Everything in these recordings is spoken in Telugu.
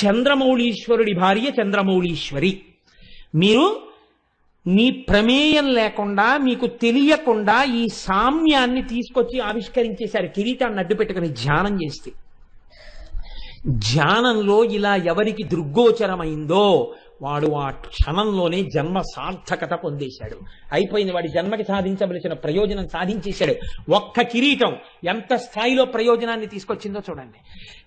చంద్రమౌళీశ్వరుడి భార్య చంద్రమౌళీశ్వరి. మీరు మీ ప్రమేయం లేకుండా, మీకు తెలియకుండా ఈ సామ్యాన్ని తీసుకొచ్చి ఆవిష్కరించేశారు కిరీటాన్ని అడ్డు పెట్టుకుని ధ్యానం చేస్తే. ధ్యానంలో ఇలా ఎవరికి దృగ్గోచరమైందో వాడు ఆ క్షణంలోనే జన్మ సార్థకత పొందేశాడు. అయిపోయింది, వాడి జన్మకి సాధించవలసిన ప్రయోజనం సాధించేశాడు. ఒక్క కిరీటం ఎంత స్థాయిలో ప్రయోజనాన్ని తీసుకొచ్చిందో చూడండి.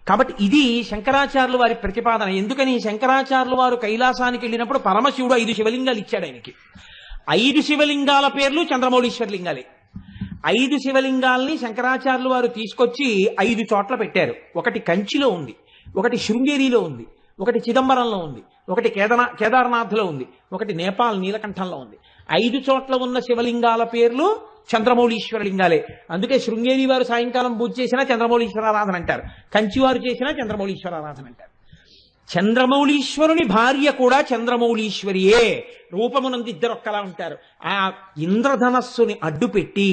కాబట్టి ఇది శంకరాచార్యులు వారి ప్రతిపాదన. ఎందుకని శంకరాచార్యులు వారు కైలాసానికి వెళ్ళినప్పుడు పరమశివుడు 5 శివలింగాలు ఇచ్చాడు ఆయనకి. 5 శివలింగాల పేర్లు చంద్రమౌళీశ్వర లింగాలే. 5 శివలింగాల్ని శంకరాచార్యులు వారు తీసుకొచ్చి 5 చోట్ల పెట్టారు. ఒకటి కంచిలో ఉంది, ఒకటి శృంగేరిలో ఉంది, ఒకటి చిదంబరంలో ఉంది, ఒకటి కేదార్నాథ్లో ఉంది, ఒకటి నేపాల్ నీలకంఠంలో ఉంది. 5 చోట్ల ఉన్న శివలింగాల పేర్లు చంద్రమౌళీశ్వర లింగాలే. అందుకే శృంగేరి వారు సాయంకాలం పూజ చేసినా చంద్రమౌళీశ్వర ఆరాధన అంటారు, కంచి వారు చేసినా చంద్రమౌళీశ్వర ఆరాధన అంటారు. చంద్రమౌళీశ్వరుని భార్య కూడా చంద్రమౌళీశ్వరియే. రూపమునందు ఇద్దరొక్కలా ఉంటారు. ఆ ఇంద్రధనస్సుని అడ్డుపెట్టి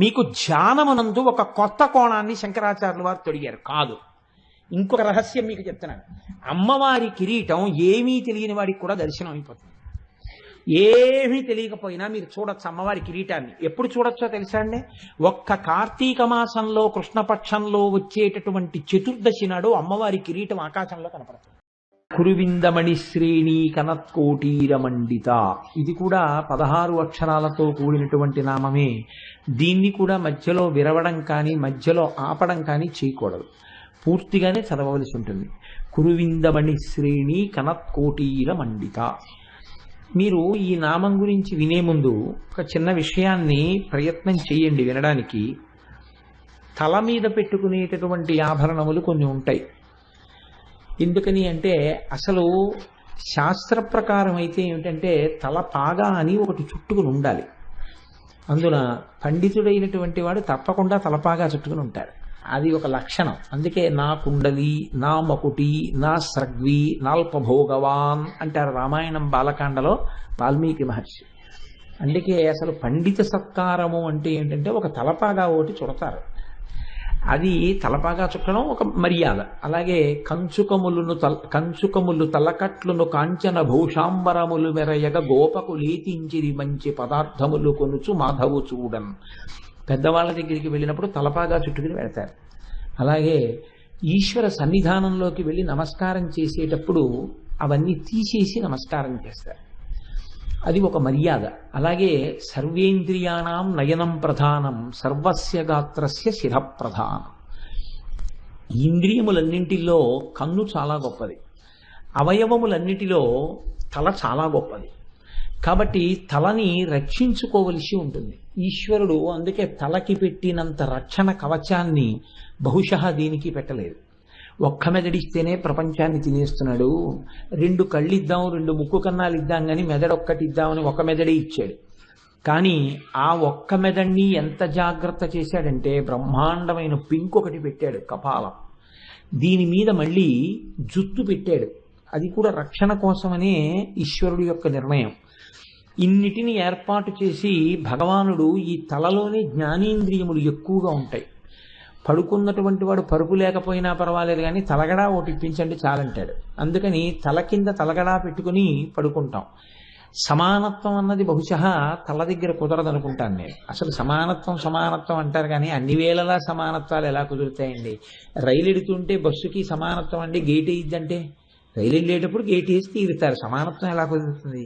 మీకు ధ్యానమునందు ఒక కొత్త కోణాన్ని శంకరాచార్యులు వారు తొడిగారు. కాదు, ఇంకొక రహస్యం మీకు చెప్తున్నాను. అమ్మవారి కిరీటం ఏమీ తెలియని వాడికి కూడా దర్శనం అయిపోతుంది. ఏమీ తెలియకపోయినా మీరు చూడొచ్చు అమ్మవారి కిరీటాన్ని. ఎప్పుడు చూడొచ్చో తెలుసా అండి? ఒక్క కార్తీక మాసంలో కృష్ణపక్షంలో వచ్చేటటువంటి చతుర్దశి నాడు అమ్మవారి కిరీటం ఆకాశంలో కనపడుతుంది. కురువిందమణి శ్రేణి కనత్కోటీరమండిత. ఇది కూడా 16 అక్షరాలతో కూడినటువంటి నామమే. దీన్ని కూడా మధ్యలో విరవడం కానీ మధ్యలో ఆపడం కానీ చేయకూడదు, పూర్తిగానే చదవవలసి ఉంటుంది. కురువిందమణి శ్రేణి కనత్కోటీరమండిత. మీరు ఈ నామం గురించి వినే ముందు ఒక చిన్న విషయాన్ని ప్రయత్నం చేయండి వినడానికి. తల మీద పెట్టుకునేటటువంటి ఆభరణములు కొన్ని ఉంటాయి. ఎందుకని అంటే అసలు శాస్త్ర ప్రకారం అయితే ఏమిటంటే తలపాగా అని ఒకటి చుట్టుకుని ఉండాలి. అందున పండితుడైనటువంటి వాడు తప్పకుండా తలపాగా చుట్టుకుని ఉంటారు. అది ఒక లక్షణం. అందుకే నా కుండలి, నా మకుటి, నా స్రగ్వి, నాల్పభోగవాన్ అంటారు రామాయణం బాలకాండలో వాల్మీకి మహర్షి. అందుకే అసలు పండిత సత్కారము అంటే ఏంటంటే ఒక తలపాగా ఒకటి చుడతారు. అది తలపాగా చుట్టడం ఒక మర్యాద. అలాగే కంచుకములు తలకట్లును కాంచన భూషాంబరములు మెరయగ గోపకు లేతించిరి మంచి పదార్థములు కొనుచు మాధవు చూడన్. పెద్దవాళ్ళ దగ్గరికి వెళ్ళినప్పుడు తలపాగా చుట్టుకుని వెళ్తారు. అలాగే ఈశ్వర సన్నిధానంలోకి వెళ్ళి నమస్కారం చేసేటప్పుడు అవన్నీ తీసేసి నమస్కారం చేస్తారు. అది ఒక మర్యాద. అలాగే సర్వేంద్రియాణం నయనం ప్రధానం సర్వస్య గాత్రస్య శిర ప్రధానం. ఇంద్రియములన్నింటిలో కన్ను చాలా గొప్పది, అవయవములన్నిటిలో తల చాలా గొప్పది. కాబట్టి తలని రక్షించుకోవలసి ఉంటుంది. ఈశ్వరుడు అందుకే తలకి పెట్టినంత రక్షణ కవచాన్ని బహుశः దీనికి పెట్టలేదు. ఒక్క మెదడిస్తేనే ప్రపంచాన్ని తినేస్తున్నాడు. 2 కళ్ళు ఇద్దాం, 2 ముక్కు కన్నాలు ఇద్దాం కానీ మెదడొక్కటి ఇద్దామని ఒక మెదడే ఇచ్చాడు. కానీ ఆ ఒక్క మెదడిని ఎంత జాగ్రత్త చేశాడంటే బ్రహ్మాండమైన పింకొకటి పెట్టాడు, కపాలం. దీని మీద మళ్ళీ జుత్తు పెట్టాడు. అది కూడా రక్షణ కోసమనే ఈశ్వరుడు యొక్క నిర్ణయం. ఇన్నిటిని ఏర్పాటు చేసి భగవానుడు ఈ తలలోనే జ్ఞానేంద్రియములు ఎక్కువగా ఉంటాయి. పడుకున్నటువంటి వాడు పరుపు లేకపోయినా పర్వాలేదు కానీ తలగడా ఒకటి ఇప్పించండి చాలంటాడు. అందుకని తల కింద తలగడా పెట్టుకుని పడుకుంటాం. సమానత్వం అన్నది బహుశः తల దగ్గర కుదరదనుకుంటాను నేను. అసలు సమానత్వం అంటారు కానీ అన్ని వేళలా సమానత్వాలు ఎలా కుదురుతాయండి? రైలు ఎడుతుంటే బస్సుకి సమానత్వం అండి, గేట్ వేయిద్దంటే రైలు వెళ్ళేటప్పుడు గేట్ వేసి తీరుతారు. సమానత్వం ఎలా కుదురుతుంది?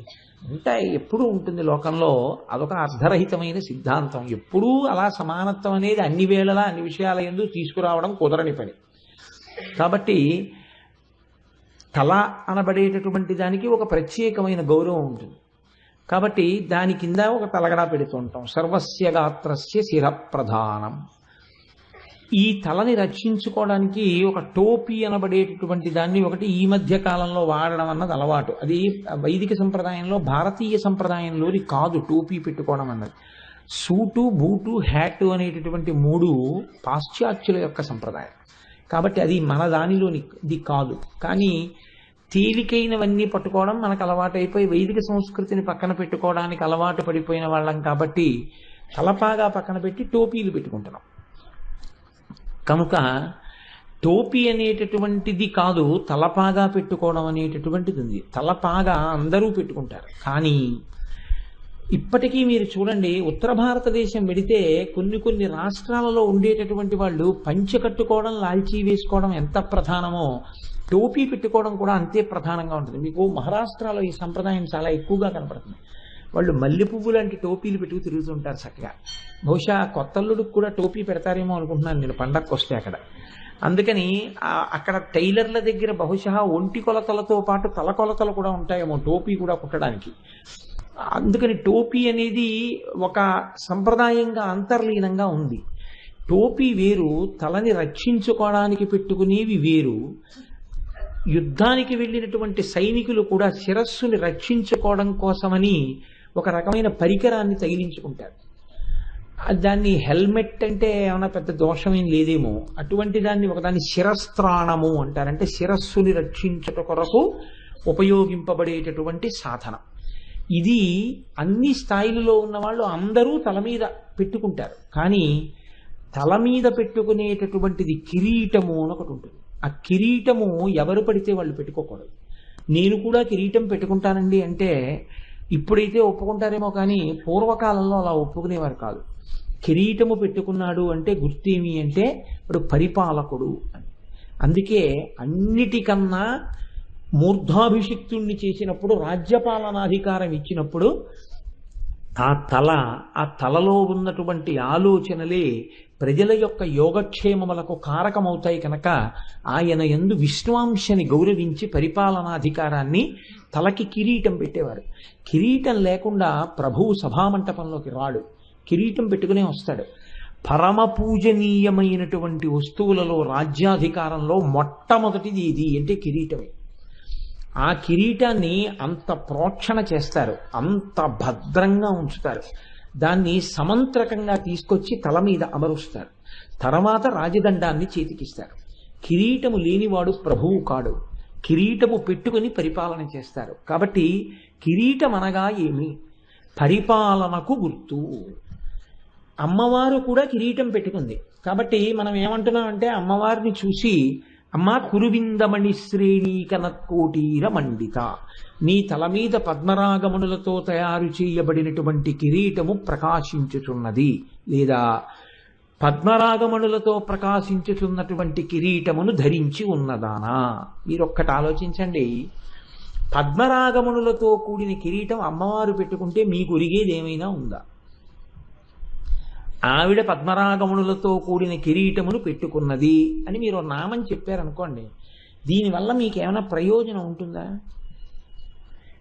ఉంటాయి, ఎప్పుడూ ఉంటుంది లోకంలో. అదొక అర్ధరహితమైన సిద్ధాంతం. ఎప్పుడూ అలా సమానత్వం అనేది అన్ని వేళలా అన్ని విషయాల యందు తీసుకురావడం కుదరని పని. కాబట్టి తల అనబడేటటువంటి దానికి ఒక ప్రత్యేకమైన గౌరవం ఉంటుంది. కాబట్టి దాని కింద ఒక తలగడా పెడుతుంటాం. సర్వస్య గాత్రస్య శిర ప్రధానం. ఈ తలని రక్షించుకోవడానికి ఒక టోపీ అనబడేటటువంటి దాన్ని ఒకటి ఈ మధ్య కాలంలో వాడడం అన్నది అలవాటు. అది వైదిక సంప్రదాయంలో, భారతీయ సంప్రదాయంలోని కాదు టోపీ పెట్టుకోవడం అన్నది. సూటు, బూటు, హ్యాటు అనేటటువంటి 3 పాశ్చాత్యుల యొక్క సంప్రదాయం. కాబట్టి అది మన దానిలోనిది కాదు. కానీ తేలికైనవన్నీ పట్టుకోవడం మనకు అలవాటు అయిపోయి వైదిక సంస్కృతిని పక్కన పెట్టుకోవడానికి అలవాటు పడిపోయిన వాళ్ళం. కాబట్టి తలపాగా పక్కన పెట్టి టోపీలు పెట్టుకుంటున్నాం. కనుక టోపీ అనేటటువంటిది కాదు, తలపాగా పెట్టుకోవడం అనేటటువంటిది ఉంది. తలపాగా అందరూ పెట్టుకుంటారు. కానీ ఇప్పటికీ మీరు చూడండి, ఉత్తర భారతదేశం వెడితే కొన్ని రాష్ట్రాలలో ఉండేటటువంటి వాళ్ళు పంచె కట్టుకోవడం, లాల్చీ వేసుకోవడం ఎంత ప్రధానమో టోపీ పెట్టుకోవడం కూడా అంతే ప్రధానంగా ఉంటుంది. మీకు మహారాష్ట్రలో ఈ సంప్రదాయం చాలా ఎక్కువగా కనపడుతుంది. వాళ్ళు మల్లె పువ్వు లాంటి టోపీలు పెట్టుకు తిరుగుతుంటారు చక్కగా. బహుశా కొత్తల్లుడికి కూడా టోపీ పెడతారేమో అనుకుంటున్నాను నేను పండగకు వస్తే అక్కడ. అందుకని అక్కడ టైలర్ల దగ్గర బహుశా ఒంటి కొలతలతో పాటు తల కొలతలు కూడా ఉంటాయేమో టోపీ కూడా కుట్టడానికి. అందుకని టోపీ అనేది ఒక సంప్రదాయంగా అంతర్లీనంగా ఉంది. టోపీ వేరు, తలని రక్షించుకోవడానికి పెట్టుకునేవి వేరు. యుద్ధానికి వెళ్ళినటువంటి సైనికులు కూడా శిరస్సుని రక్షించుకోవడం కోసమని ఒక రకమైన పరికరాన్ని తగిలించుకుంటారు. దాన్ని హెల్మెట్ అంటే ఏమైనా పెద్ద దోషమేం లేదేమో, అటువంటి దాన్ని ఒకదాన్ని శిరస్త్రాణము అంటారు. అంటే శిరస్సుని రక్షించుట కొరకు ఉపయోగింపబడేటటువంటి సాధనం. ఇది అన్ని స్థాయిలలో ఉన్న వాళ్ళు అందరూ తల మీద పెట్టుకుంటారు. కానీ తల మీద పెట్టుకునేటటువంటిది కిరీటము అని ఒకటి ఉంటుంది. ఆ కిరీటము ఎవరు పడితే వాళ్ళు పెట్టుకోకూడదు. నేను కూడా కిరీటం పెట్టుకుంటానండి అంటే ఇప్పుడైతే ఒప్పుకుంటారేమో, కానీ పూర్వకాలంలో అలా ఒప్పుకునేవారు కాదు. కిరీటము పెట్టుకున్నాడు అంటే గుర్తేమి అంటే ఇప్పుడు పరిపాలకుడు అని. అందుకే అన్నిటికన్నా మూర్ధాభిషిక్తుణ్ణి చేసినప్పుడు, రాజ్యపాలనాధికారం ఇచ్చినప్పుడు ఆ తలలో ఉన్నటువంటి ఆలోచనలే ప్రజల యొక్క యోగక్షేమములకు కారకమవుతాయి కనుక ఆయన యందు విష్ణువాంశని గౌరవించి పరిపాలనాధికారాన్ని తలకి కిరీటం పెట్టేవారు. కిరీటం లేకుండా ప్రభువు సభామంటపంలోకి రాడు, కిరీటం పెట్టుకునే వస్తాడు. పరమ పూజనీయమైనటువంటి వస్తువులలో రాజ్యాధికారంలో మొట్టమొదటిది ఇది అంటే కిరీటమే. ఆ కిరీటాన్ని అంత ప్రోక్షణ చేస్తారు, అంత భద్రంగా ఉంచుతారు. దాన్ని సమంత్రకంగా తీసుకొచ్చి తల మీద అమరుస్తారు. తర్వాత రాజదండాన్ని చేతికిస్తారు. కిరీటము లేనివాడు ప్రభువు కాడు. కిరీటము పెట్టుకుని పరిపాలన చేస్తారు. కాబట్టి కిరీటం అనగా ఏమి? పరిపాలనకు గుర్తు. అమ్మవారు కూడా కిరీటం పెట్టుకుంది. కాబట్టి మనం ఏమంటున్నామంటే అమ్మవారిని చూసి, అమ్మా కురువిందమణి శ్రేణీ కనత్కోటీర మండిత, నీ తల మీద పద్మరాగమునులతో తయారు చేయబడినటువంటి కిరీటము ప్రకాశించుచున్నది, లేదా పద్మరాగమణులతో ప్రకాశించుచున్నటువంటి కిరీటమును ధరించి ఉన్నదానా. మీరొక్కటి ఆలోచించండి, పద్మరాగమణులతో కూడిన కిరీటం అమ్మవారు పెట్టుకుంటే మీకు ఒరిగేది ఏమైనా ఉందా? ఆవిడ పద్మరాగమునులతో కూడిన కిరీటమును పెట్టుకున్నది అని మీరు నామం చెప్పారనుకోండి, దీనివల్ల మీకు ఏమైనా ప్రయోజనం ఉంటుందా?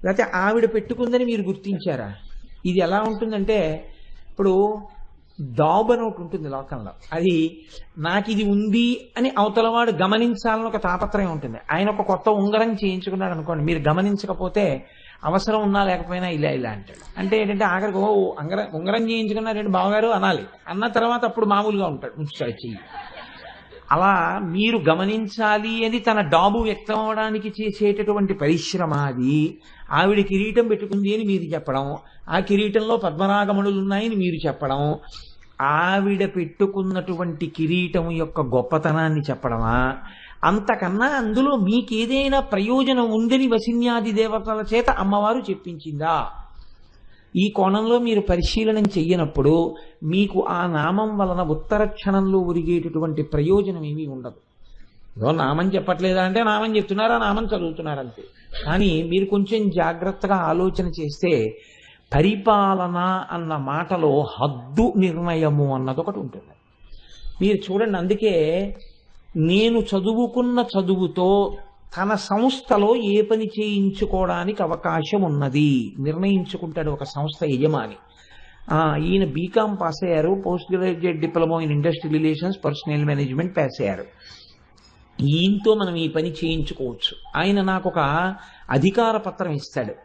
లేకపోతే ఆవిడ పెట్టుకుందని మీరు గుర్తించారా? ఇది ఎలా ఉంటుందంటే, ఇప్పుడు డాబ్ అని ఒకటి ఉంటుంది లోకంలో, అది నాకు ఇది ఉంది అని అవతలవాడు గమనించాలని ఒక తాపత్రయం ఉంటుంది. ఆయన ఒక కొత్త ఉంగరం చేయించుకున్నాడు అనుకోండి, మీరు గమనించకపోతే అవసరం ఉన్నా లేకపోయినా ఇలా అంటాడు. అంటే ఏంటంటే ఆఖరికి ఉంగరం చేయించుకున్నారంటే బావగారు అనాలి, అన్న తర్వాత అప్పుడు మామూలుగా ఉంటాడు, ఉంచుతాడు చెయ్యి. అలా మీరు గమనించాలి అని తన డాబు వ్యక్తం అవడానికి చేసేటటువంటి పరిశ్రమ అది. ఆవిడ కిరీటం పెట్టుకుంది అని మీరు చెప్పడం, ఆ కిరీటంలో పద్మరాగమణులు ఉన్నాయని మీరు చెప్పడం, ఆవిడ పెట్టుకున్నటువంటి కిరీటం యొక్క గొప్పతనాన్ని చెప్పడమా? అంతకన్నా అందులో మీకేదైనా ప్రయోజనం ఉందని వసిన్యాది దేవతల చేత అమ్మవారు చెప్పించిందా? ఈ కోణంలో మీరు పరిశీలనం చెయ్యనప్పుడు మీకు ఆ నామం వలన ఉత్తర క్షణంలో ఒరిగేటటువంటి ప్రయోజనం ఏమీ ఉండదు. ఏదో నామం చెప్పట్లేదా అంటే నామం చెప్తున్నారా, నామం చదువుతున్నారంతే. కానీ మీరు కొంచెం జాగ్రత్తగా ఆలోచన చేస్తే పరిపాలన అన్న మాటలో హద్దు నిర్ణయము అన్నది ఒకటి ఉంటుంది. మీరు చూడండి, అందుకే నేను చదువుకున్న చదువుతో తన సంస్థలో ఏ పని చేయించుకోవడానికి అవకాశం ఉన్నది నిర్ణయించుకుంటాడు ఒక సంస్థ యజమాని. ఈయన బీకామ్ పాస్ అయ్యారు, post graduate diploma in industrial relations, personal management pass అయ్యారు, ఈయనతో మనం ఈ పని చేయించుకోవచ్చు. ఆయన నాకు ఒక అధికార పత్రం ఇస్తాడు,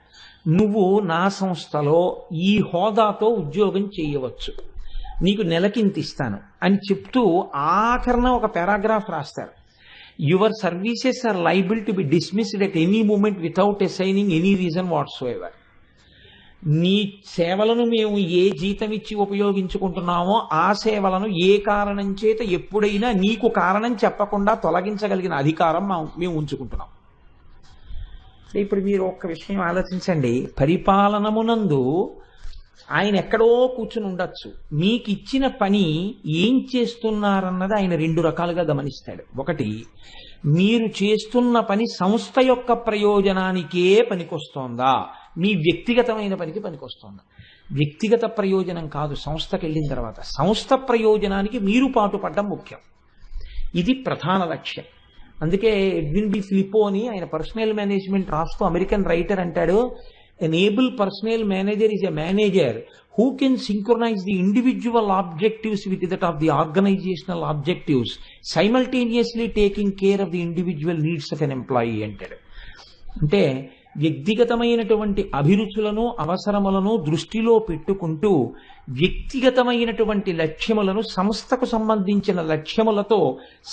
నువ్వు నా సంస్థలో ఈ హోదాతో ఉద్యోగం చేయవచ్చు, నీకు నెలకింత ఇస్తాను అని చెప్తూ ఆఖరణ ఒక పారాగ్రాఫ్ రాస్తారు. Your services are liable to be dismissed at any moment without assigning any reason whatsoever. నీ సేవలను మేము ఏ జీతం ఇచ్చి ఉపయోగించుకుంటున్నామో ఆ సేవలను ఏ కారణం చేత ఎప్పుడైనా నీకు కారణం చెప్పకుండా తొలగించగలిగిన అధికారం మేము ఉంచుకుంటున్నాం. ఇప్పుడు మీరు ఒక్క విషయం ఆలోచించండి. పరిపాలనమునందు ఆయన ఎక్కడో కూర్చుని ఉండొచ్చు, మీకు ఇచ్చిన పని ఏం చేస్తున్నారన్నది ఆయన రెండు రకాలుగా గమనిస్తాడు. ఒకటి, మీరు చేస్తున్న పని సంస్థ యొక్క ప్రయోజనానికే పనికొస్తోందా, మీ వ్యక్తిగతమైన పనికి పనికొస్తోందా? వ్యక్తిగత ప్రయోజనం కాదు. సంస్థకి వెళ్ళిన తర్వాత సంస్థ ప్రయోజనానికి మీరు పాటుపడడం ముఖ్యం. ఇది ప్రధాన లక్ష్యం. అందుకే ఎడ్విన్ బి ఫిలిపో అని ఆయన పర్సనల్ మేనేజ్మెంట్ రాస్తూ అమెరికన్ రైటర్ అంటాడు, an able personnel manager is a manager who can synchronize the individual objectives with that of the organizational objectives, simultaneously taking care of the individual needs of an employee అంటాడు. అంటే వ్యక్తిగతమైనటువంటి అభిరుచులను అవసరములను దృష్టిలో పెట్టుకుంటూ వ్యక్తిగతమైనటువంటి లక్ష్యములను సంస్థకు సంబంధించిన లక్ష్యములతో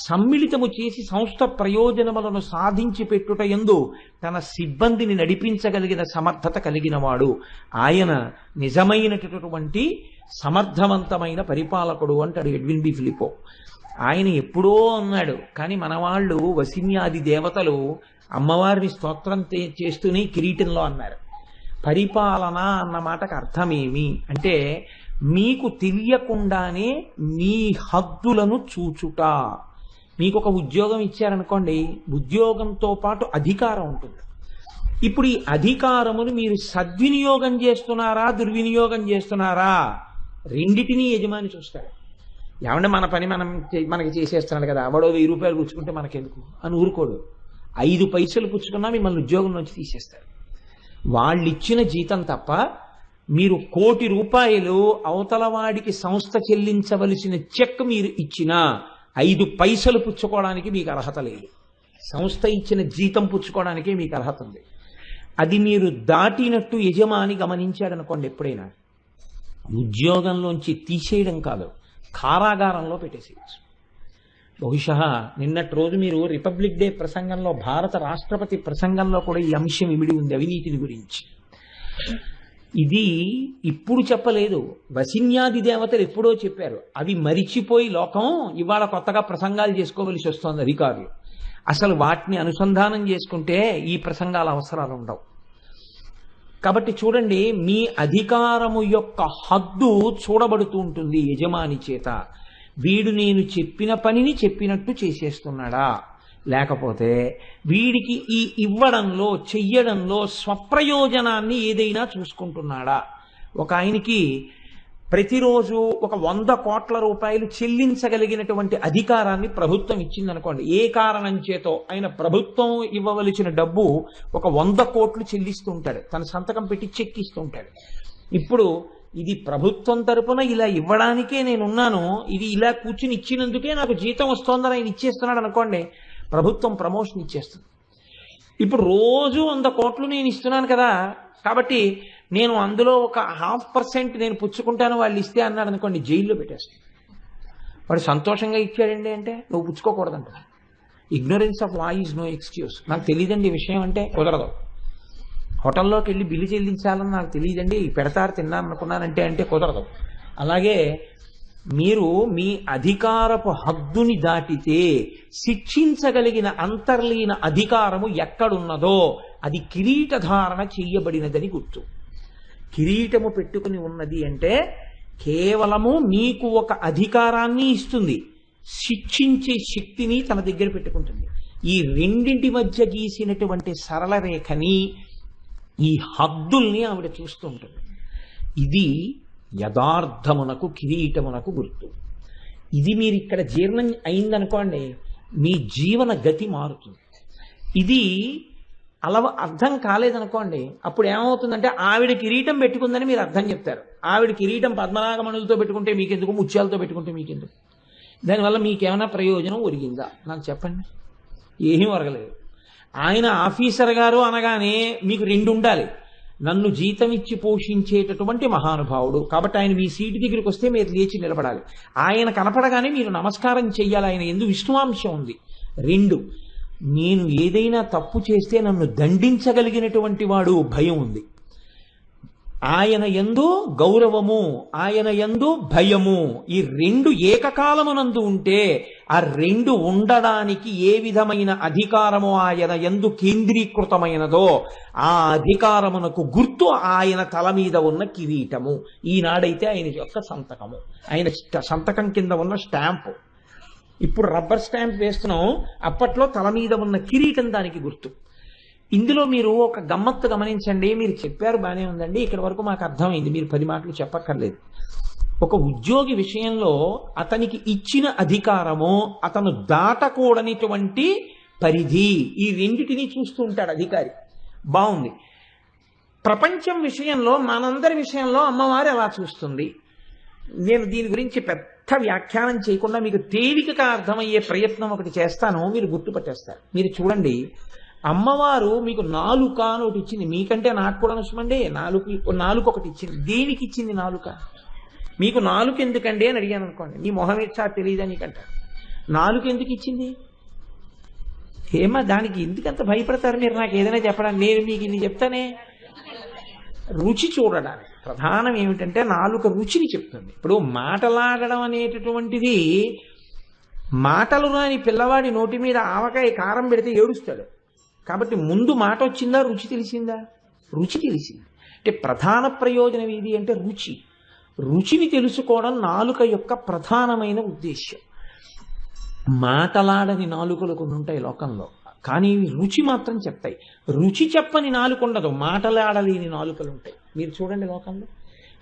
సమ్మిళితము చేసి సంస్థ ప్రయోజనములను సాధించి పెట్టుట యందు తన సిబ్బందిని నడిపించగలిగిన సమర్థత కలిగిన వాడు ఆయన నిజమైనటువంటి సమర్థవంతమైన పరిపాలకుడు అంటాడు ఎడ్విన్ బి ఫిలిపో. ఆయన ఎప్పుడో అన్నాడు, కానీ మన వాళ్ళు వసిన్యాది దేవతలు అమ్మవారిని స్తోత్రం చేస్తూనే కిరీటంలో అన్నారు. పరిపాలన అన్న మాటకు అర్థమేమి అంటే మీకు తెలియకుండానే మీ హద్దులను చూచుట. మీకు ఒక ఉద్యోగం ఇచ్చారనుకోండి, ఉద్యోగంతో పాటు అధికారం ఉంటుంది. ఇప్పుడు ఈ అధికారమును మీరు సద్వినియోగం చేస్తున్నారా దుర్వినియోగం చేస్తున్నారా, రెండిటినీ యజమాని చూస్తాడు. ఏమంటే మన పని మనకి చేసేస్తున్నాడు కదా, అవడో 1000 రూపాయలు పుచ్చుకుంటే మనకెందుకు అని ఊరుకోడు. 5 పైసలు పుచ్చుకున్నా మిమ్మల్ని ఉద్యోగం నుంచి తీసేస్తారు. వాళ్ళు ఇచ్చిన జీతం తప్ప మీరు 1 కోటి రూపాయలు అవతల వాడికి సంస్థ చెల్లించవలసిన చెక్ మీరు ఇచ్చినా 5 పైసలు పుచ్చుకోవడానికి మీకు అర్హత లేదు. సంస్థ ఇచ్చిన జీతం పుచ్చుకోవడానికే మీకు అర్హత ఉంది. అది మీరు దాటినట్టు యజమాని గమనించాడు అనుకోండి, ఎప్పుడైనా ఉద్యోగంలోంచి తీసేయడం కాదు, కారాగారంలో పెట్టేసేయచ్చు. బహుశా నిన్నటి రోజు మీరు రిపబ్లిక్ డే ప్రసంగంలో భారత రాష్ట్రపతి ప్రసంగంలో కూడా ఈ అంశం ఇమిడి ఉంది, అవినీతిని గురించి. ఇది ఇప్పుడు చెప్పలేదు, వసిన్యాది దేవతలు ఎప్పుడో చెప్పారు. అవి మరిచిపోయి లోకం ఇవాళ కొత్తగా ప్రసంగాలు చేసుకోవలసి వస్తోంది అధికారులు. అసలు వాటిని అనుసంధానం చేసుకుంటే ఈ ప్రసంగాల అవసరాలు ఉండవు. కాబట్టి చూడండి, మీ అధికారము యొక్క హద్దు చూడబడుతూ ఉంటుంది యజమాని చేత. వీడు నేను చెప్పిన పనిని చెప్పినట్టు చేసేస్తున్నాడా, లేకపోతే వీడికి ఈ ఇవ్వడంలో చెయ్యడంలో స్వప్రయోజనాన్ని ఏదైనా చూసుకుంటున్నాడా. ఒక ఆయనకి ప్రతిరోజు ఒక 100 కోట్ల రూపాయలు చెల్లించగలిగినటువంటి అధికారాన్ని ప్రభుత్వం ఇచ్చిందనుకోండి. ఏ కారణం చేతో ఆయన ప్రభుత్వం ఇవ్వవలసిన డబ్బు ఒక 100 కోట్లు చెల్లిస్తూ ఉంటాడు, తన సంతకం పెట్టి చెక్ ఇస్తూ ఉంటాడు. ఇప్పుడు ఇది ప్రభుత్వం తరపున ఇలా ఇవ్వడానికే నేనున్నాను, ఇది ఇలా కూర్చుని ఇచ్చినందుకే నాకు జీతం వస్తోందని ఆయన ఇచ్చేస్తున్నాడు అనుకోండి, ప్రభుత్వం ప్రమోషన్ ఇచ్చేస్తుంది. ఇప్పుడు రోజు 100 కోట్లు నేను ఇస్తున్నాను కదా, కాబట్టి నేను అందులో ఒక 0.5% నేను పుచ్చుకుంటాను వాళ్ళు ఇస్తే అన్నాడు అనుకోండి, జైల్లో పెట్టేస్తాను. వాడు సంతోషంగా ఇచ్చాడండి అంటే నువ్వు పుచ్చుకోకూడదంట. Ignorance of law is no excuse. నాకు తెలియదండి ఈ విషయం అంటే కుదరదు. హోటల్లోకి వెళ్ళి బిల్లు చెల్లించాలని నాకు తెలియదండి, పెడతారు తిన్నాను అనుకున్నానంటే అంటే కుదరదు. అలాగే మీరు మీ అధికారపు హద్దుని దాటితే శిక్షించగలిగిన అంతర్లీన అధికారము ఎక్కడున్నదో అది కిరీటధారణ చెయ్యబడినదని గుర్తు. కిరీటము పెట్టుకుని ఉన్నది అంటే కేవలము మీకు ఒక అధికారాన్ని ఇస్తుంది, శిక్షించే శక్తిని తన దగ్గర పెట్టుకుంటుంది. ఈ రెండింటి మధ్య గీసినటువంటి సరళ రేఖని, ఈ హద్దుల్ని ఆవిడ చూస్తూ ఉంటుంది. ఇది యథార్థమునకు కిరీటమునకు గుర్తు. ఇది మీరు ఇక్కడ జీర్ణం అయిందనుకోండి, మీ జీవన గతి మారుతుంది. ఇది అర్థం కాలేదనుకోండి, అప్పుడు ఏమవుతుందంటే ఆవిడ కిరీటం పెట్టుకుందని మీరు అర్థం చెప్తారు. ఆవిడ కిరీటం పద్మనాగమణులతో పెట్టుకుంటే మీకెందుకు, ముత్యాలతో పెట్టుకుంటే మీకెందుకు, దానివల్ల మీకేమైనా ప్రయోజనం ఒరిగిందా నాకు చెప్పండి? ఏమీ ఒరగలేదు. ఆయన ఆఫీసర్ గారు అనగానే మీకు 2 ఉండాలి. నన్ను జీతం ఇచ్చి పోషించేటటువంటి మహానుభావుడు కాబట్టి ఆయన మీ సీటు దగ్గరికి వస్తే మీరు లేచి నిలబడాలి. ఆయన కనపడగానే మీరు నమస్కారం చెయ్యాలి. ఆయన ఎందు విష్ణువాంశం ఉంది. 2, నేను ఏదైనా తప్పు చేస్తే నన్ను దండించగలిగినటువంటి వాడు భయం ఉంది. ఆయన యందు గౌరవము, ఆయన యందు భయము, ఈ రెండు ఏకకాలమునందు ఉంటే ఆ రెండు ఉండడానికి ఏ విధమైన అధికారము ఆయన యందు కేంద్రీకృతమైనదో ఆ అధికారమునకు గుర్తు ఆయన తల మీద ఉన్న కిరీటము. ఈనాడైతే ఆయన యొక్క సంతకము, ఆయన సంతకం కింద ఉన్న స్టాంపు. ఇప్పుడు రబ్బర్ స్టాంప్ వేస్తున్నాం, అప్పట్లో తల మీద ఉన్న కిరీటం దానికి గుర్తు. ఇందులో మీరు ఒక గమ్మత్తు గమనించండి. మీరు చెప్పారు బాగానే ఉందండి, ఇక్కడి వరకు మాకు అర్థమైంది, మీరు 10 మాటలు చెప్పక్కర్లేదు. ఒక ఉద్యోగి విషయంలో అతనికి ఇచ్చిన అధికారము, అతను దాటకూడనిటువంటి పరిధి, ఈ రెండిటిని చూస్తూ ఉంటాడు అధికారి. బాగుంది. ప్రపంచం విషయంలో, మనందరి విషయంలో అమ్మవారు ఎలా చూస్తుంది? నేను దీని గురించి పెద్ద వ్యాఖ్యానం చేయకుండా మీకు తేలికగా అర్థమయ్యే ప్రయత్నం ఒకటి చేస్తాను, మీరు గుర్తుపట్టేస్తారు. మీరు చూడండి, అమ్మవారు మీకు నాలుక అని ఒకటి ఇచ్చింది. మీకంటే నాకు కూడా నష్టమండి. నాలుక ఒకటి ఇచ్చింది. దేనికి ఇచ్చింది నాలుక? మీకు నాలుక ఎందుకండి అని అడిగాను అనుకోండి, నీ మొహం ఇచ్చా తెలియదా నీకంటారు. నాలుక ఎందుకు ఇచ్చింది? ఏమా దానికి ఎందుకంత భయపడతారు మీరు? నాకు ఏదైనా చెప్పడానికి. నేను మీకు ఇన్ని చెప్తానే. రుచి చూడడానికి ప్రధానం ఏమిటంటే నాలుక రుచిని చెప్తుంది. ఇప్పుడు మాటలాడడం అనేటటువంటిది, మాటలు రాని పిల్లవాడి నోటి మీద ఆవకాయ కారం పెడితే ఏడుస్తాడు. కాబట్టి ముందు మాట వచ్చిందా, రుచి తెలిసిందా? రుచి తెలిసింది. అంటే ప్రధాన ప్రయోజనం ఏది అంటే రుచి. రుచిని తెలుసుకోవడం నాలుక యొక్క ప్రధానమైన ఉద్దేశ్యం. మాటలాడని నాలుకలు కొన్ని ఉంటాయి లోకంలో, కానీ రుచి మాత్రం చెప్తాయి. రుచి చెప్పని నాలుక ఉండదు, మాటలాడలేని నాలుకలు ఉంటాయి. మీరు చూడండి లోకంలో.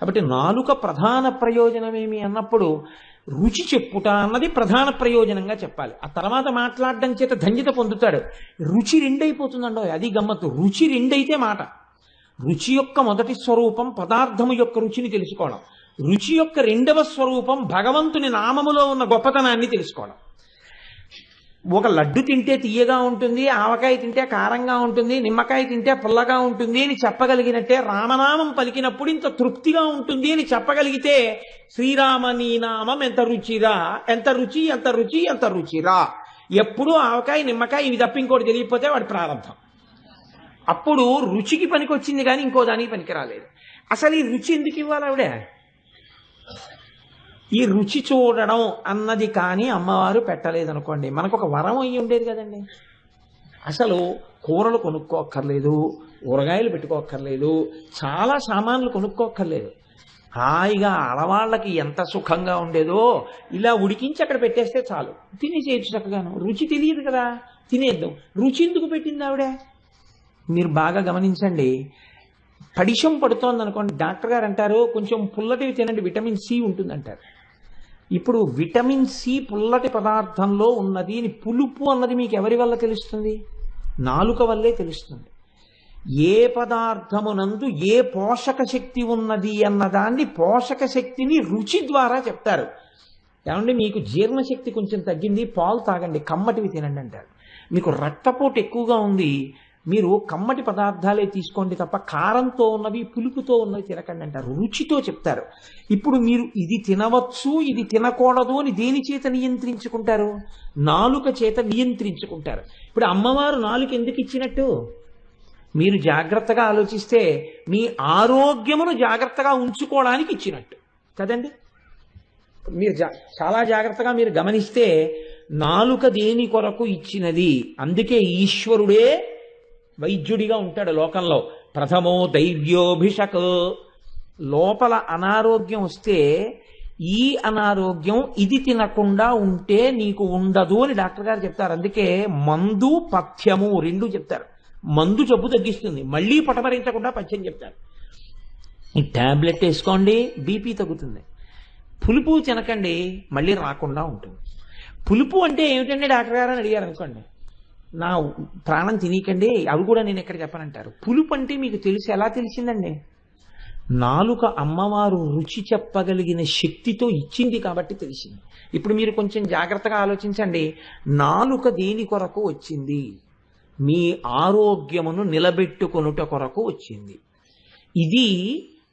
కాబట్టి నాలుక ప్రధాన ప్రయోజనం ఏమి అన్నప్పుడు రుచి చెప్పుట అన్నది ప్రధాన ప్రయోజనంగా చెప్పాలి. ఆ తర్వాత మాట్లాడడం చేత ధన్యత పొందుతాడు. రుచి రెండైపోతుందండో, అది గమ్మత్తు. రుచి రెండైతే మాట. రుచి యొక్క మొదటి స్వరూపం పదార్థము యొక్క రుచిని తెలుసుకోవడం. రుచి యొక్క రెండవ స్వరూపం భగవంతుని నామములో ఉన్న గొప్పతనాన్ని తెలుసుకోవడం. ఒక లడ్డు తింటే తీయగా ఉంటుంది, ఆవకాయ తింటే కారంగా ఉంటుంది, నిమ్మకాయ తింటే పుల్లగా ఉంటుంది అని చెప్పగలిగినట్టే రామనామం పలికినప్పుడు ఇంత తృప్తిగా ఉంటుంది అని చెప్పగలిగితే శ్రీరామ నీ నామం ఎంత రుచిరా, ఎంత రుచి, ఎంత రుచి, ఎంత రుచిరా. ఎప్పుడూ ఆవకాయ నిమ్మకాయ ఇవి తప్ప ఇంకోటి తెలియకపోతే వాడి ప్రారంభం. అప్పుడు రుచికి పనికి వచ్చింది కానీ ఇంకో దానికి పనికి రాలేదు. అసలు ఈ రుచి ఎందుకు ఇవ్వాలి ఆవిడ? ఈ రుచి చూడడం అన్నది కానీ అమ్మవారు పెట్టలేదనుకోండి, మనకు ఒక వరం అయ్యి ఉండేది కదండి. అసలు కూరలు కొనుక్కోక్కర్లేదు, ఊరగాయలు పెట్టుకోక్కర్లేదు, చాలా సామాన్లు కొనుక్కోక్కర్లేదు. హాయిగా ఆడవాళ్ళకి ఎంత సుఖంగా ఉండేదో ఇలా ఉడికించి అక్కడ పెట్టేస్తే చాలు, తినేసేయచ్చు చక్కగాను. రుచి తెలియదు కదా, తినేద్దాం. రుచి ఎందుకు పెట్టింది ఆవిడ? మీరు బాగా గమనించండి. పడిశం పడుతోంది అనుకోండి, డాక్టర్ గారు అంటారు కొంచెం పుల్లటివి తినండి, విటమిన్ సి ఉంటుందంటారు. ఇప్పుడు విటమిన్ సి పుల్లటి పదార్థంలో ఉన్నది. పులుపు అన్నది మీకు ఎవరి వల్ల తెలుస్తుంది? నాలుక వల్లే తెలుస్తుంది. ఏ పదార్థమునందు ఏ పోషక శక్తి ఉన్నది అన్నదాన్ని, పోషక శక్తిని రుచి ద్వారా చెప్తారు. ఏమంటే మీకు జీర్ణశక్తి కొంచెం తగ్గింది, పాలు తాగండి, కమ్మటివి తినండి అంటారు. మీకు రక్తపోటు ఎక్కువగా ఉంది, మీరు కమ్మటి పదార్థాలే తీసుకోండి తప్ప కారంతో ఉన్నవి పులుపుతో ఉన్నవి తినకండి అంటారు. రుచితో చెప్తారు. ఇప్పుడు మీరు ఇది తినవచ్చు ఇది తినకూడదు అని దేని చేత నియంత్రించుకుంటారు? నాలుక చేత నియంత్రించుకుంటారు. ఇప్పుడు అమ్మవారు నాలుక ఎందుకు ఇచ్చినట్టు? మీరు జాగ్రత్తగా ఆలోచిస్తే మీ ఆరోగ్యమును జాగ్రత్తగా ఉంచుకోవడానికి ఇచ్చినట్టు కదండి. మీరు చాలా జాగ్రత్తగా మీరు గమనిస్తే నాలుక దేని కొరకు ఇచ్చినది? అందుకే ఈశ్వరుడే వైద్యుడిగా ఉంటాడు లోకంలో. ప్రథమో దైవ్యోభిషక్. లోపల అనారోగ్యం వస్తే ఈ అనారోగ్యం ఇది తినకుండా ఉంటే నీకు ఉండదు అని డాక్టర్ గారు చెప్తారు. అందుకే మందు పథ్యము రెండు చెప్తారు. మందు జబ్బు తగ్గిస్తుంది, మళ్ళీ పటమరించకుండా పథ్యం చెప్తారు. ఈ టాబ్లెట్ వేసుకోండి బీపీ తగ్గుతుంది. పులుపు తినకండి మళ్ళీ రాకుండా ఉంటుంది. పులుపు అంటే ఏమిటండి డాక్టర్ గారు అని అడిగారు అనుకోండి, నా ప్రాణం తినకండి, అవి కూడా నేను ఎక్కడ చెప్పనంటారు. పులుపు అంటే మీకు తెలిసి ఎలా తెలిసిందండి? నాలుక అమ్మవారు రుచి చెప్పగలిగిన శక్తితో ఇచ్చింది కాబట్టి తెలిసింది. ఇప్పుడు మీరు కొంచెం జాగ్రత్తగా ఆలోచించండి. నాలుక దేని కొరకు వచ్చింది? మీ ఆరోగ్యమును నిలబెట్టుకొనుట కొరకు వచ్చింది. ఇది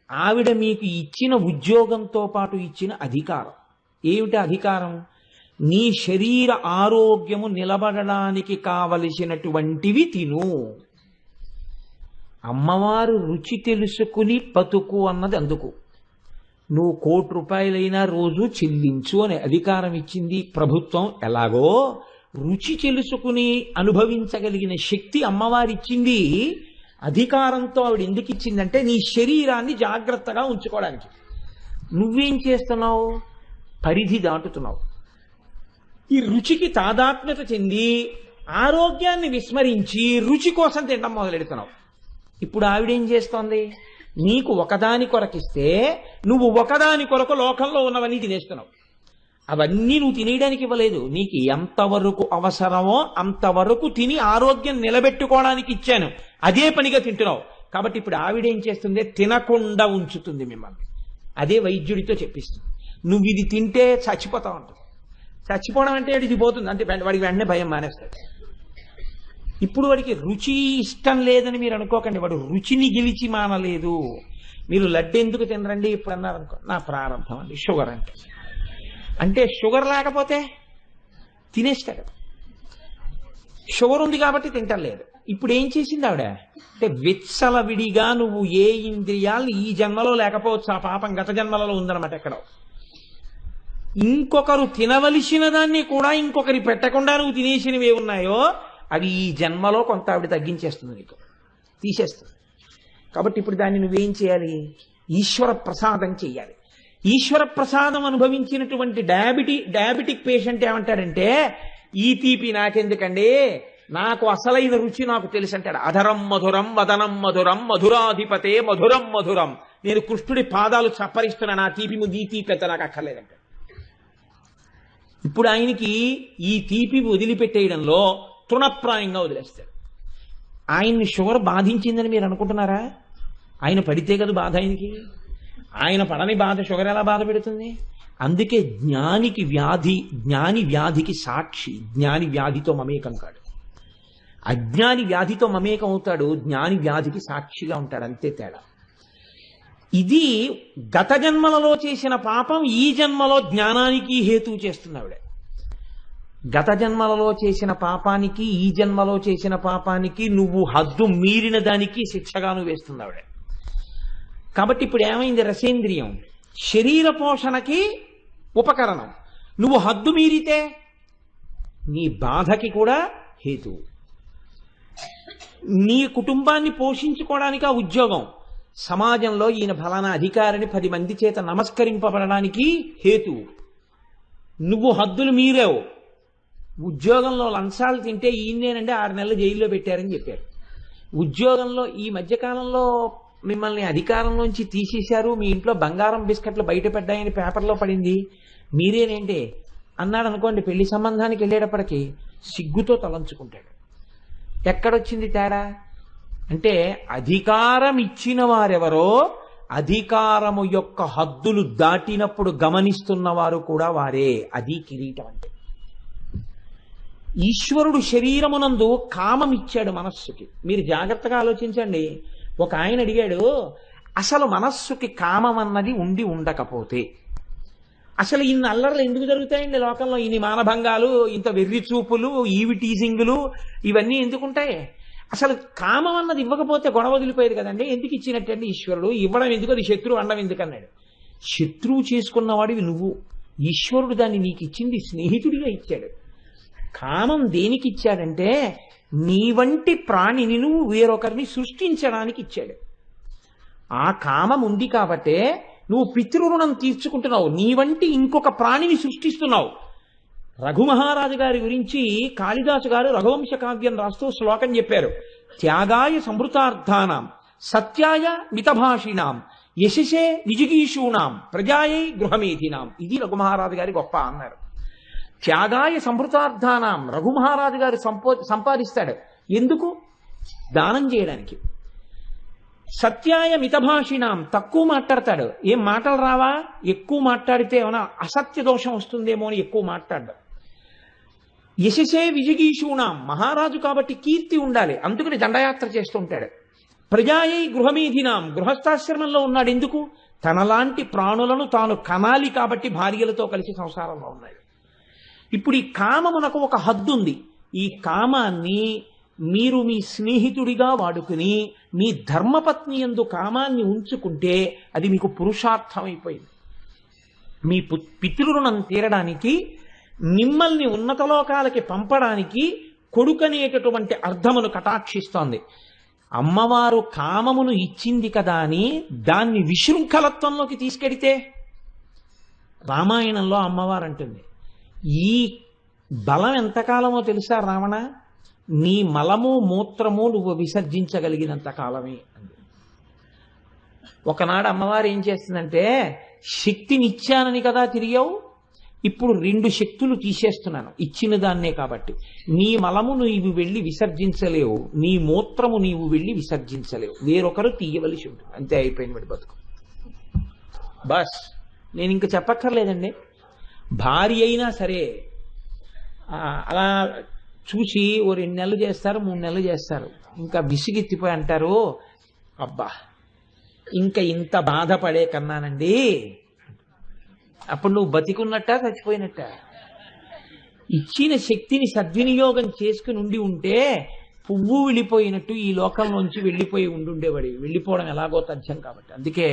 ఆవిడ మీకు ఇచ్చిన ఉద్యోగంతో పాటు ఇచ్చిన అధికారం. ఏమిటి అధికారం? నీ శరీర ఆరోగ్యము నిలబడడానికి కావలసినటువంటివి తిను. అమ్మవారు రుచి తెలుసుకుని బతుకు అన్నది అందుకు. నువ్వు 1,00,00,000 రూపాయలైనా రోజు చెల్లించు అనే అధికారం ఇచ్చింది ప్రభుత్వం. ఎలాగో రుచి తెలుసుకుని అనుభవించగలిగిన శక్తి అమ్మవారిచ్చింది. అధికారంతో ఆవిడ ఎందుకు ఇచ్చిందంటే నీ శరీరాన్ని జాగ్రత్తగా ఉంచుకోవడానికి. నువ్వేం చేస్తున్నావు? పరిధి దాటుతున్నావు. ఈ రుచికి తాదాత్మ్యత చెంది ఆరోగ్యాన్ని విస్మరించి రుచి కోసం తినడం మొదలెడుతున్నావు. ఇప్పుడు ఆవిడేం చేస్తోంది? నీకు ఒకదాని కొరకిస్తే నువ్వు ఒకదాని కొరకు లోకంలో ఉన్నవన్నీ తినేస్తున్నావు. అవన్నీ నువ్వు తినేయడానికి ఇవ్వలేదు. నీకు ఎంతవరకు అవసరమో అంతవరకు తిని ఆరోగ్యం నిలబెట్టుకోవడానికి ఇచ్చాను. అదే పనిగా తింటున్నావు. కాబట్టి ఇప్పుడు ఆవిడేం చేస్తుంది? తినకుండా ఉంచుతుంది మిమ్మల్ని. అదే వైద్యుడితో చెప్పిస్తుంది. నువ్వు ఇది తింటే చచ్చిపోతావు అంటుంది. చచ్చిపోవడం అంటే ఇది పోతుంది అంటే వాడికి వెంటనే భయం మానేస్తాడు. ఇప్పుడు వాడికి రుచి ఇష్టం లేదని మీరు అనుకోకండి. వాడు రుచిని గెలిచి మానలేదు. మీరు లడ్డు ఎందుకు తినరండి ఇప్పుడు అన్నారనుకో, నా ప్రారంభం అండి షుగర్ అంటే షుగర్ లేకపోతే తినేస్తాడు. షుగర్ ఉంది కాబట్టి తింటలేదు. ఇప్పుడు ఏం చేసింది ఆవిడ అంటే విచ్చలవిడిగా నువ్వు ఏ ఇంద్రియాలు ఈ జన్మలో లేకపోవచ్చు, ఆ పాపం గత జన్మలలో ఉందన్నమాట. ఎక్కడో ఇంకొకరు తినవలసిన దాన్ని కూడా ఇంకొకరి పెట్టకుండా నువ్వు తినేసినవి ఉన్నాయో అవి ఈ జన్మలో కొంత ఆవిడ తగ్గించేస్తుంది, నీకు తీసేస్తుంది. కాబట్టి ఇప్పుడు దాన్ని నువ్వేం చేయాలి? ఈశ్వర ప్రసాదం చెయ్యాలి. ఈశ్వర ప్రసాదం అనుభవించినటువంటి డయాబెటిక్ పేషెంట్ ఏమంటాడంటే ఈ తీపి నాకెందుకండి, నాకు అసలైన రుచి నాకు తెలుసు అంటాడు. అధరం మధురం వదనం మధురం మధురాధిపతే మధురం మధురం. నేను కృష్ణుడి పాదాలు చప్పరిస్తున్నా, నా తీపి ముందు ఈ తీపి అంత నాకు అక్కర్లేదంట. ఇప్పుడు ఆయనకి ఈ తీపి వదిలిపెట్టేయడంలో తృణప్రాయంగా వదిలేస్తాడు. ఆయన్ని షుగర్ బాధించిందని మీరు అనుకుంటున్నారా? ఆయన పడితే కదా బాధ ఆయనకి. ఆయన పడని బాధ షుగర్ ఎలా బాధ పెడుతుంది? అందుకే జ్ఞాని వ్యాధికి సాక్షి. జ్ఞాని వ్యాధితో మమేకం కాడు. అజ్ఞాని వ్యాధితో మమేకం అవుతాడు, జ్ఞాని వ్యాధికి సాక్షిగా ఉంటాడు. అంతే తేడా. ఇది గత జన్మలలో చేసిన పాపం ఈ జన్మలో జ్ఞానానికి హేతువు చేస్తుంది ఆవిడ. గత జన్మలలో చేసిన పాపానికి ఈ జన్మలో చేసిన పాపానికి నువ్వు హద్దు మీరిన దానికి శిక్షగాను వేస్తుంది ఆవిడ. కాబట్టి ఇప్పుడు ఏమైంది? రసేంద్రియం శరీర పోషణకి ఉపకరణం. నువ్వు హద్దు మీరితే నీ బాధకి కూడా హేతువు. నీ కుటుంబాన్ని పోషించుకోవడానికి ఆ ఉద్యోగం, సమాజంలో ఈయన ఫలానా అధికారిని 10 మంది చేత నమస్కరింపబడడానికి హేతువు. నువ్వు హద్దులు మీరావు. ఉద్యోగంలో లంచాలు తింటే ఈయనేనంటే 6 నెలలు జైల్లో పెట్టారని చెప్పారు. ఉద్యోగంలో ఈ మధ్యకాలంలో మిమ్మల్ని అధికారంలోంచి తీసేశారు, మీ ఇంట్లో బంగారం బిస్కెట్లు బయటపడ్డాయని పేపర్లో పడింది, మీరేనేంటి అన్నాడు అనుకోండి. పెళ్లి సంబంధానికి వెళ్ళేటప్పటికి సిగ్గుతో తలంచుకుంటాడు. ఎక్కడొచ్చింది తేడా అంటే అధికారం ఇచ్చిన వారెవరో అధికారము యొక్క హద్దులు దాటినప్పుడు గమనిస్తున్నవారు కూడా వారే. అది కిరీటం అంటే. ఈశ్వరుడు శరీరమునందు కామం ఇచ్చాడు మనస్సుకి. మీరు జాగ్రత్తగా ఆలోచించండి. ఒక ఆయన అడిగాడు, అసలు మనస్సుకి కామం అన్నది ఉండి ఉండకపోతే అసలు ఇన్ని అల్లర్లు ఎందుకు జరుగుతాయండి లోకంలో? ఇన్ని మానభంగాలు, ఇంత వెర్రి చూపులు, ఈవి టీజింగులు ఇవన్నీ ఎందుకుంటాయి? అసలు కామం అన్నది ఇవ్వకపోతే గొడవ వదిలిపోయేది కదండి. ఎందుకు ఇచ్చినట్టండి ఈశ్వరుడు? ఇవ్వడం ఎందుకు? అది శత్రువు అండం ఎందుకన్నాడు. శత్రువు చేసుకున్నవాడివి నువ్వు. ఈశ్వరుడు దాన్ని నీకు ఇచ్చింది స్నేహితుడిగా ఇచ్చాడు. కామం దేనికి ఇచ్చాడంటే నీ వంటి ప్రాణిని నువ్వు వేరొకరిని సృష్టించడానికి ఇచ్చాడు. ఆ కామం ఉంది కాబట్టే నువ్వు పితృరుణం తీర్చుకుంటున్నావు. నీ వంటి ఇంకొక ప్రాణిని సృష్టిస్తున్నావు. రఘుమహారాజు గారి గురించి కాళిదాసు గారు రఘువంశ కావ్యం రాస్తూ శ్లోకం చెప్పారు. త్యాగాయ సంవృతార్థానాం సత్యాయ మితభాషిణాం యశసే నిజిగీషూణాం ప్రజాయై గృహమేధినాం. ఇది రఘుమహారాజు గారి గొప్ప అన్నారు. త్యాగాయ సంవృతార్థానాం రఘుమహారాజు గారు సంపాదిస్తాడు. ఎందుకు? దానం చేయడానికి. సత్యాయ మితభాషిణాం తక్కువ మాట్లాడతాడు. ఏం మాటలు రావా? ఎక్కువ మాట్లాడితే ఏమైనా అసత్య దోషం వస్తుందేమో అని ఎక్కువ మాట్లాడ్డాడు. యశసే విజిగీషూణాం మహారాజు కాబట్టి కీర్తి ఉండాలి, అందుకని దండయాత్ర చేస్తుంటాడు. ప్రజాయై గృహమేధినాం గృహస్థాశ్రమంలో ఉన్నాడు. ఎందుకు? తనలాంటి ప్రాణులను తాను కనాలి కాబట్టి భార్యలతో కలిసి సంసారంలో ఉన్నాడు. ఇప్పుడు ఈ కామమునకు ఒక హద్దు ఉంది. ఈ కామాన్ని మీరు మీ స్నేహితుడిగా వాడుకుని మీ ధర్మపత్ని యందు కామాన్ని ఉంచుకుంటే అది మీకు పురుషార్థమైపోయింది. మీ పితృరుణం తీరడానికి, మిమ్మల్ని ఉన్నత లోకాలకి పంపడానికి కొడుకనేటటువంటి అర్థమును కటాక్షిస్తోంది. అమ్మవారు కామమును ఇచ్చింది కదా అని దాన్ని విశృంఖలత్వంలోకి తీసుకెడితే, రామాయణంలో అమ్మవారు అంటుంది, ఈ బలం ఎంతకాలమో తెలుసా రావణ, నీ మలము మూత్రము నువ్వు విసర్జించగలిగినంత కాలమే అంది. ఒకనాడు అమ్మవారు ఏం చేస్తుందంటే, శక్తినిచ్చానని కదా తిరిగావు, ఇప్పుడు 2 శక్తులు తీసేస్తున్నాను ఇచ్చిన దాన్నే కాబట్టి. నీ మలము నీవు వెళ్ళి విసర్జించలేవు, నీ మూత్రము నీవు వెళ్ళి విసర్జించలేవు, వేరొకరు తీయవలసి ఉంటుంది. అంతే, అయిపోయింది వాడి బతుకు. బస్, నేను ఇంక చెప్పక్కర్లేదండి. భార్య అయినా సరే అలా చూసి ఓ 2 నెలలు చేస్తారు, 3 నెలలు చేస్తారు, ఇంకా విసిగెత్తిపోయి అంటారు, అబ్బా ఇంకా ఇంత బాధపడే కన్నానండి. అప్పుడు నువ్వు బతికున్నట్ట చచ్చిపోయినట్ట? ఇచ్చిన శక్తిని సద్వినియోగం చేసుకుని ఉంటే పువ్వు వెళ్ళిపోయినట్టు ఈ లోకంలోంచి వెళ్ళిపోయి ఉండుండేవాడి. వెళ్ళిపోవడం ఎలాగో తథ్యం కాబట్టి. అందుకే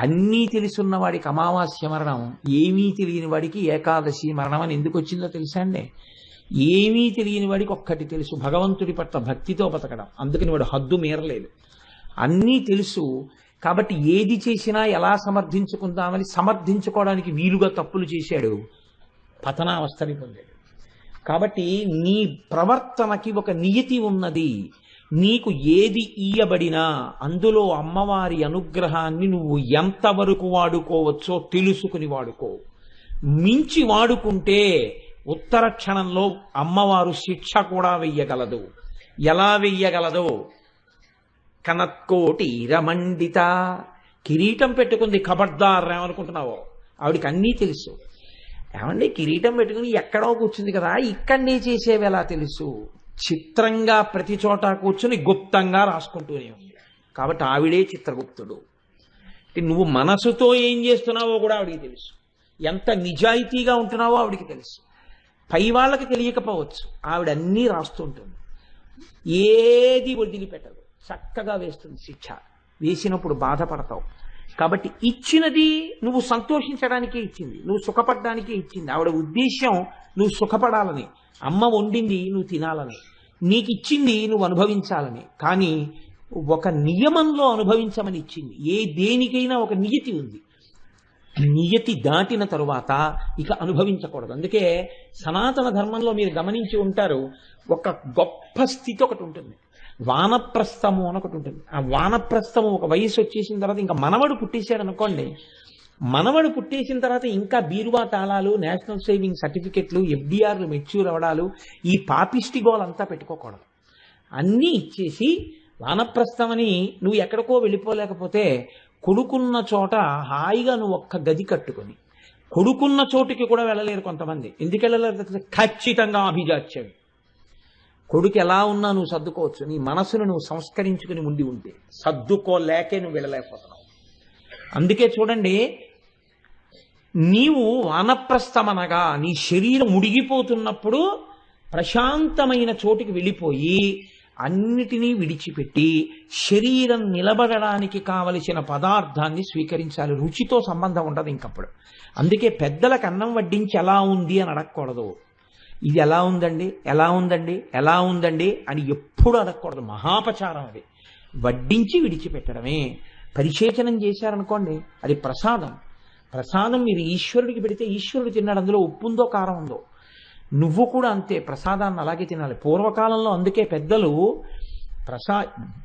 అన్నీ తెలుసున్న వాడికి అమావాస్య మరణం, ఏమీ తెలియని వాడికి ఏకాదశి మరణం అని ఎందుకు వచ్చిందో తెలుసా అండి? ఏమీ తెలియని వాడికి ఒక్కటి తెలుసు, భగవంతుడి పట్ల భక్తితో బతకడం. అందుకని వాడు హద్దు మీరలేదు. అన్నీ తెలుసు కాబట్టి ఏది చేసినా ఎలా సమర్థించుకుందామని సమర్థించుకోవడానికి వీలుగా తప్పులు చేశాడు, పతనావస్థని పొందాడు. కాబట్టి నీ ప్రవర్తనకి ఒక నియతి ఉన్నది. నీకు ఏది ఇయ్యబడినా అందులో అమ్మవారి అనుగ్రహాన్ని నువ్వు ఎంతవరకు వాడుకోవచ్చో తెలుసుకుని వాడుకో. మించి వాడుకుంటే ఉత్తర క్షణంలో అమ్మవారు శిక్ష కూడా వెయ్యగలదు. ఎలా వెయ్యగలదో, కనత్కోటి రమండిత, కిరీటం పెట్టుకుంది, ఖబర్దార్ ఏమనుకుంటున్నావో, ఆవిడికి అన్నీ తెలుసు. ఏమండి, కిరీటం పెట్టుకుని ఎక్కడో కూర్చుంది కదా, ఇక్కడనే చేసేవి ఎలా తెలుసు? చిత్రంగా ప్రతి చోట కూర్చుని గుప్తంగా రాసుకుంటూనే ఉంది. కాబట్టి ఆవిడే చిత్రగుప్తుడు. నువ్వు మనసుతో ఏం చేస్తున్నావో కూడా ఆవిడికి తెలుసు, ఎంత నిజాయితీగా ఉంటున్నావో ఆవిడికి తెలుసు. పై వాళ్ళకి తెలియకపోవచ్చు, ఆవిడ అన్నీ రాస్తుంటుంది, ఏది వదిలిపెట్టదు, చక్కగా వేస్తుంది శిక్ష. వేసినప్పుడు బాధపడతావు. కాబట్టి ఇచ్చినది నువ్వు సంతోషించడానికే ఇచ్చింది, నువ్వు సుఖపడడానికే ఇచ్చింది. ఆవిడ ఉద్దేశ్యం నువ్వు సుఖపడాలని, అమ్మ వండింది నువ్వు తినాలని, నీకు ఇచ్చింది నువ్వు అనుభవించాలని. కానీ ఒక నియమంలో అనుభవించమని ఇచ్చింది. దేనికైనా ఒక నియతి ఉంది. నియతి దాటిన తరువాత ఇక అనుభవించకూడదు. అందుకే సనాతన ధర్మంలో మీరు గమనించి ఉంటారు, ఒక గొప్ప స్థితి ఒకటి ఉంటుంది, వానప్రస్థము అని ఒకటి ఉంటుంది. ఆ వానప్రస్థము ఒక వయసు వచ్చేసిన తర్వాత, ఇంకా మనవడు పుట్టేశాడు అనుకోండి, మనవడు పుట్టేసిన తర్వాత ఇంకా బీరువా తాళాలు, నేషనల్ సేవింగ్ సర్టిఫికెట్లు, ఎఫ్డిఆర్లు మెచ్యూర్ అవడాలు, ఈ పాపిష్టి గోలంతా పెట్టుకోకూడదు. అన్నీ ఇచ్చేసి వానప్రస్థమని నువ్వు ఎక్కడికో వెళ్ళిపోలేకపోతే కొడుకున్న చోట హాయిగా నువ్వు ఒక్క గది కట్టుకొని, కొడుకున్న చోటుకి కూడా వెళ్ళలేరు కొంతమంది. ఎందుకు వెళ్ళలేరు? ఖచ్చితంగా అభిజాత్యం. కొడుకు ఎలా ఉన్నా నువ్వు సర్దుకోవచ్చు, నీ మనసును నువ్వు సంస్కరించుకుని ఉండి ఉంటే. సర్దుకోలేకే నువ్వు వెళ్ళలేకపోతున్నావు. అందుకే చూడండి, నీవు వానప్రస్థమనగా నీ శరీరం ఉడిగిపోతున్నప్పుడు ప్రశాంతమైన చోటికి వెళ్ళిపోయి అన్నిటినీ విడిచిపెట్టి శరీరం నిలబడడానికి కావలసిన పదార్థాన్ని స్వీకరించాలి. రుచితో సంబంధం ఉండదు ఇంకప్పుడు. అందుకే పెద్దలకు అన్నం వడ్డించి ఎలా ఉంది అని అడగకూడదు. ఇది ఎలా ఉందండి, ఎలా ఉందండి, ఎలా ఉందండి అని ఎప్పుడు అడగకూడదు. మహాపచారం అది. వడ్డించి విడిచిపెట్టడమే. పరిశేచనం చేశారనుకోండి, అది ప్రసాదం. ప్రసాదం మీరు ఈశ్వరుడికి పెడితే ఈశ్వరుడు తిన్నాడు. అందులో ఉప్పు ఉందో కారం ఉందో. నువ్వు కూడా అంతే, ప్రసాదాన్ని అలాగే తినాలి. పూర్వకాలంలో అందుకే పెద్దలు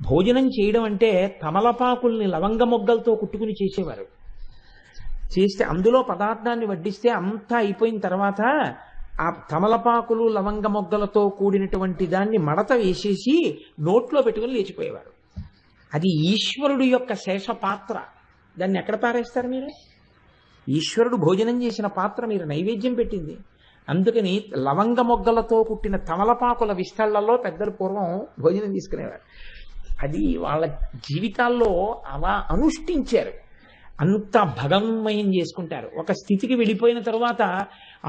భోజనం చేయడం అంటే తమలపాకుల్ని లవంగ మొగ్గలతో కుట్టుకుని చేసేవారు. చేస్తే అందులో పదార్థాన్ని వడ్డిస్తే అంతా అయిపోయిన తర్వాత ఆ తమలపాకులు లవంగ మొగ్గలతో కూడినటువంటి దాన్ని మడత వేసేసి నోట్లో పెట్టుకుని లేచిపోయేవారు. అది ఈశ్వరుడు యొక్క శేష పాత్ర. దాన్ని ఎక్కడ పారేస్తారు మీరు? ఈశ్వరుడు భోజనం చేసిన పాత్ర మీరు నైవేద్యం పెట్టింది. అందుకని లవంగ మొగ్గలతో కుట్టిన తమలపాకుల విస్తళ్లలో పెద్దలు పూర్వం భోజనం తీసుకునేవారు. అది వాళ్ళ జీవితాల్లో అలా అనుష్ఠించారు. అంత భగవన్మయం చేసుకుంటారు. ఒక స్థితికి వెళ్ళిపోయిన తర్వాత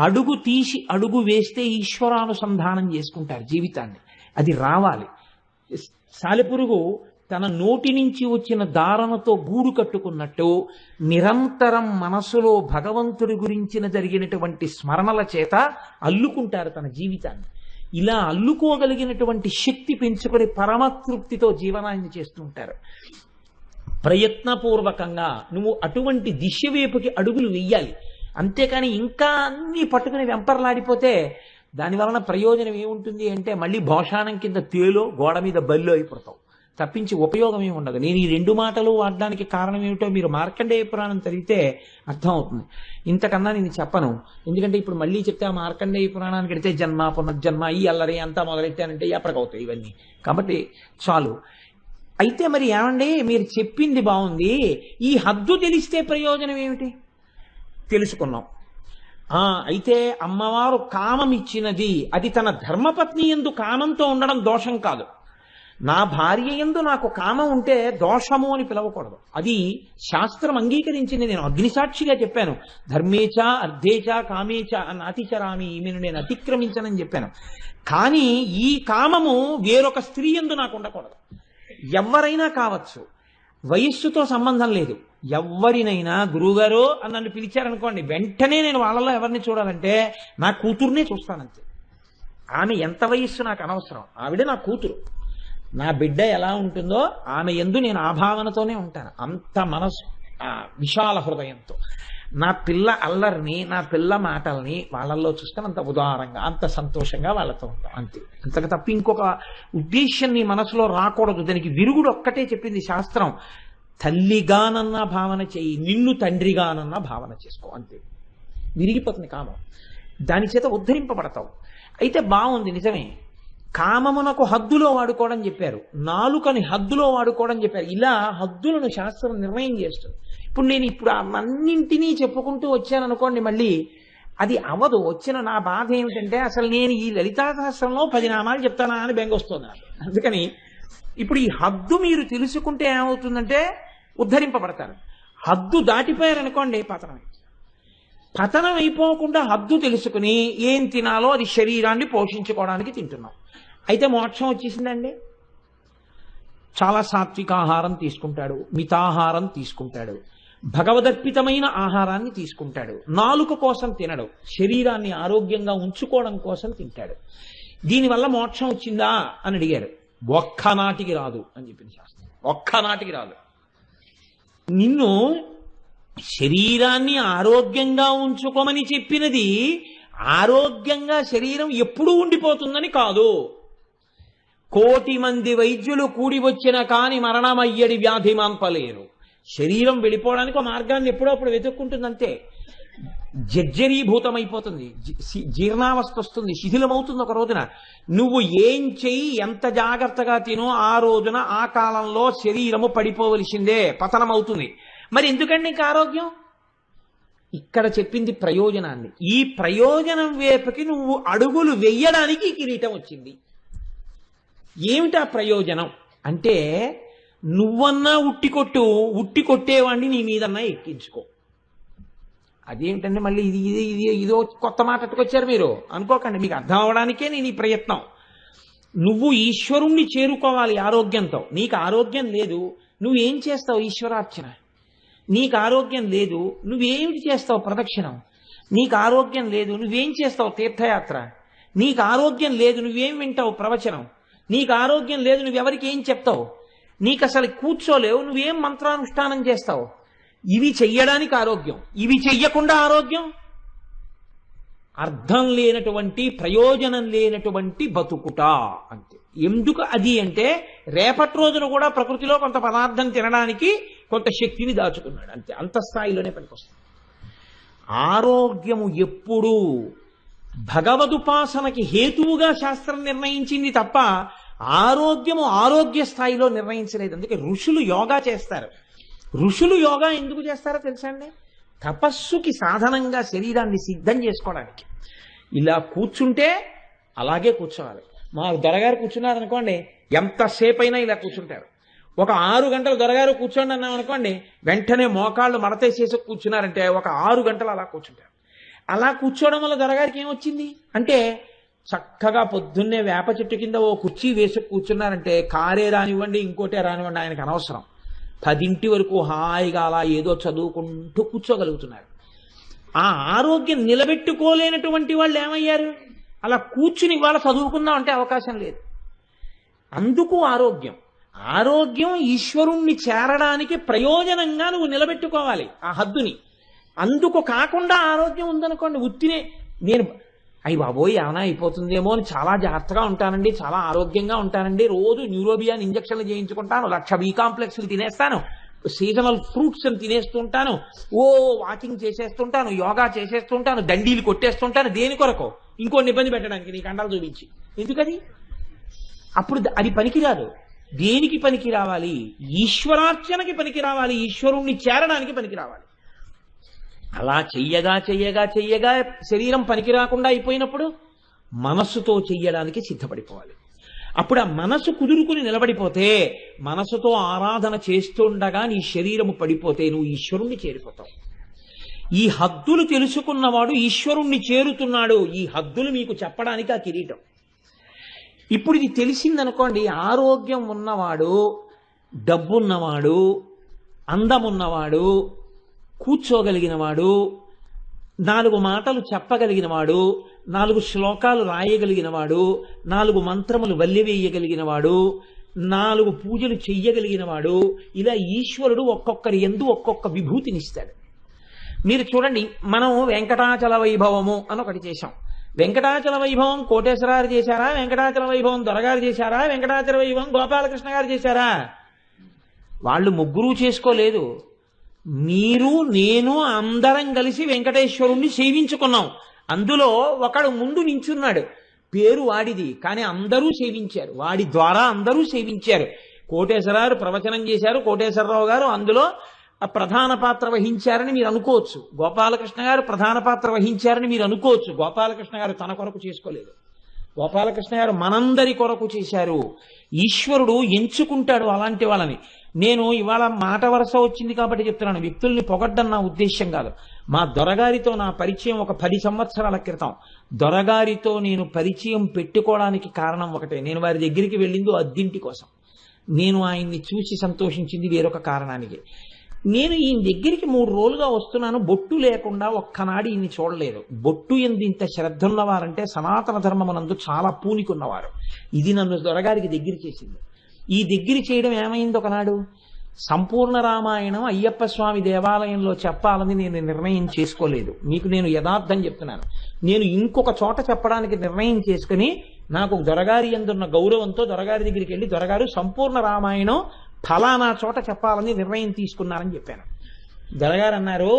అడుగు తీసి అడుగు వేస్తే ఈశ్వరానుసంధానం చేసుకుంటారు జీవితాన్ని. అది రావాలి. సాలెపురుగు తన నోటి నుంచి వచ్చిన దారనతో గూడు కట్టుకున్నట్టు నిరంతరం మనసులో భగవంతుడి గురించిన జరిగినటువంటి స్మరణల చేత అల్లుకుంటారు తన జీవితాన్ని. ఇలా అల్లుకోగలిగినటువంటి శక్తి పెంచుకొని పరమతృప్తితో జీవనాన్ని చేస్తుంటారు. ప్రయత్నపూర్వకంగా నువ్వు అటువంటి దిశ వైపుకి అడుగులు వెయ్యాలి. అంతేకాని ఇంకా అన్ని పట్టుకుని వెంపర్లాడిపోతే దాని వలన ప్రయోజనం ఏముంటుంది అంటే మళ్ళీ భోషాణం కింద తేలో గోడ మీద బల్లో అయిపోతావు తప్పించి ఉపయోగం ఏమి ఉండదు. నేను ఈ రెండు మాటలు వాడడానికి కారణం ఏమిటో మీరు మార్కండేయ పురాణం చదివితే అర్థమవుతుంది. ఇంతకన్నా నేను చెప్పను. ఎందుకంటే ఇప్పుడు మళ్ళీ చెప్తే ఆ మార్కండేయ పురాణానికి వెడితే జన్మ పునర్జన్మ ఈ అల్లరి అంతా మొదలెట్టానంటే ఎప్పటికవుతాయి ఇవన్నీ. కాబట్టి చాలు. అయితే మరి ఏమండి మీరు చెప్పింది బాగుంది, ఈ హద్దు తెలిస్తే ప్రయోజనం ఏమిటి తెలుసుకున్నాం. అయితే అమ్మవారు కామం ఇచ్చినది, అది తన ధర్మపత్ని యందు కామంతో ఉండడం దోషం కాదు. నా భార్య యందు నాకు కామం ఉంటే దోషము అని పిలవకూడదు. అది శాస్త్రం అంగీకరించింది. నేను అగ్నిసాక్షిగా చెప్పాను, ధర్మేచ అర్ధేచ కామేచ నాతిచరామి, ఈమెను నేను అతిక్రమించనని చెప్పాను. కానీ ఈ కామము వేరొక స్త్రీ యందు నాకు ఉండకూడదు. ఎవరైనా కావచ్చు, వయస్సుతో సంబంధం లేదు. ఎవరినైనా గురువుగారు అని నన్ను పిలిచారనుకోండి, వెంటనే నేను వాళ్ళలో ఎవరిని చూడాలంటే నా కూతుర్నే చూస్తానంతే. ఆమె ఎంత వయస్సు నాకు అనవసరం, ఆవిడ నా కూతురు. నా బిడ్డ ఎలా ఉంటుందో ఆమె యందు నేను ఆ భావనతోనే ఉంటాను. అంత మనసు విశాల హృదయంతో నా పిల్ల అల్లరిని, నా పిల్ల మాటల్ని వాళ్ళల్లో చూస్తే అంత ఉదారంగా, అంత సంతోషంగా వాళ్ళతో ఉంటాం అంతే. అంతకు తప్ప ఇంకొక ఉద్దేశ్యం నీ మనసులో రాకూడదు. దానికి విరుగుడు ఒక్కటే చెప్పింది శాస్త్రం, తల్లిగానన్నా భావన చేయి, నిన్ను తండ్రిగానన్నా భావన చేసుకో, అంతే. విరిగిపోతుంది కామం, దాని చేత ఉద్ధరింపబడతావు. అయితే బాగుంది, నిజమే. కామమునకు హద్దులో వాడుకోవడం చెప్పారు, నాలుకని హద్దులో వాడుకోవడం చెప్పారు. ఇలా హద్దులను శాస్త్రం నిర్ణయం చేస్తుంది. ఇప్పుడు నేను అన్నింటినీ చెప్పుకుంటూ వచ్చాను అనుకోండి, మళ్ళీ అది అవదు. వచ్చిన నా బాధ ఏమిటంటే అసలు నేను ఈ లలితా సహస్రంలో 10 నామాలు చెప్తానా అని బెంగొస్తుంది నాకు. అందుకని ఇప్పుడు ఈ హద్దు మీరు తెలుసుకుంటే ఏమవుతుందంటే ఉద్ధరింపబడతారు. హద్దు దాటిపోయారనుకోండి పతనం అయిపోకుండా హద్దు తెలుసుకుని ఏం తినాలో అది శరీరాన్ని పోషించుకోవడానికి తింటున్నాం. అయితే మోక్షం వచ్చేసిందండి. చాలా సాత్విక ఆహారం తీసుకుంటాడు, మితాహారం తీసుకుంటాడు, భగవదర్పితమైన ఆహారాన్ని తీసుకుంటాడు, నాలుక కోసం తినడు, శరీరాన్ని ఆరోగ్యంగా ఉంచుకోవడం కోసం తింటాడు. దీనివల్ల మోక్షం వచ్చిందా అని అడిగారు. ఒక్కనాటికి రాదు అని చెప్పింది శాస్త్రం. ఒక్కనాటికి రాదు. నిన్ను శరీరాన్ని ఆరోగ్యంగా ఉంచుకోమని చెప్పినది ఆరోగ్యంగా శరీరం ఎప్పుడూ ఉండిపోతుందని కాదు. 1,000,000 మంది వైద్యులు కూడి వచ్చిన కాని మరణమయ్యడి వ్యాధి మాన్పలేరు. శరీరం వెళ్ళిపోవడానికి ఒక మార్గాన్ని ఎప్పుడప్పుడు వెతుక్కుంటుందంతే. జర్జరీభూతమైపోతుంది, జీర్ణావస్థ వస్తుంది, శిథిలమవుతుంది ఒక రోజున. నువ్వు ఏం చెయ్యి, ఎంత జాగ్రత్తగా తినో ఆ రోజున ఆ కాలంలో శరీరము పడిపోవలసిందే, పతనమవుతుంది. మరి ఎందుకండి ఇంకా ఆరోగ్యం? ఇక్కడ చెప్పింది ప్రయోజనాన్ని. ఈ ప్రయోజనం వైపుకి నువ్వు అడుగులు వెయ్యడానికి కిరీటం వచ్చింది. ఏమిటా ప్రయోజనం అంటే, నువ్వన్నా ఉట్టి కొట్టేవాడిని నీ మీదన్నా ఎక్కించుకో. అదేమిటంటే మళ్ళీ ఇదో కొత్త మాట అట్టుకొచ్చారు మీరు అనుకోకండి, మీకు అర్థం అవడానికే నేను ఈ ప్రయత్నం. నువ్వు ఈశ్వరుణ్ణి చేరుకోవాలి ఆరోగ్యంతో. నీకు ఆరోగ్యం లేదు, నువ్వేం చేస్తావు? ఈశ్వరార్చన. నీకు ఆరోగ్యం లేదు, నువ్వేమిటి చేస్తావు? ప్రదక్షిణం. నీకు ఆరోగ్యం లేదు, నువ్వేం చేస్తావు? తీర్థయాత్ర. నీకు ఆరోగ్యం లేదు, నువ్వేం వింటావు? ప్రవచనం. నీకు ఆరోగ్యం లేదు, నువ్వెవరికి ఏం చెప్తావు? నీకు అసలు కూర్చోలేవు, నువ్వేం మంత్రానుష్ఠానం చేస్తావు? ఇవి చెయ్యడానికి ఆరోగ్యం, ఇవి చెయ్యకుండా ఆరోగ్యం. అర్థం లేనటువంటి, ప్రయోజనం లేనటువంటి బతుకుట అంతే. ఎందుకు అది అంటే, రేపటి రోజున కూడా ప్రకృతిలో కొంత పదార్థం తినడానికి కొంత శక్తిని దాచుకున్నాడు అంతే. అంత స్థాయిలోనే పనికొస్తుంది. ఆరోగ్యము ఎప్పుడూ భగవదుపాసనకి హేతువుగా శాస్త్రం నిర్ణయించింది తప్ప ఆరోగ్యము ఆరోగ్య స్థాయిలో నిర్ణయించలేదు. అందుకే ఋషులు యోగా చేస్తారు. ఋషులు యోగా ఎందుకు చేస్తారో తెలుసా అండి? తపస్సుకి సాధనంగా శరీరాన్ని సిద్ధం చేసుకోవడానికి. ఇలా కూర్చుంటే అలాగే కూర్చోవాలి. మా దొరగారు కూర్చున్నారనుకోండి, ఎంతసేపు అయినా ఇలా కూర్చుంటారు. ఒక 6 గంటలు దొరగారు కూర్చోండి అన్నాం అనుకోండి, వెంటనే మోకాళ్ళు మడతేసేసి కూర్చున్నారంటే ఒక 6 గంటలు అలా కూర్చుంటారు. అలా కూర్చోవడం వల్ల దొరగారికి ఏమొచ్చింది అంటే, చక్కగా పొద్దున్నే వేప చెట్టు కింద ఓ కుర్చీ వేసి కూర్చున్నారంటే కారే రానివ్వండి ఇంకోటే రానివ్వండి ఆయనకు అనవసరం. 10 వరకు హాయిగా అలా ఏదో చదువుకుంటూ కూర్చోగలుగుతున్నారు. ఆ ఆరోగ్యం నిలబెట్టుకోలేనటువంటి వాళ్ళు ఏమయ్యారు? అలా కూర్చుని ఇవాళ చదువుకుందాం అంటే అవకాశం లేదు. అందుకు ఆరోగ్యం ఈశ్వరుణ్ణి చేరడానికి ప్రయోజనంగా నువ్వు నిలబెట్టుకోవాలి ఆ హద్దుని. అందుకు కాకుండా ఆరోగ్యం ఉందనుకోండి, ఉత్తినే నేను అయ్యి బాబోయ్ ఏమైనా అయిపోతుందేమో అని చాలా జాగ్రత్తగా ఉంటానండి, చాలా ఆరోగ్యంగా ఉంటానండి, రోజు న్యూరోబియాన్ ఇంజక్షన్లు చేయించుకుంటాను, 1,00,000 బి కాంప్లెక్స్లు తినేస్తాను, సీజనల్ ఫ్రూట్స్ అని తినేస్తుంటాను, వాకింగ్ చేసేస్తుంటాను, యోగా చేసేస్తుంటాను, దండీలు కొట్టేస్తుంటాను. దేని కొరకు? ఇంకోటి ఇబ్బంది పెట్టడానికి, నీ కండాలు చూపించి. ఎందుకది? అప్పుడు అది పనికిరాదు. దేనికి పనికి రావాలి? ఈశ్వరార్చనకి పనికి రావాలి, ఈశ్వరుణ్ణి చేరడానికి పనికి రావాలి. అలా చెయ్యగా శరీరం పనికి రాకుండా అయిపోయినప్పుడు మనస్సుతో చెయ్యడానికి సిద్ధపడిపోవాలి. అప్పుడు ఆ మనసు కుదురుకుని నిలబడిపోతే, మనసుతో ఆరాధన చేస్తుండగా నీ శరీరము పడిపోతే నువ్వు ఈశ్వరుణ్ణి చేరిపోతావు. ఈ హద్దులు తెలుసుకున్నవాడు ఈశ్వరుణ్ణి చేరుతున్నాడు. ఈ హద్దులు మీకు చెప్పడానికి ఆ కిరీటం. ఇప్పుడు ఇది తెలిసిందనుకోండి, ఆరోగ్యం ఉన్నవాడు, డబ్బున్నవాడు, అందమున్నవాడు, కూర్చోగలిగినవాడు, 4 మాటలు చెప్పగలిగినవాడు, 4 శ్లోకాలు రాయగలిగినవాడు, 4 మంత్రములు వల్లివేయగలిగినవాడు, 4 పూజలు చెయ్యగలిగినవాడు, ఇలా ఈశ్వరుడు ఒక్కొక్కరి యందు ఒక్కొక్క విభూతినిస్తాడు. మీరు చూడండి, మనం వెంకటాచల వైభవము అని ఒకటి చేశాం. వెంకటాచల వైభవం కోటేశ్వరారు చేశారా? వెంకటాచల వైభవం దొరగారు చేశారా? వెంకటాచల వైభవం గోపాలకృష్ణ గారు చేశారా? వాళ్ళు ముగ్గురు చేసుకోలేదు. మీరు నేను అందరం కలిసి వెంకటేశ్వరుణ్ణి సేవించుకున్నాం. అందులో ఒకడు ముందు నించున్నాడు, పేరు వాడిది, కానీ అందరూ సేవించారు, వాడి ద్వారా అందరూ సేవించారు. కోటేశ్వరారు ప్రవచనం చేశారు, కోటేశ్వరరావు గారు అందులో ప్రధాన పాత్ర వహించారని మీరు అనుకోవచ్చు, గోపాలకృష్ణ గారు ప్రధాన పాత్ర వహించారని మీరు అనుకోవచ్చు. గోపాలకృష్ణ గారు తన కొరకు చేసుకోలేదు, గోపాలకృష్ణ గారు మనందరి కొరకు చేశారు. ఈశ్వరుడు ఎంచుకుంటాడు అలాంటి వాళ్ళని. నేను ఇవాళ మాట వరుస వచ్చింది కాబట్టి చెప్తున్నాను, వ్యక్తుల్ని పొగడ్డం నా ఉద్దేశ్యం కాదు. మా దొరగారితో నా పరిచయం ఒక 10 సంవత్సరాల క్రితం. దొరగారితో నేను పరిచయం పెట్టుకోవడానికి కారణం ఒకటే, నేను వారి దగ్గరికి వెళ్ళింది అద్దింటి కోసం. నేను ఆయన్ని చూసి సంతోషించింది వేరొక కారణానికి. నేను ఈయన దగ్గరికి 3 రోజులుగా వస్తున్నాను, బొట్టు లేకుండా ఒక్కనాడు ఈయన్ని చూడలేదు. బొట్టు ఎందు ఇంత శ్రద్ధ ఉన్నవారంటే సనాతన ధర్మమునందు చాలా పూనికున్నవారు. ఇది నన్ను దొరగారికి దగ్గర చేసింది. ఈ దగ్గర చేయడం ఏమైంది, ఒకనాడు సంపూర్ణ రామాయణం అయ్యప్ప స్వామి దేవాలయంలో చెప్పాలని నేను నిర్ణయం చేసుకోలేదు. మీకు నేను యథార్థం చెప్తున్నాను. నేను ఇంకొక చోట చెప్పడానికి నిర్ణయం చేసుకుని, నాకు దొరగారి యందున్న గౌరవంతో దొరగారి దగ్గరికి వెళ్ళి, దొరగారు సంపూర్ణ రామాయణం ఫలానా చోట చెప్పాలని నిర్ణయం తీసుకున్నారని చెప్పాను. దొరగారు అన్నారు,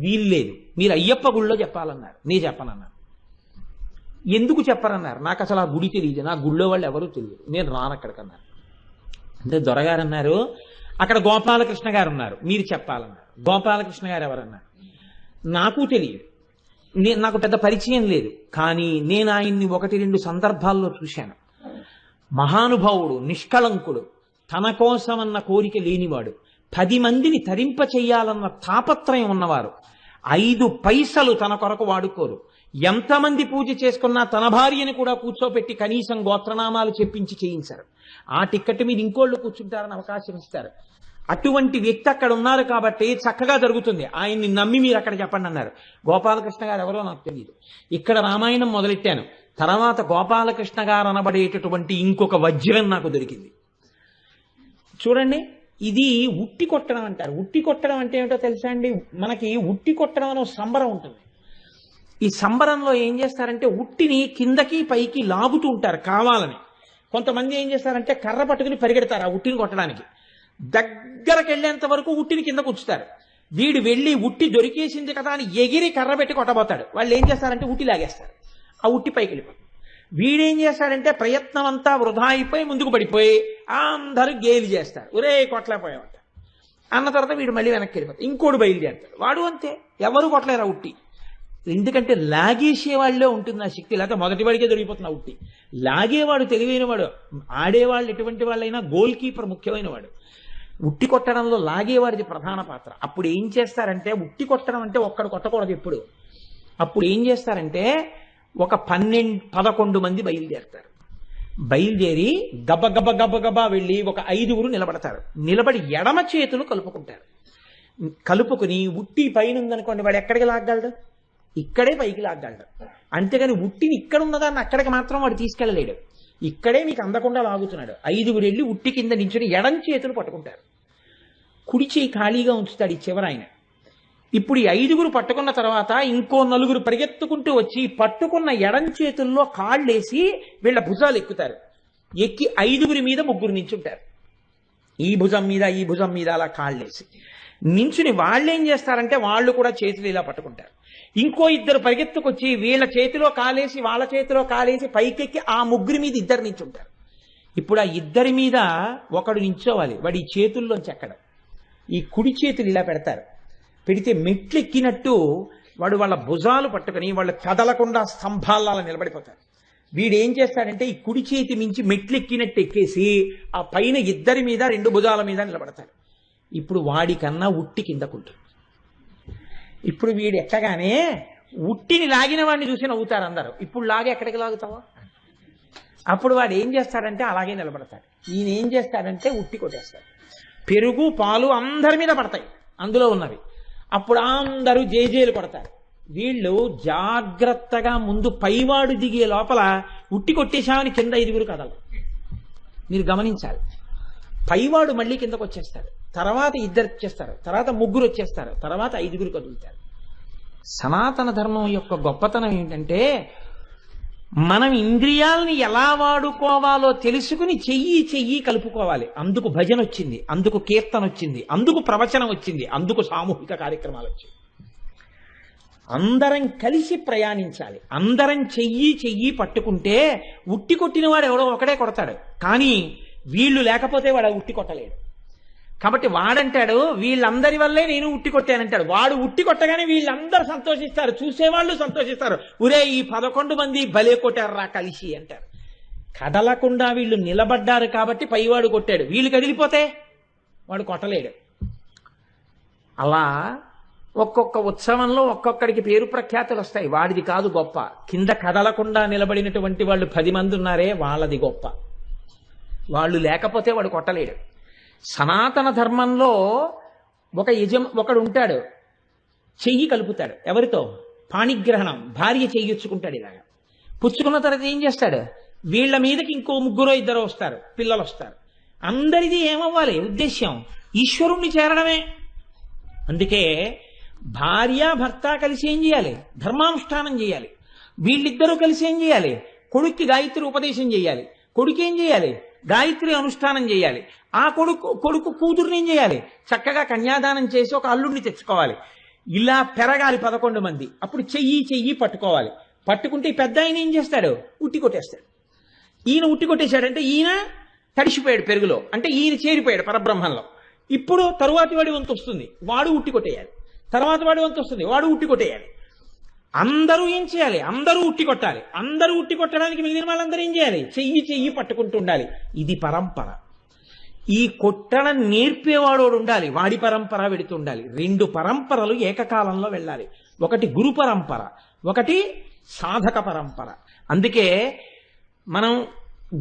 వీల్లేదు, మీరు అయ్యప్ప గుళ్ళో చెప్పాలన్నారు. నేను చెప్పనన్నాను. ఎందుకు చెప్పరన్నారు? నాకు అసలు ఆ గుడి తెలియదు, నా గుళ్ళో వాళ్ళు ఎవరూ తెలియదు, నేను రానక్కడికన్నారు. అంటే దొరగారు అన్నారు, అక్కడ గోపాలకృష్ణ గారు ఉన్నారు, మీరు చెప్పాలన్నారు. గోపాలకృష్ణ గారు ఎవరన్నారు? నాకు తెలియదు, నాకు పెద్ద పరిచయం లేదు, కానీ నేను ఆయన్ని 1-2 సందర్భాల్లో చూశాను. మహానుభావుడు, నిష్కళంకుడు, తన కోసమన్న కోరిక లేనివాడు, 10 మందిని తరింప చెయ్యాలన్న తాపత్రయం ఉన్నవారు, 5 పైసలు తన కొరకు వాడుకోరు. ఎంతమంది పూజ చేసుకున్నా తన భార్యని కూడా కూర్చోపెట్టి కనీసం గోత్రనామాలు చెప్పించి చేయించారు. ఆ టిక్కెట్ మీద ఇంకోళ్ళు కూర్చుంటారని అవకాశం ఇస్తారు. అటువంటి వ్యక్తి అక్కడ ఉన్నారు కాబట్టి చక్కగా జరుగుతుంది. ఆయన్ని నమ్మి మీరు అక్కడ చెప్పండి అన్నారు. గోపాలకృష్ణ గారు ఎవరో నాకు తెలియదు. ఇక్కడ రామాయణం మొదలెట్టాను, తర్వాత గోపాలకృష్ణ గారు అనబడేటటువంటి ఇంకొక వజ్రం నాకు దొరికింది. చూడండి, ఇది ఉట్టి కొట్టడం అంటారు. ఉట్టి కొట్టడం అంటే ఏమిటో తెలుసా అండి? మనకి ఉట్టి కొట్టడం అనే సంబరం ఉంటుంది. ఈ సంబరంలో ఏం చేస్తారంటే ఉట్టిని కిందకి పైకి లాగుతూ ఉంటారు కావాలని. కొంతమంది ఏం చేస్తారంటే కర్ర పట్టుకుని పరిగెడతారు ఆ ఉట్టిని కొట్టడానికి. దగ్గరకు వెళ్ళేంత వరకు ఉట్టిని కింద కూర్చుతారు. వీడు వెళ్ళి ఉట్టి దొరికేసింది కదా అని ఎగిరి కర్ర పెట్టి కొట్టబోతాడు. వాళ్ళు ఏం చేస్తారంటే ఉట్టి లాగేస్తారు, ఆ ఉట్టి పైకి వెళ్ళిపోతుంది. వీడేం చేస్తాడంటే ప్రయత్నం అంతా వృధా అయిపోయి ముందుకు పడిపోయి అందరూ గేలి చేస్తారు, ఒరే కొట్టలేకపోయామంట అన్న తర్వాత వీడు మళ్ళీ వెనక్కి వెళ్ళిపోతాడు. ఇంకోడు బయలుదేరుతాడు, వాడు అంతే, ఎవరు కొట్టలేరు ఆ ఉట్టి. ఎందుకంటే లాగేసే వాళ్ళే ఉంటుంది ఆ శక్తి, లేకపోతే మొదటి వాడికే దొరికిపోతుంది ఆ ఉట్టి. లాగేవాడు తెలివైన వాడు, ఆడేవాళ్ళు ఎటువంటి వాళ్ళైనా గోల్ కీపర్ ముఖ్యమైన వాడు. ఉట్టి కొట్టడంలో లాగేవాడిది ప్రధాన పాత్ర. అప్పుడు ఏం చేస్తారంటే, ఉట్టి కొట్టడం అంటే ఒక్కడు కొట్టకూడదు ఎప్పుడు. అప్పుడు ఏం చేస్తారంటే ఒక 11 మంది బయలుదేరతారు. బయలుదేరి గబగబ గబగబా వెళ్ళి ఒక 5గురు నిలబడతారు. నిలబడి ఎడమ చేతులు కలుపుకుంటారు. కలుపుకుని ఉట్టి పైన ఉందనుకోండి, వాడు ఎక్కడికి లాగలడు? ఇక్కడే పైకి లాగలడు. అంతేగాని ఉట్టిని ఇక్కడ ఉన్నదాన్ని అక్కడికి మాత్రం వాడు తీసుకెళ్ళలేడు. ఇక్కడే మీకు అందకుండా లాగుతున్నాడు. 5గురు వెళ్ళి ఉట్టి కింద నించుని ఎడం చేతులు పట్టుకుంటారు. కుడి చేయి ఖాళీగా ఉంచుతాడు ఈ చివర ఆయన. ఇప్పుడు ఈ 5గురు పట్టుకున్న తర్వాత ఇంకో 4 పరిగెత్తుకుంటూ వచ్చి పట్టుకున్న ఎడం చేతుల్లో కాళ్ళేసి వీళ్ళ భుజాలు ఎక్కుతారు. ఎక్కి 5గురి మీద 3 నించుంటారు. ఈ భుజం మీద ఈ భుజం మీద అలా కాళ్ళేసి నించుని వాళ్ళు ఏం చేస్తారంటే వాళ్ళు కూడా చేతులు ఇలా పట్టుకుంటారు. ఇంకో 2 పరిగెత్తుకొచ్చి వీళ్ళ చేతిలో కాలేసి వాళ్ళ చేతిలో కాలేసి పైకెక్కి ఆ 3 మీద 2 నించుంటారు. ఇప్పుడు ఆ 2 మీద ఒకడు నించోవాలి. వాడి ఈ చేతుల్లోంచి ఎక్కడం. ఈ కుడి చేతులు ఇలా పెడతారు. పెడితే మెట్లు ఎక్కినట్టు వాడు వాళ్ళ భుజాలు పట్టుకుని వాళ్ళు కదలకుండా స్తంభాల నిలబడిపోతారు. వీడు ఏం చేస్తాడంటే ఈ కుడి చేతి మించి మెట్లు ఎక్కినట్టు ఎక్కేసి ఆ పైన 2 మీద 2 భుజాల మీద నిలబడతారు. ఇప్పుడు వాడికన్నా ఉట్టి కిందకుంటుంది. ఇప్పుడు వీడు ఎక్కగానే ఉట్టిని లాగిన వాడిని చూసి నవ్వుతారు అందరూ. ఇప్పుడు లాగే ఎక్కడికి లాగుతావా? అప్పుడు వాడు ఏం చేస్తాడంటే అలాగే నిలబడతాడు. ఈయన ఏం చేస్తాడంటే ఉట్టి కొట్టేస్తాడు. పెరుగు పాలు అందరి మీద పడతాయి అందులో ఉన్నవి. అప్పుడు అందరూ జేజేలు కొడతారు. వీళ్ళు జాగ్రత్తగా ముందు పైవాడు దిగే లోపల ఉట్టి కొట్టేశామని కింద 5గురు కదలరు. మీరు గమనించాలి. పైవాడు మళ్ళీ కిందకు వచ్చేస్తాడు, తర్వాత 2 వచ్చేస్తారు, తర్వాత 3 వచ్చేస్తారు, తర్వాత 5గురు కదులుతారు. సనాతన ధర్మం యొక్క గొప్పతనం ఏంటంటే మనం ఇంద్రియాలని ఎలా వాడుకోవాలో తెలుసుకుని చెయ్యి కలుపుకోవాలి. అందుకు భజన వచ్చింది, అందుకు కీర్తన వచ్చింది, అందుకు ప్రవచనం వచ్చింది, అందుకు సామూహిక కార్యక్రమాలు వచ్చాయి. అందరం కలిసి ప్రయాణించాలి. అందరం చెయ్యి పట్టుకుంటే ఉట్టి కొట్టిన వాడు ఎవడో ఒకడే కొడతాడు, కానీ వీళ్ళు లేకపోతే వాడు ఉట్టి కొట్టలేడు. కాబట్టి వాడంటాడు వీళ్ళందరి వల్లే నేను ఉట్టి కొట్టానంటాడు. వాడు ఉట్టి కొట్టగానే వీళ్ళందరూ సంతోషిస్తారు, చూసేవాళ్ళు సంతోషిస్తారు. ఒరే ఈ 11 మంది భలే కొట్టారా కలిసి అంటారు. కదలకుండా వీళ్ళు నిలబడ్డారు కాబట్టి పైవాడు కొట్టాడు. వీళ్ళు కదిలిపోతే వాడు కొట్టలేడు. అలా ఒక్కొక్క ఉత్సవంలో ఒక్కొక్కడికి పేరు ప్రఖ్యాతులు వస్తాయి. వాడిది కాదు గొప్ప. కింద కదలకుండా నిలబడినటువంటి వాళ్ళు 10 మంది ఉన్నారే వాళ్ళది గొప్ప. వాళ్ళు లేకపోతే వాడు కొట్టలేడు. సనాతన ధర్మంలో ఒకడు ఉంటాడు, చెయ్యి కలుపుతాడు. ఎవరితో? పాణిగ్రహణం. భార్య చెయ్యొచ్చుకుంటాడు. ఇలాగా పుచ్చుకున్న తర్వాత ఏం చేస్తాడు? వీళ్ళ మీదకి ఇంకో 3 వస్తారు, పిల్లలు వస్తారు. అందరిది ఏమవ్వాలి ఉద్దేశ్యం? ఈశ్వరుణ్ణి చేరడమే. అందుకే భార్య భర్త కలిసి ఏం చేయాలి? ధర్మానుష్ఠానం చేయాలి. వీళ్ళిద్దరూ కలిసి ఏం చేయాలి? కొడుక్కి గాయత్రి ఉపదేశం చేయాలి. కొడుకు ఏం చేయాలి? గాయత్రి అనుష్ఠానం చేయాలి. ఆ కొడుకు కూతురుని ఏం చేయాలి? చక్కగా కన్యాదానం చేసి ఒక అల్లుడిని తెచ్చుకోవాలి. ఇలా పెరగాలి 11 మంది. అప్పుడు చెయ్యి పట్టుకోవాలి. పట్టుకుంటే ఈ పెద్ద ఆయన ఏం చేస్తాడు? ఉట్టి కొట్టేస్తాడు. ఈయన ఉట్టి కొట్టేశాడంటే ఈయన తడిసిపోయాడు పెరుగులో, అంటే ఈయన చేరిపోయాడు పరబ్రహ్మంలో. ఇప్పుడు తరువాతి వాడి వంతు వస్తుంది, వాడు ఉట్టి కొట్టేయాలి. తర్వాత వాడి వంతు వస్తుంది, వాడు ఉట్టి కొట్టేయాలి. అందరూ ఏం చేయాలి? అందరూ ఉట్టి కొట్టాలి. అందరూ ఉట్టి కొట్టడానికి మిగిలిన వాళ్ళందరూ ఏం చేయాలి? చెయ్యి పట్టుకుంటూ ఉండాలి. ఇది పరంపర. ఈ కొట్టడం నేర్పేవాడు ఉండాలి, వాడి పరంపర వెడుతుండాలి. 2 పరంపరలు ఏకకాలంలో వెళ్ళాలి. ఒకటి గురు పరంపర, ఒకటి సాధక పరంపర. అందుకే మనం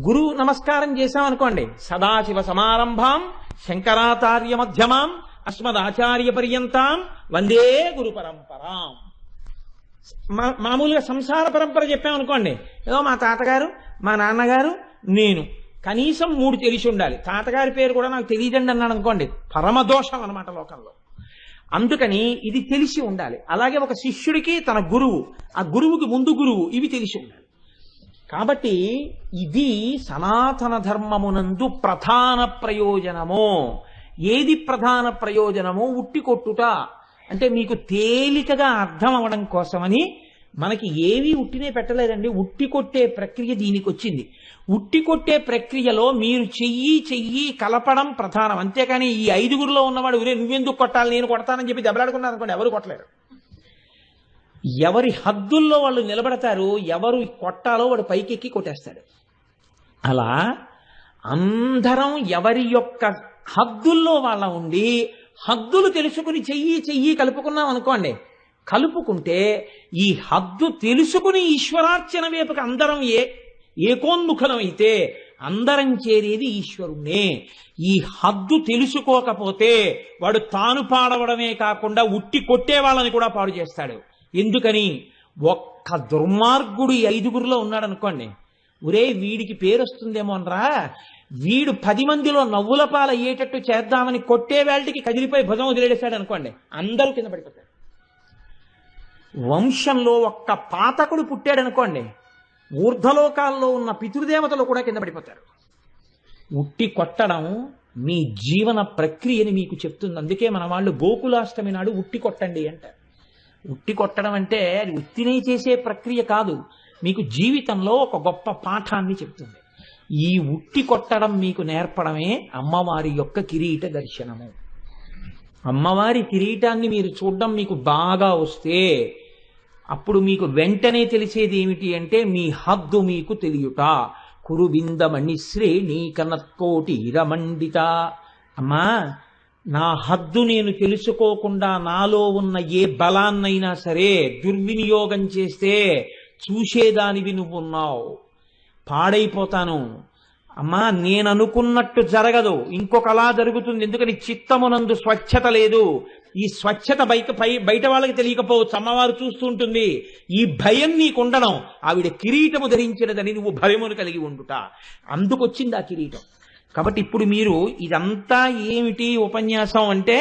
గురు నమస్కారం చేశామనుకోండి, సదాశివ సమారంభాం శంకరాచార్య మధ్యమాం అస్మదాచార్య పర్యంతాం వందే గురు పరంపరాం. మామూలుగా సంసార పరంపర చెప్పామనుకోండి, ఏదో మా తాతగారు, మా నాన్నగారు, నేను, కనీసం 3 తెలిసి ఉండాలి. తాతగారి పేరు కూడా నాకు తెలియదండి అన్నాడు అనుకోండి, పరమదోషం అన్నమాట లోకంలో. అందుకని ఇది తెలిసి ఉండాలి. అలాగే ఒక శిష్యుడికి తన గురువు, ఆ గురువుకి ముందు గురువు, ఇవి తెలిసి ఉండాలి. కాబట్టి ఇది సనాతన ధర్మమునందు ప్రధాన ప్రయోజనము. ఏది ప్రధాన ప్రయోజనమో? ఉట్టి కొట్టుట. అంటే మీకు తేలికగా అర్థం అవడం కోసమని మనకి ఏవి ఉట్టినే పెట్టలేదండి. ఉట్టి కొట్టే ప్రక్రియ దీనికి వచ్చింది. ఉట్టి కొట్టే ప్రక్రియలో మీరు చెయ్యి కలపడం ప్రధానం. అంతేకాని ఈ 5గురిలో ఉన్నవాడు ఒరే నువ్వెందుకు కొట్టాలి, నేను కొడతానని చెప్పి దెబ్బలాడుకున్నారు అనుకోండి, ఎవరు కొట్టలేరు. ఎవరి హద్దుల్లో వాళ్ళు నిలబడతారు, ఎవరు కొట్టాలో వాడు పైకెక్కి కొట్టేస్తాడు. అలా అందరం ఎవరి యొక్క హద్దుల్లో వాళ్ళ ఉండి హద్దులు తెలుసుకుని చెయ్యి కలుపుకున్నాం అనుకోండి, కలుపుకుంటే ఈ హద్దు తెలుసుకుని ఈశ్వరార్చన వైపుకి అందరం ఏకోన్ముఖమైతే అందరం చేరేది ఈశ్వరుణ్ణే. ఈ హద్దు తెలుసుకోకపోతే వాడు తాను పాడవడమే కాకుండా ఉట్టి కొట్టే వాళ్ళని కూడా పాడు చేస్తాడు. ఎందుకని? ఒక్క దుర్మార్గుడు 5గురిలో ఉన్నాడు అనుకోండి, ఒరే వీడికి పేరు వస్తుందేమో అనరా, వీడు 10 మందిలో నవ్వుల పాలు అయ్యేటట్టు చేద్దామని కొట్టే వేళటికి కదిలిపోయి భుజం వదిలేసాడు అనుకోండి, అందరూ కింద పడిపోతారు. వంశంలో ఒక్క పాతకుడు పుట్టాడు అనుకోండి, ఊర్ధ్వలోకాల్లో ఉన్న పితృదేవతలు కూడా కింద పడిపోతారు. ఉట్టి కొట్టడం మీ జీవన ప్రక్రియని మీకు చెప్తుంది. అందుకే మన వాళ్ళు గోకులాష్టమి నాడు ఉట్టి కొట్టండి అంటారు. ఉట్టి కొట్టడం అంటే అది ఉత్తినే చేసే ప్రక్రియ కాదు, మీకు జీవితంలో ఒక గొప్ప పాఠాన్ని చెప్తుంది. ఈ ఉట్టి కొట్టడం మీకు నేర్పడమే అమ్మవారి యొక్క కిరీట దర్శనము. అమ్మవారి కిరీటాన్ని మీరు చూడడం మీకు బాగా వస్తే అప్పుడు మీకు వెంటనే తెలిసేది ఏమిటి అంటే మీ హద్దు మీకు తెలియుట. కురుబిందమణి శ్రేణి కనత్కోటి రమండిత. అమ్మా, నా హద్దు నేను తెలుసుకోకుండా నాలో ఉన్న ఏ బలాన్నైనా సరే దుర్వినియోగం చేస్తే చూసేదానివి నువ్వున్నావు, పాడైపోతాను. అమ్మా, నేను అనుకున్నట్టు జరగదు, ఇంకొకలా జరుగుతుంది. ఎందుకని? చిత్తమునందు స్వచ్ఛత లేదు. ఈ స్వచ్ఛత బయట వాళ్ళకి తెలియకపోవచ్చు, అమ్మవారు చూస్తూ ఉంటుంది. ఈ భయం నీకు ఉండడం, ఆవిడ కిరీటము ధరించినదని నువ్వు భయమును కలిగి ఉండుట, అందుకొచ్చింది ఆ కిరీటం. కాబట్టి ఇప్పుడు మీరు ఇదంతా ఏమిటి ఉపన్యాసం అంటే,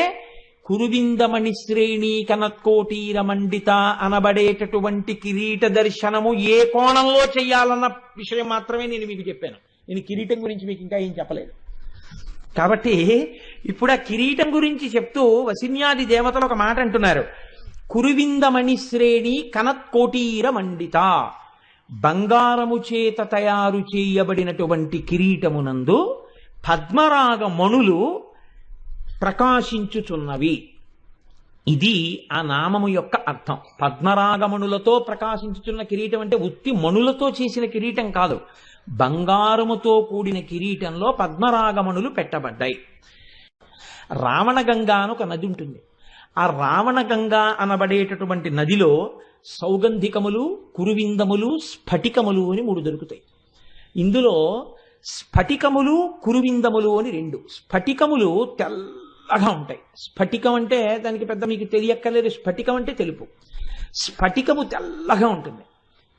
కురువిందమణి శ్రేణి కనత్కోటీర మండిత అనబడేటటువంటి కిరీట దర్శనము ఏ కోణంలో చెయ్యాలన్న విషయం మాత్రమే నేను మీకు చెప్పాను. నేను కిరీటం గురించి మీకు ఇంకా ఏం చెప్పలేదు. కాబట్టి ఇప్పుడు ఆ కిరీటం గురించి చెప్తూ వసిన్యాది దేవతలు ఒక మాట అంటున్నారు. కురువిందమణి శ్రేణి కనత్కోటీర మండిత. బంగారము చేత తయారు చేయబడినటువంటి కిరీటమునందు పద్మరాగ మణులు ప్రకాశించుచున్నవి. ఇది ఆ నామము యొక్క అర్థం. పద్మరాగమణులతో ప్రకాశించుచున్న కిరీటం అంటే ఉత్తి మణులతో చేసిన కిరీటం కాదు, బంగారముతో కూడిన కిరీటంలో పద్మరాగమణులు పెట్టబడ్డాయి. రావణగంగా అని ఒక నది ఉంటుంది. ఆ రావణగంగా అనబడేటటువంటి నదిలో సౌగంధికములు, కురువిందములు, స్ఫటికములు అని 3 దొరుకుతాయి. ఇందులో స్ఫటికములు, కురువిందములు అని 2. స్ఫటికములు తెల్లగా ఉంటాయి. స్ఫటికం అంటే దానికి పెద్ద మీకు తెలియక్కర్లేదు, స్ఫటికం అంటే తెలుపు. స్ఫటికము తెల్లగా ఉంటుంది.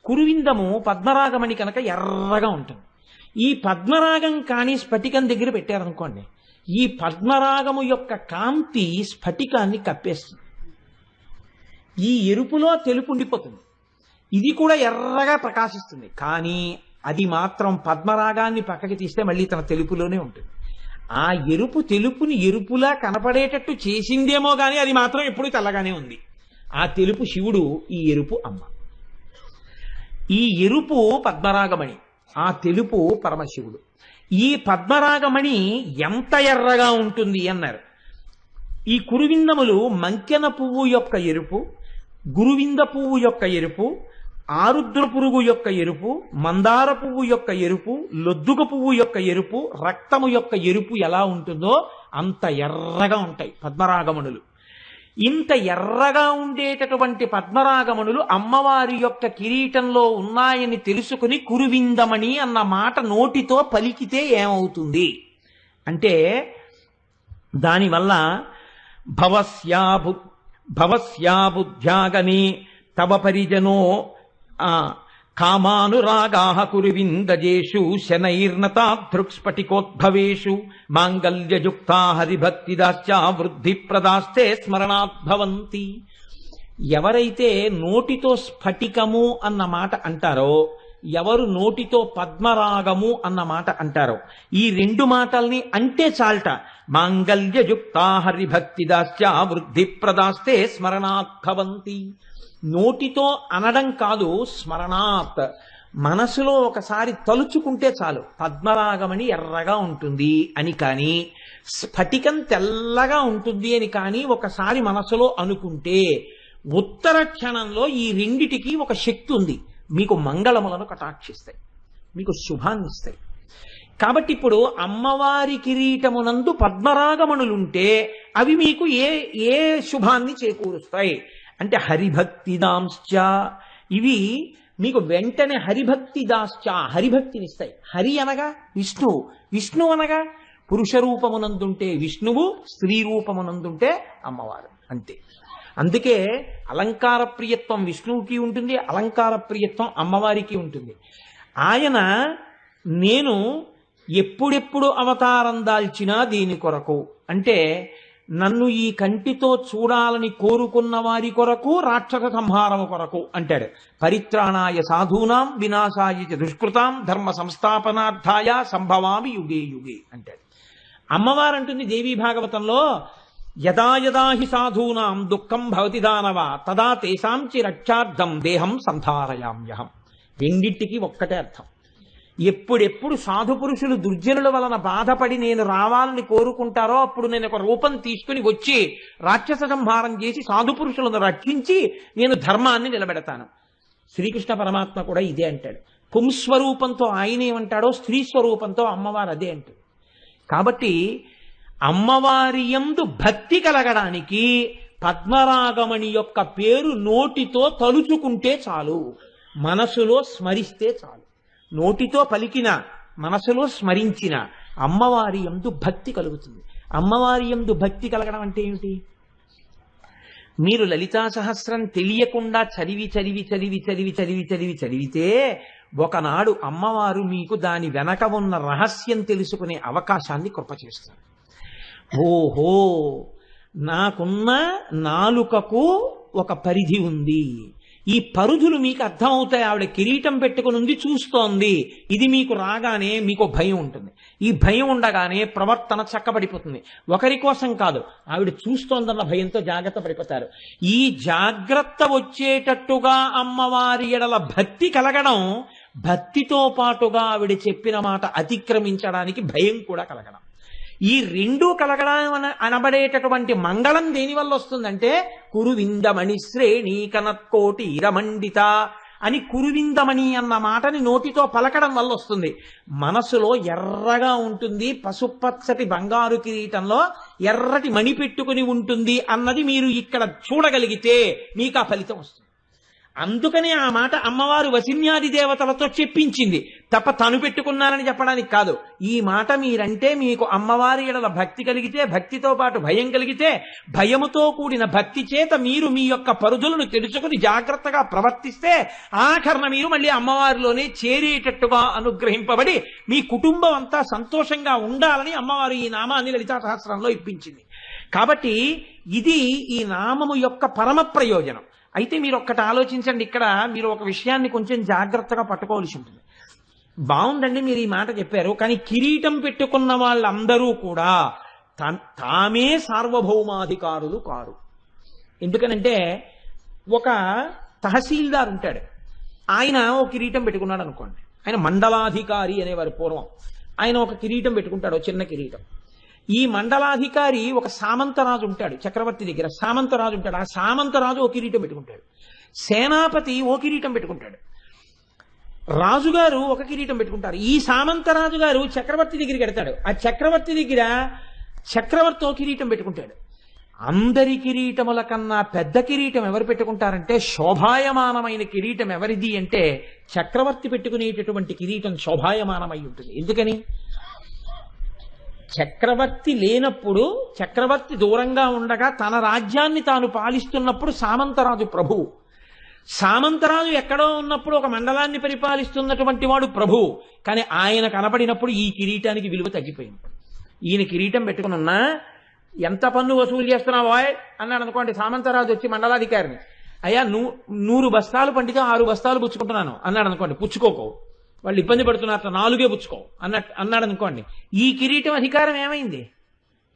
కురువిందము పద్మరాగమణి కనుక ఎర్రగా ఉంటుంది. ఈ పద్మరాగం కానీ స్ఫటికం దగ్గర పెట్టారనుకోండి, ఈ పద్మరాగము యొక్క కాంతి స్ఫటికాన్ని కప్పేస్తుంది. ఈ ఎరుపులో తెలుపు ఉండిపోతుంది. ఇది కూడా ఎర్రగా ప్రకాశిస్తుంది, కానీ అది మాత్రం పద్మరాగాన్ని పక్కకి తీస్తే మళ్ళీ తన తెలుపులోనే ఉంటుంది. ఆ ఎరుపు తెలుపుని ఎరుపులా కనపడేటట్టు చేసిందేమో కానీ అది మాత్రం ఎప్పుడు తెల్లగానే ఉంది. ఆ తెలుపు శివుడు, ఈ ఎరుపు అమ్మ. ఈ ఎరుపు పద్మరాగమణి, ఆ తెలుపు పరమశివుడు. ఈ పద్మరాగమణి ఎంత ఎర్రగా ఉంటుంది అన్నారు. ఈ కురువిందములు మంకెన పువ్వు యొక్క ఎరుపు, గురువింద పువ్వు యొక్క ఎరుపు, ఆరుద్ర పురుగు యొక్క ఎరుపు, మందార పువ్వు యొక్క ఎరుపు, లొద్దుగ పువ్వు యొక్క ఎరుపు, రక్తము యొక్క ఎరుపు ఎలా ఉంటుందో అంత ఎర్రగా ఉంటాయి పద్మరాగమణులు. ఇంత ఎర్రగా ఉండేటటువంటి పద్మరాగమణులు అమ్మవారి యొక్క కిరీటంలో ఉన్నాయని తెలుసుకుని కురువిందమణి అన్న మాట నోటితో పలికితే ఏమవుతుంది అంటే, దానివల్ల భవస్యాబుద్ధ్యాగనే తవ పరిజనో కామానురాగాః కురువిందజేషు శనైర్నతాదృక్స్ఫటికోద్భవేషు మాంగళ్యయుక్తా హరిభక్తిదాశ్చ వృద్ధిప్రదాస్తే స్మరణాద్భవంతి. ఎవరైతే నోటితో స్ఫటికము అన్న మాట అంటారో, ఎవరు నోటితో పద్మరాగము అన్న మాట అంటారో, ఈ 2 మాటల్ని అంటే చాల్ట. మాంగళ్యయుక్తా హరిభక్తిదాశ్చ వృద్ధిప్రదాస్తే స్మరణాద్భవంతి. నోటితో అనడం కాదు, స్మరణాత్, మనసులో ఒకసారి తలుచుకుంటే చాలు పద్మరాగమణి ఎర్రగా ఉంటుంది అని. కానీ స్ఫటికం తెల్లగా ఉంటుంది అని కానీ ఒకసారి మనసులో అనుకుంటే ఉత్తర క్షణంలో ఈ రెండిటికి ఒక శక్తి ఉంది. మీకు మంగళములను కటాక్షిస్తాయి, మీకు శుభాన్ని ఇస్తాయి. కాబట్టి ఇప్పుడు అమ్మవారి కిరీటమునందు పద్మరాగమణులుంటే అవి మీకు ఏ శుభాన్ని చేకూరుస్తాయి అంటే హరిభక్తిదాంశ్చ, ఇవి మీకు వెంటనే హరిభక్తిదాశ్చ, హరిభక్తినిస్తాయి. హరి అనగా విష్ణువు, విష్ణు అనగా పురుష రూపమునందుంటే విష్ణువు, స్త్రీ రూపమునందుంటే అమ్మవారు, అంతే. అందుకే అలంకార ప్రియత్వం విష్ణువుకి ఉంటుంది, అలంకార ప్రియత్వం అమ్మవారికి ఉంటుంది. ఆయన నేను ఎప్పుడెప్పుడు అవతారం దాల్చినా దీని కొరకు, అంటే నన్ను ఈ కంటితో చూడాలని కోరుకున్న వారి కొరకు, రాక్షస సంహారము కొరకు అంటాడు. పరిత్రాణాయ సాధూనాం వినాశాయ చ దుష్కృతాం ధర్మ సంస్థాపనార్థాయ సంభవామి యుగే యుగే అంటాడు. అమ్మవారంటుంది దేవీ భాగవతంలో, యదా యదా హి సాధూనాం దుఃఖం భవతి దానవ తదా తేషాంచి రక్షార్థం దేహం సంధారయామ్యహం. రెండింటికి ఒక్కటే అర్థం. ఎప్పుడెప్పుడు సాధు పురుషులు దుర్జనుల వలన బాధపడి నేను రావాలని కోరుకుంటారో అప్పుడు నేను ఒక రూపం తీసుకుని వచ్చి రాక్షస సంహారం చేసి సాధు పురుషులను రక్షించి నేను ధర్మాన్ని నిలబెడతాను. శ్రీకృష్ణ పరమాత్మ కూడా ఇదే అంటాడు. పుంస్వరూపంతో ఆయన ఏమంటాడో స్త్రీ స్వరూపంతో అమ్మవారు అదే అంటాడు. కాబట్టి అమ్మవారి యందు భక్తి కలగడానికి పద్మరాగమణి యొక్క పేరు నోటితో తలుచుకుంటే చాలు, మనసులో స్మరిస్తే చాలు. నోటితో పలికిన, మనసులో స్మరించిన అమ్మవారి యందు భక్తి కలుగుతుంది. అమ్మవారి యందు భక్తి కలగడం అంటే ఏమిటి? మీరు లలితా సహస్రం తెలియకుండా చదివి చదివి చదివి చదివి చదివి చదివి చదివితే ఒకనాడు అమ్మవారు మీకు దాని వెనక ఉన్న రహస్యం తెలుసుకునే అవకాశాన్ని కృప చేస్తారు. ఓహో, నాకున్న నాలుకకు ఒక పరిధి ఉంది, ఈ పరుధులు మీకు అర్థమవుతాయి. ఆవిడ కిరీటం పెట్టుకుని ఉంది, చూస్తోంది. ఇది మీకు రాగానే మీకు భయం ఉంటుంది. ఈ భయం ఉండగానే ప్రవర్తన చక్కబడిపోతుంది. ఒకరి కోసం కాదు, ఆవిడ చూస్తోందన్న భయంతో జాగ్రత్త పడిపోతారు. ఈ జాగ్రత్త వచ్చేటట్టుగా అమ్మవారి ఎడల భక్తి కలగడం, భక్తితో పాటుగా ఆవిడ చెప్పిన మాట అతిక్రమించడానికి భయం కూడా కలగడం, ఈ రెండూ కలగడం అనబడేటటువంటి మంగళం దేనివల్ల వస్తుందంటే కురువిందమణి శ్రేణి కనత్కోటి ఇరమండిత అని కురువిందమణి అన్న మాటని నోటితో పలకడం వల్ల వస్తుంది. మనసులో ఎర్రగా ఉంటుంది, పసుపచ్చటి బంగారు కిరీటంలో ఎర్రటి మణి పెట్టుకుని ఉంటుంది అన్నది మీరు ఇక్కడ చూడగలిగితే మీకు ఆ ఫలితం వస్తుంది. అందుకనే ఆ మాట అమ్మవారు వసిన్యాది దేవతలతో చెప్పించింది తప్ప తను పెట్టుకున్నారని చెప్పడానికి కాదు. ఈ మాట మీరంటే మీకు అమ్మవారి ఎడల భక్తి కలిగితే, భక్తితో పాటు భయం కలిగితే, భయముతో కూడిన భక్తి చేత మీరు మీ యొక్క పరుదులను తెలుసుకుని జాగ్రత్తగా ప్రవర్తిస్తే ఆఖరణ మీరు మళ్ళీ అమ్మవారిలోనే చేరేటట్టుగా అనుగ్రహింపబడి మీ కుటుంబం అంతా సంతోషంగా ఉండాలని అమ్మవారు ఈ నామాన్ని లలితా సహస్రంలో ఇప్పించింది. కాబట్టి ఇది ఈ నామము యొక్క పరమ ప్రయోజనం. అయితే మీరు ఒక్కటి ఆలోచించండి, ఇక్కడ మీరు ఒక విషయాన్ని కొంచెం జాగ్రత్తగా పట్టుకోవాల్సి ఉంటుంది. బాగుందండి మీరు ఈ మాట చెప్పారు, కానీ కిరీటం పెట్టుకున్న వాళ్ళందరూ కూడా తామే సార్వభౌమాధికారులు కారు. ఎందుకనంటే ఒక తహసీల్దార్ ఉంటాడు, ఆయన ఒక కిరీటం పెట్టుకున్నాడు అనుకోండి, ఆయన మండలాధికారి అనేవారు పూర్వం. ఆయన ఒక కిరీటం పెట్టుకుంటాడు, చిన్న కిరీటం. ఈ మండలాధికారి ఒక సామంతరాజు ఉంటాడు చక్రవర్తి దగ్గర, సామంతరాజు ఉంటాడు. ఆ సామంతరాజు ఓ కిరీటం పెట్టుకుంటాడు, సేనాపతి ఓ కిరీటం పెట్టుకుంటాడు, రాజుగారు ఒక కిరీటం పెట్టుకుంటారు. ఈ సామంతరాజు గారు చక్రవర్తి దగ్గరికి వెడతాడు, ఆ చక్రవర్తి దగ్గర చక్రవర్తి ఓ కిరీటం పెట్టుకుంటాడు. అందరి కిరీటముల కన్నా పెద్ద కిరీటం ఎవరు పెట్టుకుంటారంటే, శోభాయమానమైన కిరీటం ఎవరిది అంటే చక్రవర్తి పెట్టుకునేటటువంటి కిరీటం శోభాయమానమై ఉంటుంది. ఎందుకని? చక్రవర్తి లేనప్పుడు, చక్రవర్తి దూరంగా ఉండగా తన రాజ్యాన్ని తాను పాలిస్తున్నప్పుడు సామంతరాజు ప్రభువు. సామంతరాజు ఎక్కడో ఉన్నప్పుడు ఒక మండలాన్ని పరిపాలిస్తున్నటువంటి వాడు ప్రభువు. కానీ ఆయన కనపడినప్పుడు ఈ కిరీటానికి విలువ తగ్గిపోయింది. ఈయన కిరీటం పెట్టుకున్నా ఎంత పన్ను వసూలు చేస్తున్నావో అన్నాడు అనుకోండి, సామంతరాజు వచ్చి మండలాధికారిని, అయ్యా 100 బస్తాలు పండితే 6 బస్తాలు పుచ్చుకుంటున్నాను అన్నాడు అనుకోండి, పుచ్చుకోకో, వాళ్ళు ఇబ్బంది పడుతున్నారు, 4 పుచ్చుకో అన్నాడు అనుకోండి, ఈ కిరీటం అధికారం ఏమైంది?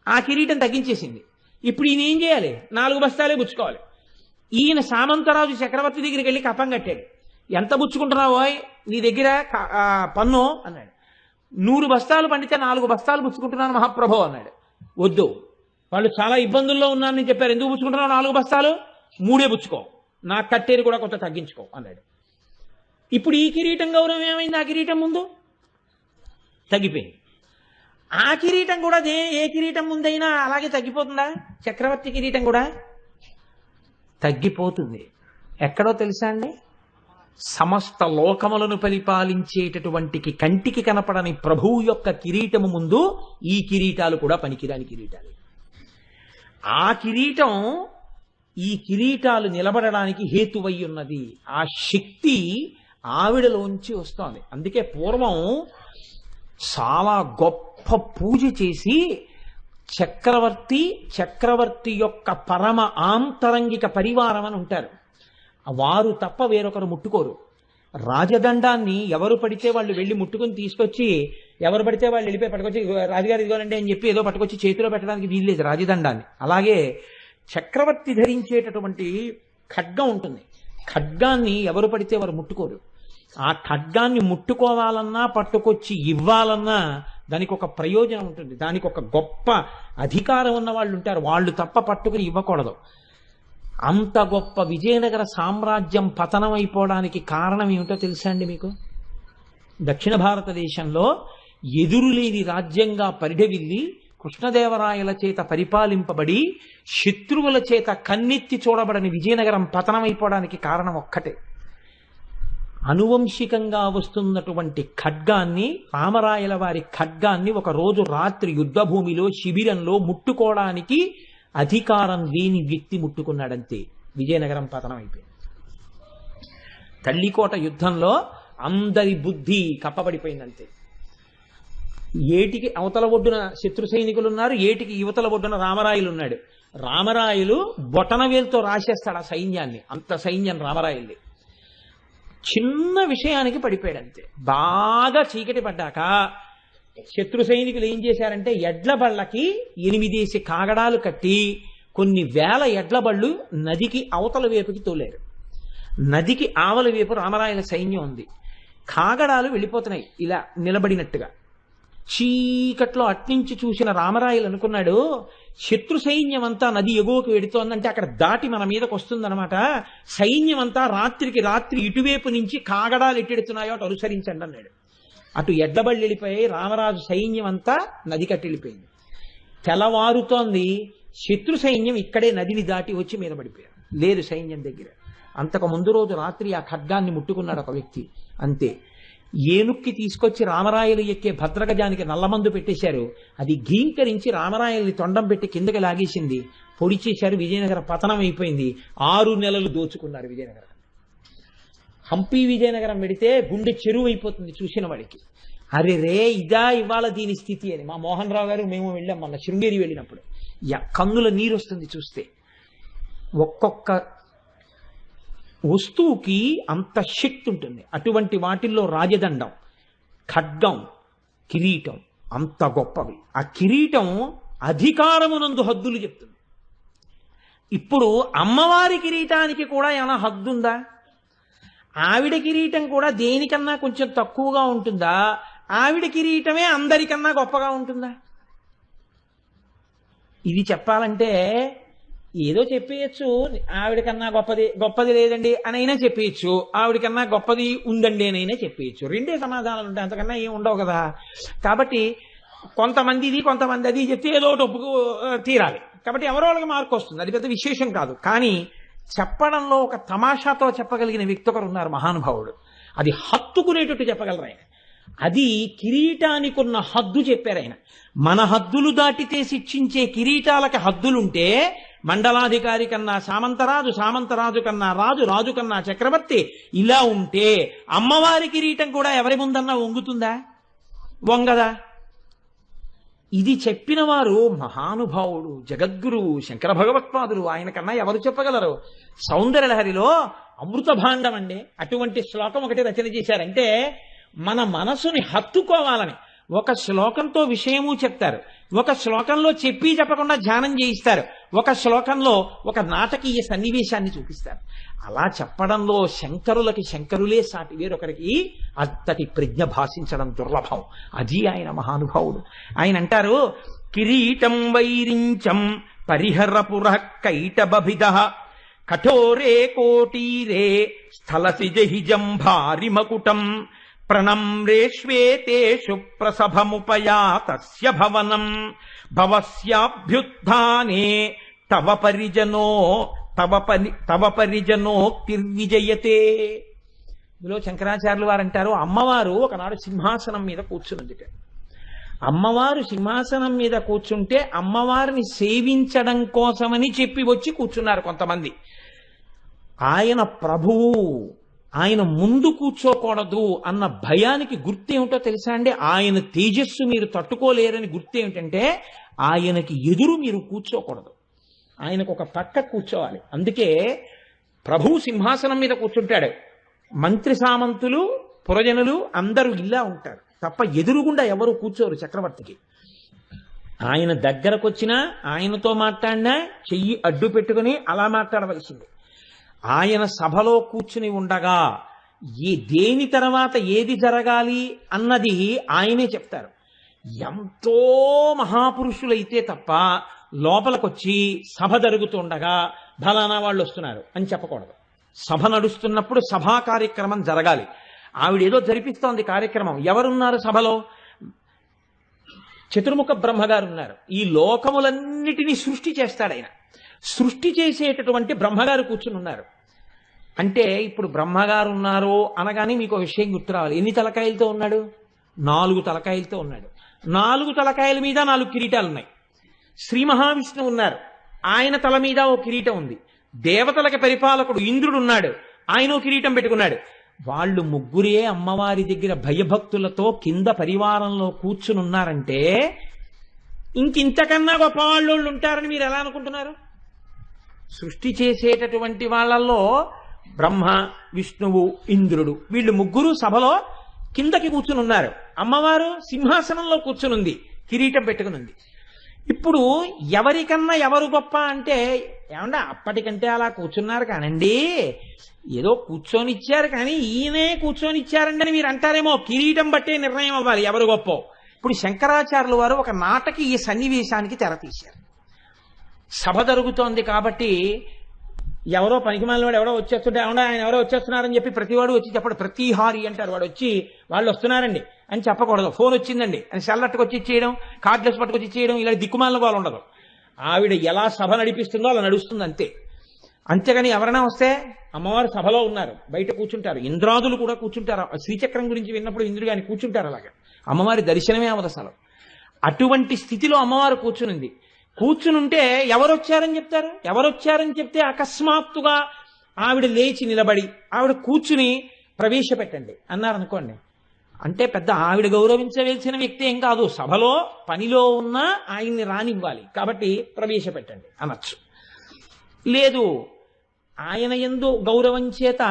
ఆ కిరీటం తగ్గించేసింది. ఇప్పుడు ఈయన ఏం చేయాలి? 4 బస్తాలే పుచ్చుకోవాలి. ఈయన సామంతరాజు చక్రవర్తి దగ్గరికి వెళ్ళి కప్పం కట్టాడు, ఎంత పుచ్చుకుంటున్నావో నీ దగ్గర పన్ను అన్నాడు. 100 బస్తాలు పండితే 4 బస్తాలు పుచ్చుకుంటున్నాను మహాప్రభు అన్నాడు. వద్దు, వాళ్ళు చాలా ఇబ్బందుల్లో ఉన్నారని చెప్పారు, ఎందుకు పుచ్చుకుంటున్నావు 4 బస్తాలు? 3 పుచ్చుకో, నాకు కట్టేది కూడా కొంత తగ్గించుకో అన్నాడు. ఇప్పుడు ఈ కిరీటం గౌరవం ఏమైంది? ఆ కిరీటం ముందు తగ్గిపోయింది. ఆ కిరీటం కూడా ఏ కిరీటం ముందైనా అలాగే తగ్గిపోతుందా? చక్రవర్తి కిరీటం కూడా తగ్గిపోతుంది. ఎక్కడో తెలుసా అండి? సమస్త లోకములను పరిపాలించేటటువంటికి కంటికి కనపడని ప్రభువు యొక్క కిరీటము ముందు ఈ కిరీటాలు కూడా పనికిరాని కిరీటాలు. ఆ కిరీటం, ఈ కిరీటాలు నిలబడడానికి హేతువై ఉన్నది. ఆ శక్తి ఆవిడలోంచి వస్తోంది. అందుకే పూర్వం చాలా గొప్ప పూజ చేసి చక్రవర్తి యొక్క పరమ ఆంతరంగిక పరివారం అని ఉంటారు. వారు తప్ప వేరొకరు ముట్టుకోరు. రాజదండాన్ని ఎవరు పడితే వాళ్ళు వెళ్ళి ముట్టుకుని తీసుకొచ్చి, ఎవరు పడితే వాళ్ళు వెళ్ళిపోయి పట్టుకొచ్చి రాజుగారు ఇదిగోనండి అని చెప్పి ఏదో పట్టుకొచ్చి చేతిలో పెట్టడానికి వీల్లేదు రాజదండాన్ని. అలాగే చక్రవర్తి ధరించేటటువంటి ఖడ్గం ఉంటుంది. ఖడ్గాన్ని ఎవరు పడితే వారు ముట్టుకోరు. ఆ ఖడ్గాన్ని ముట్టుకోవాలన్నా పట్టుకొచ్చి ఇవ్వాలన్నా దానికి ఒక ప్రయోజనం ఉంటుంది. దానికి ఒక గొప్ప అధికారం ఉన్న వాళ్ళు ఉంటారు. వాళ్ళు తప్ప పట్టుకుని ఇవ్వకూడదు. అంత గొప్ప విజయనగర సామ్రాజ్యం పతనం అయిపోవడానికి కారణం ఏమిటో తెలుసా అండి మీకు? దక్షిణ భారతదేశంలో ఎదురులేని రాజ్యంగా పరిఢవిల్లి కృష్ణదేవరాయల చేత పరిపాలింపబడి శత్రువుల చేత కన్నెత్తి చూడబడని విజయనగరం పతనం అయిపోవడానికి కారణం ఒక్కటే. అనువంశికంగా వస్తున్నటువంటి ఖడ్గాన్ని, రామరాయల వారి ఖడ్గాన్ని ఒక రోజు రాత్రి యుద్ధభూమిలో శిబిరంలో ముట్టుకోవడానికి అధికారం లేని వ్యక్తి ముట్టుకున్నాడంతే. విజయనగరం పతనం అయిపోయింది. తల్లికోట యుద్ధంలో అందరి బుద్ధి కప్పబడిపోయిందంతే. ఏటికి అవతల ఒడ్డున శత్రు సైనికులు ఉన్నారు, ఏటికి యువతల ఒడ్డున రామరాయలు ఉన్నాడు. రామరాయలు బొటనవేలుతో రాసేస్తాడు ఆ సైన్యాన్ని. అంత సైన్యం రామరాయల్ది. చిన్న విషయానికి పడిపోయాడంతే. బాగా చీకటి పడ్డాక శత్రు సైనికులు ఏం చేశారంటే ఎడ్ల బళ్ళకి 8 కాగడాలు కట్టి కొన్ని వేల ఎడ్ల బళ్ళు నదికి అవతల వైపుకి తోలారు. నదికి ఆవల వైపు రామరాయల సైన్యం ఉంది. కాగడాలు వెళ్ళిపోతున్నాయి ఇలా నిలబడినట్టుగా. చీకట్లో అట్నుంచి చూసిన రామరాయలు అనుకున్నాడు, శత్రు సైన్యం అంతా నది ఎగువకు వెడుతోందంటే అక్కడ దాటి మన మీదకి వస్తుందన్నమాట. సైన్యం అంతా రాత్రికి రాత్రి ఇటువైపు నుంచి కాగడాలు ఎట్టెడుతున్నాయో అటు అనుసరించండి అన్నాడు. అటు ఎడ్లబళ్ళు వెళ్ళిపోయి రామరాజు సైన్యం అంతా నది కట్టెళ్ళిపోయింది. తెల్లవారుతోంది. శత్రు సైన్యం ఇక్కడే నదిని దాటి వచ్చి మీద పడిపోయారు. లేదు సైన్యం దగ్గర. అంతకు ముందు రోజు రాత్రి ఆ ఖడ్గాన్ని ముట్టుకున్నాడు ఒక వ్యక్తి. అంతే. ఏనుక్కి తీసుకొచ్చి రామరాయలు ఎక్కే భద్రగజానికి నల్లమందు పెట్టేశారు. అది ఘీంకరించి రామరాయల్ని తొండం పెట్టి కిందకి లాగేసింది. పొడి చేశారు. విజయనగర పతనం అయిపోయింది. 6 నెలలు దోచుకున్నారు విజయనగరం. హంపి విజయనగరం పెడితే గుండె చెరువు అయిపోతుంది చూసిన వాడికి. అరే రే ఇదా ఇవాళ దీని స్థితి అని. మా మోహన్ రావు గారు మేము వెళ్ళాం మొన్న శృంగేరి వెళ్ళినప్పుడు. కన్నుల నీరు వస్తుంది చూస్తే. ఒక్కొక్క వస్తువుకి అంత శక్తి ఉంటుంది. అటువంటి వాటిల్లో రాజదండం, ఖడ్గం, కిరీటం అంత గొప్పవి. ఆ కిరీటం అధికారమునందు హద్దులు చెప్తుంది. ఇప్పుడు అమ్మవారి కిరీటానికి కూడా ఏమైనా హద్దుందా? ఆవిడ కిరీటం కూడా దేనికన్నా కొంచెం తక్కువగా ఉంటుందా? ఆవిడ కిరీటమే అందరికన్నా గొప్పగా ఉంటుందా? ఇది చెప్పాలంటే ఏదో చెప్పేయచ్చు. ఆవిడకన్నా గొప్పది లేదండి అని అయినా చెప్పేయచ్చు. ఆవిడకన్నా గొప్పది ఉందండి అని అయినా చెప్పేయచ్చు. రెండే సమాధానాలు ఉంటాయి, అంతకన్నా ఏం ఉండవు కదా. కాబట్టి కొంతమంది ఇది కొంతమంది అది చెప్తే ఏదో ఒకటి ఒప్పుకు తీరాలి. కాబట్టి ఎవరో వాళ్ళకి మార్కు వస్తుంది. అది పెద్ద విశేషం కాదు. కానీ చెప్పడంలో ఒక తమాషాతో చెప్పగలిగిన వ్యక్తి ఒకరు ఉన్నారు, మహానుభావుడు. అది హత్తుకునేటట్టు చెప్పగలరు ఆయన. అది కిరీటానికి ఉన్న హద్దు చెప్పారు ఆయన. మన హద్దులు దాటితే శిక్షించే కిరీటాలకి హద్దులుంటే మండలాధికారి కన్నా సామంతరాజు, సామంతరాజు కన్నా రాజు, రాజు కన్నా చక్రవర్తి ఇలా ఉంటే అమ్మవారి కిరీటం కూడా ఎవరి ముందన్నా వంగుతుందా? వంగదా? ఇది చెప్పిన వారు మహానుభావుడు, జగద్గురువు శంకర భగవత్పాదులు. ఆయన కన్నా ఎవరు చెప్పగలరు? సౌందర్యలహరిలో అమృత భాండం అండి. అటువంటి శ్లోకం ఒకటి రచన చేశారంటే మన మనసుని హత్తుకోవాలని. ఒక శ్లోకంతో విషయము చెప్తారు, ఒక శ్లోకంలో చెప్పి చెప్పకుండా ధ్యానం చేయిస్తారు, ఒక శ్లోకంలో ఒక నాటకీయ సన్నివేశాన్ని చూపిస్తారు. అలా చెప్పడంలో శంకరులకి శంకరులే సాటి, వేరొకరికి అంతటి ప్రజ్ఞ భాషించడం దుర్లభం. అది ఆయన మహానుభావుడు. ఆయన అంటారు, కిరీటం వైరించం పరిహరపుర కైటబభిద కఠోరే కోటీరే స్థలసిజహిజం భారి మకుటం ప్రణమ్రేష్వేతేషు ప్రసభముపయాతస్య భవనం భవస్యాభ్యుత్థానే తవ పరిజనో తవ పరిజనోక్తిర్విజయతే. ఇందులో శంకరాచార్యులు వారు అంటారు, అమ్మవారు ఒకనాడు సింహాసనం మీద కూర్చున్నదిట. అమ్మవారు సింహాసనం మీద కూర్చుంటే అమ్మవారిని సేవించడం కోసమని చెప్పి వచ్చి కూర్చున్నారు కొంతమంది. ఆయన ప్రభువు, ఆయన ముందు కూర్చోకూడదు అన్న భయానికి గుర్తేమిటో తెలుసా అండి? ఆయన తేజస్సు మీరు తట్టుకోలేరని గుర్తేమిటంటే ఆయనకి ఎదురు మీరు కూర్చోకూడదు, ఆయనకు ఒక పక్క కూర్చోవాలి. అందుకే ప్రభువు సింహాసనం మీద కూర్చుంటాడు, మంత్రి సామంతులు పురజనులు అందరూ ఇలా ఉంటారు తప్ప ఎదురుగుండా ఎవరు కూర్చోరు చక్రవర్తికి. ఆయన దగ్గరకు వచ్చినా ఆయనతో మాట్లాడినా చెయ్యి అడ్డు పెట్టుకుని అలా మాట్లాడవలసింది. ఆయన సభలో కూర్చుని ఉండగా దేని తర్వాత ఏది జరగాలి అన్నది ఆయనే చెప్తారు. ఎంతో మహాపురుషులైతే తప్ప లోపలికొచ్చి సభ జరుగుతుండగా ఫలానా వాళ్ళు వస్తున్నారు అని చెప్పకూడదు. సభ నడుస్తున్నప్పుడు సభా కార్యక్రమం జరగాలి. ఆవిడేదో జరిపిస్తోంది కార్యక్రమం. ఎవరున్నారు సభలో? చతుర్ముఖ బ్రహ్మగారు ఉన్నారు. ఈ లోకములన్నిటినీ సృష్టి చేస్తాడు ఆయన. సృష్టి చేసేటటువంటి బ్రహ్మగారు కూర్చుని ఉన్నారు. అంటే ఇప్పుడు బ్రహ్మగారు ఉన్నారు అనగానే మీకు విషయం గుర్తు రావాలి. ఎన్ని తలకాయలతో ఉన్నాడు? 4 తలకాయలతో ఉన్నాడు. 4 తలకాయల మీద 4 కిరీటాలు ఉన్నాయి. శ్రీ మహావిష్ణువు ఉన్నారు, ఆయన తల మీద ఓ కిరీటం ఉంది. దేవతలకి పరిపాలకుడు ఇంద్రుడు ఉన్నాడు, ఆయన ఓ కిరీటం పెట్టుకున్నాడు. వాళ్ళు ముగ్గురే అమ్మవారి దగ్గర భయభక్తులతో కింద పరివారంలో కూర్చుని ఉన్నారంటే ఇంకింతకన్నా గొప్ప వాళ్ళు ఉంటారని మీరు ఎలా అనుకుంటున్నారు? సృష్టి చేసేటటువంటి వాళ్ళల్లో బ్రహ్మ, విష్ణువు, ఇంద్రుడు వీళ్ళు ముగ్గురు సభలో కిందకి కూర్చుని ఉన్నారు. అమ్మవారు సింహాసనంలో కూర్చునుంది, కిరీటం పెట్టుకునుంది. ఇప్పుడు ఎవరికన్నా ఎవరు గొప్ప అంటే ఏమన్నా అప్పటికంటే అలా కూర్చున్నారు కానండి, ఏదో కూర్చొని ఇచ్చారు కానీ ఈయనే కూర్చొని ఇచ్చారండి అని మీరు అంటారేమో. కిరీటం బట్టే నిర్ణయం అవ్వాలి ఎవరు గొప్ప. ఇప్పుడు శంకరాచార్యులు వారు ఒక నాటకీయ సన్నివేశానికి తెరతీశారు. సభ జరుగుతోంది కాబట్టి ఎవరో పనికిమాలిన వాడు ఎవరో వచ్చేస్తుంటే ఏమన్నా ఆయన ఎవరో వచ్చేస్తున్నారని చెప్పి ప్రతివాడు వచ్చి చెప్పడు. ప్రతిహారి అంటారు. వాడు వచ్చి వాళ్ళు వస్తున్నారండి అని చెప్పకూడదు. ఫోన్ వచ్చిందండి అని సెల్లట్టుకు వచ్చి ఇచ్చేయడం, కార్డ్లెస్ పట్టుకొచ్చి ఇచ్చేయడం, ఇలా దిక్కుమాలిన వాళ్ళు ఉండదు. ఆవిడ ఎలా సభ నడిపిస్తుందో అలా నడుస్తుంది అంతే. అంతేగాని ఎవరైనా వస్తే అమ్మవారు సభలో ఉన్నారు, బయట కూర్చుంటారు. ఇంద్రాదులు కూడా కూర్చుంటారు. శ్రీచక్రం గురించి విన్నప్పుడు ఇంద్రుడు కానీ కూర్చుంటారు. అలాగా అమ్మవారి దర్శనమే అవదు అసలు. అటువంటి స్థితిలో అమ్మవారు కూర్చునింది. కూర్చునుంటే ఎవరొచ్చారని చెప్తారు? ఎవరొచ్చారని చెప్తే అకస్మాత్తుగా ఆవిడ లేచి నిలబడి ఆవిడ కూర్చుని ప్రవేశపెట్టండి అన్నారనుకోండి, అంటే పెద్ద ఆవిడ గౌరవించవలసిన వ్యక్తి ఏం కాదు, సభలో పనిలో ఉన్నా ఆయన్ని రానివ్వాలి కాబట్టి ప్రవేశపెట్టండి అనొచ్చు. లేదు ఆయన యందు గౌరవం చేత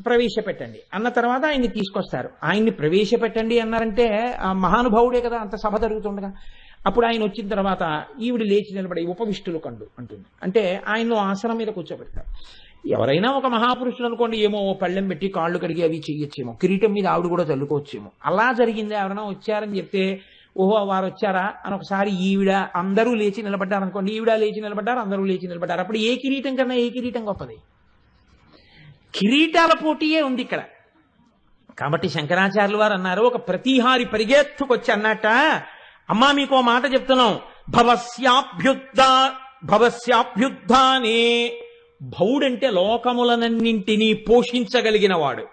ప్రవేశపెట్టండి అన్న తర్వాత ఆయన్ని తీసుకొస్తారు. ఆయన్ని ప్రవేశపెట్టండి అన్నారంటే ఆ మహానుభావుడే కదా, అంత సభ జరుగుతుండగా. అప్పుడు ఆయన వచ్చిన తర్వాత ఈవిడ లేచి నిలబడి ఉపవిష్టులు కండు అంటుంది. అంటే ఆయన్ను ఆసనం మీద కూర్చోబెడతారు. ఎవరైనా ఒక మహాపురుషుడు అనుకోండి, ఏమో పళ్ళెం పెట్టి కాళ్ళు కడిగి అవి చెయ్యొచ్చేమో, కిరీటం మీద ఆవిడ కూడా చల్లుకోవచ్చేమో. అలా జరిగింది. ఎవరైనా వచ్చారని చెప్తే ఓహో వారు వచ్చారా అని ఒకసారి ఈవిడ అందరూ లేచి నిలబడ్డారు అనుకోండి, ఈవిడ లేచి నిలబడ్డారు, అందరూ లేచి నిలబడ్డారు. అప్పుడు ఏ కిరీటం కన్నా ఏ కిరీటం గొప్పది? కిరీటాల పోటీయే ఉంది ఇక్కడ. కాబట్టి శంకరాచార్యులు వారు అన్నారు, ఒక ప్రతిహారి పరిగెత్తుకొచ్చి అన్నట్ట, అమ్మా మీకు మాట చెప్తున్నాం, భవస్యాభ్యుద్ధానే. భవుడంటే లోకములనన్నింటినీ పోషించగలిగిన వాడు.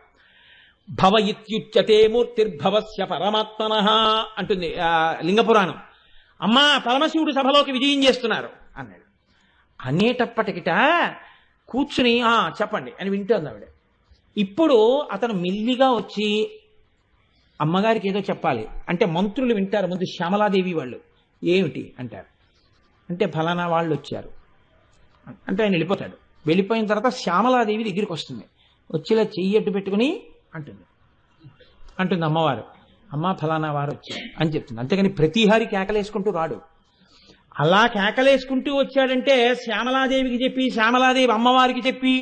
భవ ఇత్యుచ్యతే మూర్తిర్భవస్య పరమాత్మనః అంటుంది లింగపురాణం. అమ్మా పరమశివుడు సభలోకి విజయం చేస్తున్నారు అన్నాడు. అనేటప్పటికిట కూర్చుని చెప్పండి అని వింటోంది ఆవిడ. ఇప్పుడు అతను మెల్లిగా వచ్చి అమ్మగారికి ఏదో చెప్పాలి అంటే మంత్రులు వింటారు. ముందు శ్యామలాదేవి వాళ్ళు ఏమిటి అంటారు. అంటే ఫలానా వాళ్ళు వచ్చారు అంటే ఆయన వెళ్ళిపోతాడు. వెళ్ళిపోయిన తర్వాత శ్యామలాదేవి దగ్గరికి వస్తుంది. వచ్చేలా చెయ్యి అడ్డు పెట్టుకుని అంటుంది అమ్మవారు, అమ్మ ఫలానా వారు వచ్చారు అని చెప్తుంది. అంతేగాని ప్రతిహారి కేకలేసుకుంటూ రాడు. అలా కేకలేసుకుంటూ వచ్చాడంటే శ్యామలాదేవికి చెప్పి, శ్యామలాదేవి అమ్మవారికి చెప్పి,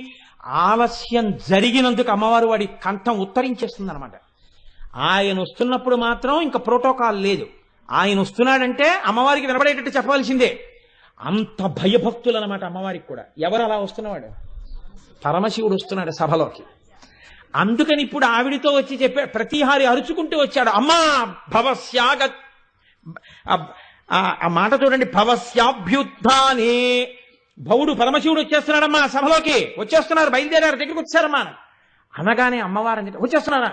ఆలస్యం జరిగినందుకు అమ్మవారు వాడి కంఠం ఉత్తరించేస్తుంది అనమాట. ఆయన వస్తున్నప్పుడు మాత్రం ఇంకా ప్రోటోకాల్ లేదు. ఆయన వస్తున్నాడంటే అమ్మవారికి వినబడేటట్టు చెప్పవలసిందే. అంత భయభక్తులు అనమాట అమ్మవారికి కూడా. ఎవరు అలా వస్తున్నవాడు? పరమశివుడు వస్తున్నాడు సభలోకి. అందుకని ఇప్పుడు ఆవిడితో వచ్చి చెప్పాడు. ప్రతిహారి అరుచుకుంటూ వచ్చాడు, అమ్మా భవస్యాగ, ఆ మాట చూడండి, భవస్యాభ్యుద్ధానే, భవుడు పరమశివుడు వచ్చేస్తున్నాడమ్మా సభలోకి, వచ్చేస్తున్నారు, బయలుదేరారు, దగ్గరికి వచ్చారమ్మా అనగానే అమ్మవారు వచ్చేస్తున్నారా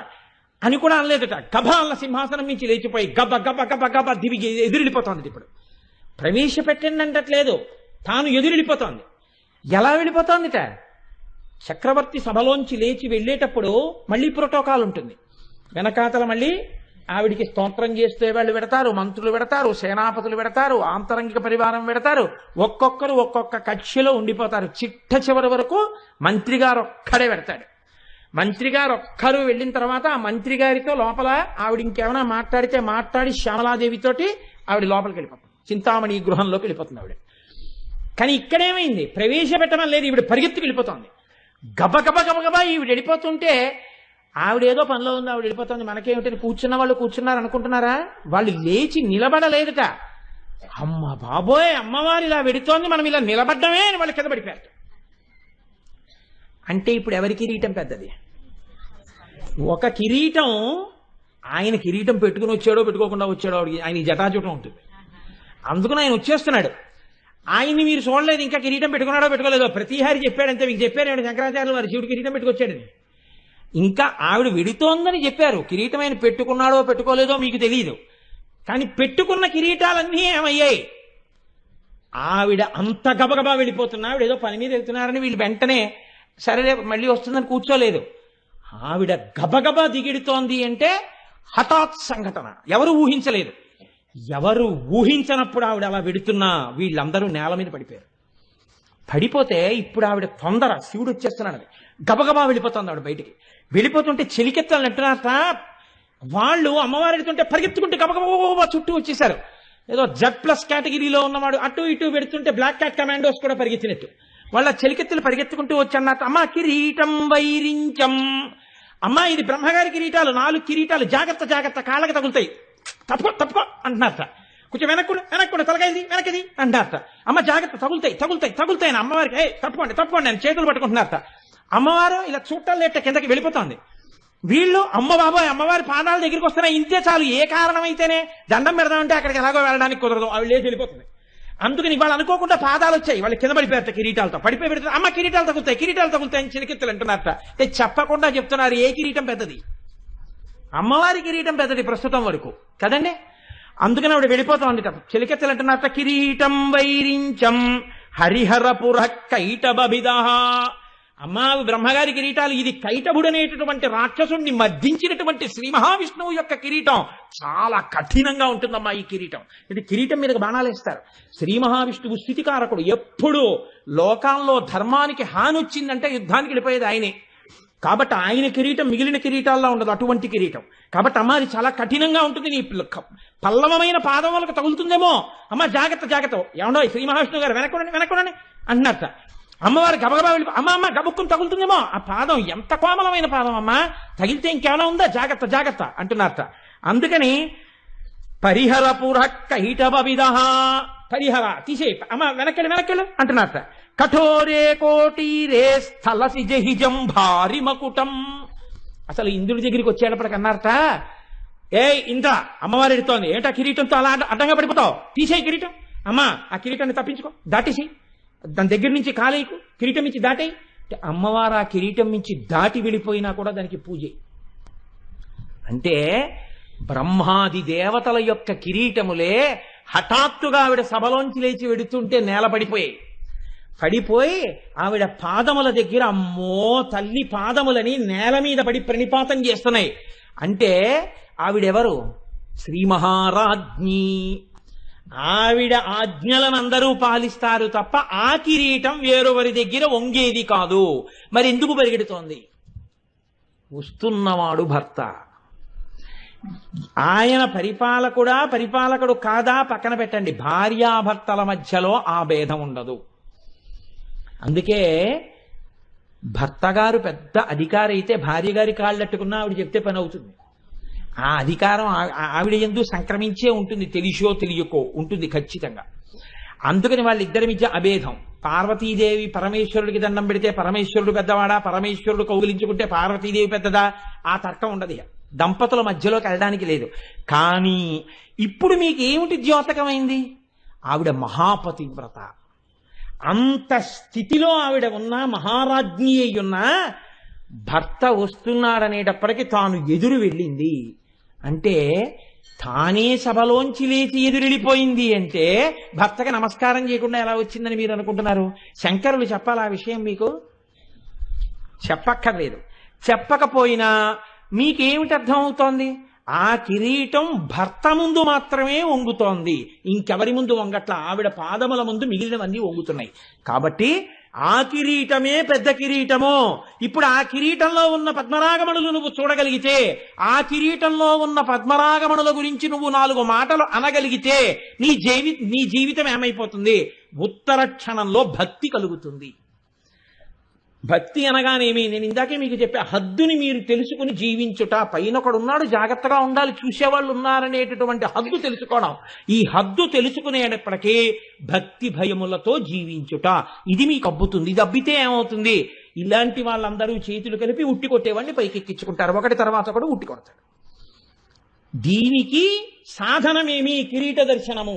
అని కూడా అనలేదట. గభాల సింహాసనం నుంచి లేచిపోయి గబ గబ గబ గబ దివిగి ఎదురెళ్ళిపోతోంది. ఇప్పుడు ప్రవేశపెట్టండి అంటట్లేదు, తాను ఎదురెళ్ళిపోతోంది. ఎలా వెళ్ళిపోతోందిట? చక్రవర్తి సభలోంచి లేచి వెళ్ళేటప్పుడు మళ్ళీ ప్రోటోకాల్ ఉంటుంది. వెనకాతల మళ్ళీ ఆవిడికి స్తోత్రం చేస్తే వాళ్ళు పెడతారు, మంత్రులు పెడతారు, సేనాపతులు పెడతారు, ఆంతరంగిక పరివారం పెడతారు. ఒక్కొక్కరు ఒక్కొక్క కక్షలో ఉండిపోతారు. చిట్ట చివరి వరకు మంత్రి గారు ఒక్కడే పెడతాడు. మంత్రి గారు ఒక్కరు వెళ్ళిన తర్వాత ఆ మంత్రి గారితో లోపల ఆవిడ ఇంకేమైనా మాట్లాడి శ్యామలాదేవితోటి ఆవిడ లోపలికి వెళ్ళిపోతుంది, చింతామణి గృహంలోకి వెళ్ళిపోతుంది ఆవిడ. కానీ ఇక్కడేమైంది? ప్రవేశపెట్టడం లేదు, ఈవిడ పరిగెత్తుకు వెళ్ళిపోతుంది. గబగబ గబగబా ఈవిడ వెళ్ళిపోతుంటే ఆవిడేదో పనిలో ఉంది, ఆవిడ వెళ్ళిపోతుంది, మనకేమిటని కూర్చున్న వాళ్ళు కూర్చున్నారు అనుకుంటున్నారా? వాళ్ళు లేచి నిలబడలేదట. అమ్మ బాబోయ్, అమ్మవారు ఇలా వెడుతోంది, మనం ఇలా నిలబడ్డమే అని వాళ్ళు కింద పడిపోయారు. అంటే ఇప్పుడు ఎవరి కిరీటం పెద్దది? ఒక కిరీటం, ఆయన కిరీటం పెట్టుకుని వచ్చాడో పెట్టుకోకుండా వచ్చాడో ఆయన జటాజుటం ఉంటుంది. అందుకని ఆయన వచ్చేస్తున్నాడు. ఆయన్ని మీరు చూడలేదు, ఇంకా కిరీటం పెట్టుకున్నాడో పెట్టుకోలేదో. ప్రతిహారి చెప్పాడంతే, మీకు చెప్పారు శంకరాచార్యులు వారు శివుడు కిరీటం పెట్టుకొచ్చాడని. ఇంకా ఆవిడ వెడుతోందని చెప్పారు, కిరీటం ఆయన పెట్టుకున్నాడో పెట్టుకోలేదో మీకు తెలియదు. కానీ పెట్టుకున్న కిరీటాలన్నీ ఏమయ్యాయి? ఆవిడ అంత గబగబా వెళ్ళిపోతున్నా, ఆవిడ ఏదో పని మీద వెళ్తున్నారని వీళ్ళు వెంటనే సరేలే మళ్ళీ వస్తుందని కూర్చోలేదు. ఆవిడ గబగబా దిగిడుతోంది అంటే హఠాత్ సంఘటన, ఎవరు ఊహించలేదు. ఎవరు ఊహించనప్పుడు ఆవిడ అలా వెడుతున్నా వీళ్ళందరూ నేల మీద పడిపోయారు. పడిపోతే ఇప్పుడు ఆవిడ తొందర, శివుడు వచ్చేస్తున్నాడు, గబగబా వెళ్ళిపోతుంది ఆవిడ బయటికి. వెళ్ళిపోతుంటే చెలికెత్తాలని అంటున్నారట. వాళ్ళు అమ్మవారు వెళ్తుంటే పరిగెత్తుకుంటే గబగబా చుట్టూ వచ్చేసారు. ఏదో Z+ కేటగిరీలో ఉన్నవాడు అటు ఇటు పెడుతుంటే బ్లాక్ క్యాట్ కమాండోస్ కూడా పరిగెత్తినట్టు వాళ్ళ చెలికెత్తులు పరిగెత్తుకుంటూ వచ్చి అన్నట్టు, అమ్మా కిరీటం వైరించం, అమ్మా ఇది బ్రహ్మగారి కిరీటాలు, 4 కిరీటాలు, జాగ్రత్త జాగ్రత్త, కాళ్ళకి తగులుతాయి, తప్పుకో అంటున్నారట. కొంచెం వెనక్కుడు తలగైంది వెనకది అంటారట. అమ్మ జాగ్రత్త, తగులుతాయి అని అమ్మవారికి తప్పుకోండి అని చేతులు పట్టుకుంటున్నారట. అమ్మవారు ఇలా చూట్టాలు లేట కిందకి వెళ్ళిపోతుంది. వీళ్ళు అమ్మ బాబోయ్ అమ్మవారి పాదాల దగ్గరికి వస్తున్నాయి, ఇంతే చాలు, ఏ కారణం అయితేనే దండం పెడదామంటే అక్కడికి ఎలాగో వెళ్ళడానికి కుదరదు, ఆవిడ లేచి వెళ్ళిపోతుంది. అందుకని వాళ్ళు అనుకోకుండా పాదాలు వచ్చాయి, వాళ్ళు కింద పడిపోయారట కిరీటాలతో. పడిపోయి పెడుతుంది, అమ్మ కిరీటాలు తగులుతాయి అని చిలికెత్తులు అంటున్నారట. చెప్పకుండా చెప్తున్నారు ఏ కిరీటం పెద్దది? అమ్మవారి కిరీటం పెద్దది ప్రస్తుతం వరకు కదండి. అందుకని ఆవిడ వెళ్ళిపోతాం చెలికెత్తలు అంటున్నారట. కిరీటం వైరించం హరిహరపుర కైటబిద, అమ్మా బ్రహ్మగారి కిరీటాలు, ఇది కైటభుడు అనేటటువంటి రాక్షసుడిని మర్దించినటువంటి శ్రీ మహావిష్ణువు యొక్క కిరీటం చాలా కఠినంగా ఉంటుందమ్మా ఈ కిరీటం. ఇది కిరీటం మీదకి బాణాలు వేస్తారు. శ్రీ మహావిష్ణువు స్థితికారకుడు, ఎప్పుడు లోకాల్లో ధర్మానికి హాని వచ్చిందంటే యుద్ధానికి వెళ్ళిపోయేది ఆయనే. కాబట్టి ఆయన కిరీటం మిగిలిన కిరీటాల్లో ఉండదు, అటువంటి కిరీటం. కాబట్టి అమ్మ అది చాలా కఠినంగా ఉంటుంది, నీ పల్లవమైన పాదములకు తగులుతుందేమో, అమ్మ జాగ్రత్త ఏమండో శ్రీ మహావిష్ణువు గారు వెనక్కుండండి అంటున్నారట. అమ్మవారు గబగబా వెళ్ళి అమ్మ గబుక్కుని తగులుతుందేమో, ఆ పాదం ఎంత కోమలమైన పాదం అమ్మా, తగిలితే ఇంకేమైనా ఉందా, జాగ్రత్త అంటున్నారట. అందుకని పరిహరపుర కైటబిద, పరిహర తీసే అమ్మ వెనక్కెళ్ళు అంటున్నారట. కఠోరే కోటీరే స్థలసి జహిజం భారి మకుటం, అసలు ఇంద్రుడి దగ్గరికి వచ్చేటప్పటికి అన్నారట, ఇంద్ర అమ్మవారు ఎడుతోంది, ఏంటా కిరీటంతో అలా అడ్డంగా పడిపోతావు, తీసేయి కిరీటం, అమ్మా ఆ కిరీటాన్ని తప్పించుకో, దాటేసి దాని దగ్గర నుంచి కాలేయకు, కిరీటం నుంచి దాటేయి. అమ్మవారు ఆ కిరీటం నుంచి దాటి వెళ్ళిపోయినా కూడా దానికి పూజ. అంటే బ్రహ్మాది దేవతల యొక్క కిరీటములే హఠాత్తుగా ఆవిడ సభలోంచి లేచి వెడుతుంటే నేల పడిపోయి ఆవిడ పాదముల దగ్గర అమ్మో తల్లి పాదములని నేల మీద పడి ప్రణిపాతం చేస్తున్నాయి. అంటే ఆవిడెవరు? శ్రీ మహారాజ్ఞి. ఆవిడ ఆజ్ఞలను అందరూ పాలిస్తారు తప్ప ఆ కిరీటం వేరొవరి దగ్గర వంగేది కాదు. మరి ఎందుకు పరిగెడుతోంది? వస్తున్నవాడు భర్త. ఆయన పరిపాలకుడు కాదా పక్కన పెట్టండి, భార్యాభర్తల మధ్యలో ఆ భేదం ఉండదు. అందుకే భర్త గారు పెద్ద అధికారి అయితే భార్య గారి కాళ్ళట్టుకున్నా ఆవిడ చెప్తే పని అవుతుంది. ఆ అధికారం ఆవిడ యందు సంక్రమించే ఉంటుంది, తెలిసో తెలియకో ఉంటుంది ఖచ్చితంగా. అందుకని వాళ్ళిద్దరి మధ్య అభేదం. పార్వతీదేవి పరమేశ్వరుడికి దండం పెడితే పరమేశ్వరుడు పెద్దవాడా, పరమేశ్వరుడు కౌగిలించుకుంటే పార్వతీదేవి పెద్దదా, ఆ తర్కం ఉండదు. దంపతుల మధ్యలోకి వెళ్ళడానికి లేదు. కానీ ఇప్పుడు మీకు ఏమిటి ద్యోతకమైంది? ఆవిడ మహాపతివ్రత. అంత స్థితిలో ఆవిడ ఉన్నా, మహారాజ్ఞి అయ్యున్నా, భర్త వస్తున్నాడనేటప్పటికీ తాను ఎదురు వెళ్ళింది అంటే తానే సభలోంచి లేచి ఎదురెళ్ళిపోయింది అంటే భర్తకి నమస్కారం చేయకుండా ఎలా వచ్చిందని మీరు అనుకుంటున్నారు? శంకరులు చెప్పాలి ఆ విషయం మీకు? చెప్పక్కర్లేదు. చెప్పకపోయినా మీకేమిటి అర్థం అవుతోంది? ఆ కిరీటం భర్త ముందు మాత్రమే వంగుతోంది, ఇంకెవరి ముందు వంగట్ల. ఆవిడ పాదముల ముందు మిగిలినవన్నీ వంగుతున్నాయి. కాబట్టి ఆ కిరీటమే పెద్ద కిరీటము. ఇప్పుడు ఆ కిరీటంలో ఉన్న పద్మరాగమణులు నువ్వు చూడగలిగితే, ఆ కిరీటంలో ఉన్న పద్మరాగమణుల గురించి నువ్వు 4 మాటలు అనగలిగితే నీ జీవితం ఏమైపోతుంది? ఉత్తర క్షణంలో భక్తి కలుగుతుంది. భక్తి అనగానేమి? నేను ఇందాకే మీకు చెప్పా, హద్దుని మీరు తెలుసుకుని జీవించుట. పైన ఒకడున్నాడు, జాగ్రత్తగా ఉండాలి, చూసేవాళ్ళు ఉన్నారనేటటువంటి హద్దు తెలుసుకోవడం. ఈ హద్దు తెలుసుకునేటప్పటికీ భక్తి భయములతో జీవించుట, ఇది మీకు అబ్బుతుంది. ఇది అబ్బితే ఏమవుతుంది? ఇలాంటి వాళ్ళందరూ చేతులు కలిపి ఉట్టి కొట్టేవాడిని పైకెక్కించుకుంటారు, ఒకటి తర్వాత ఒకడు ఉట్టి కొడతాడు. దీనికి సాధనమేమి? కిరీట దర్శనము.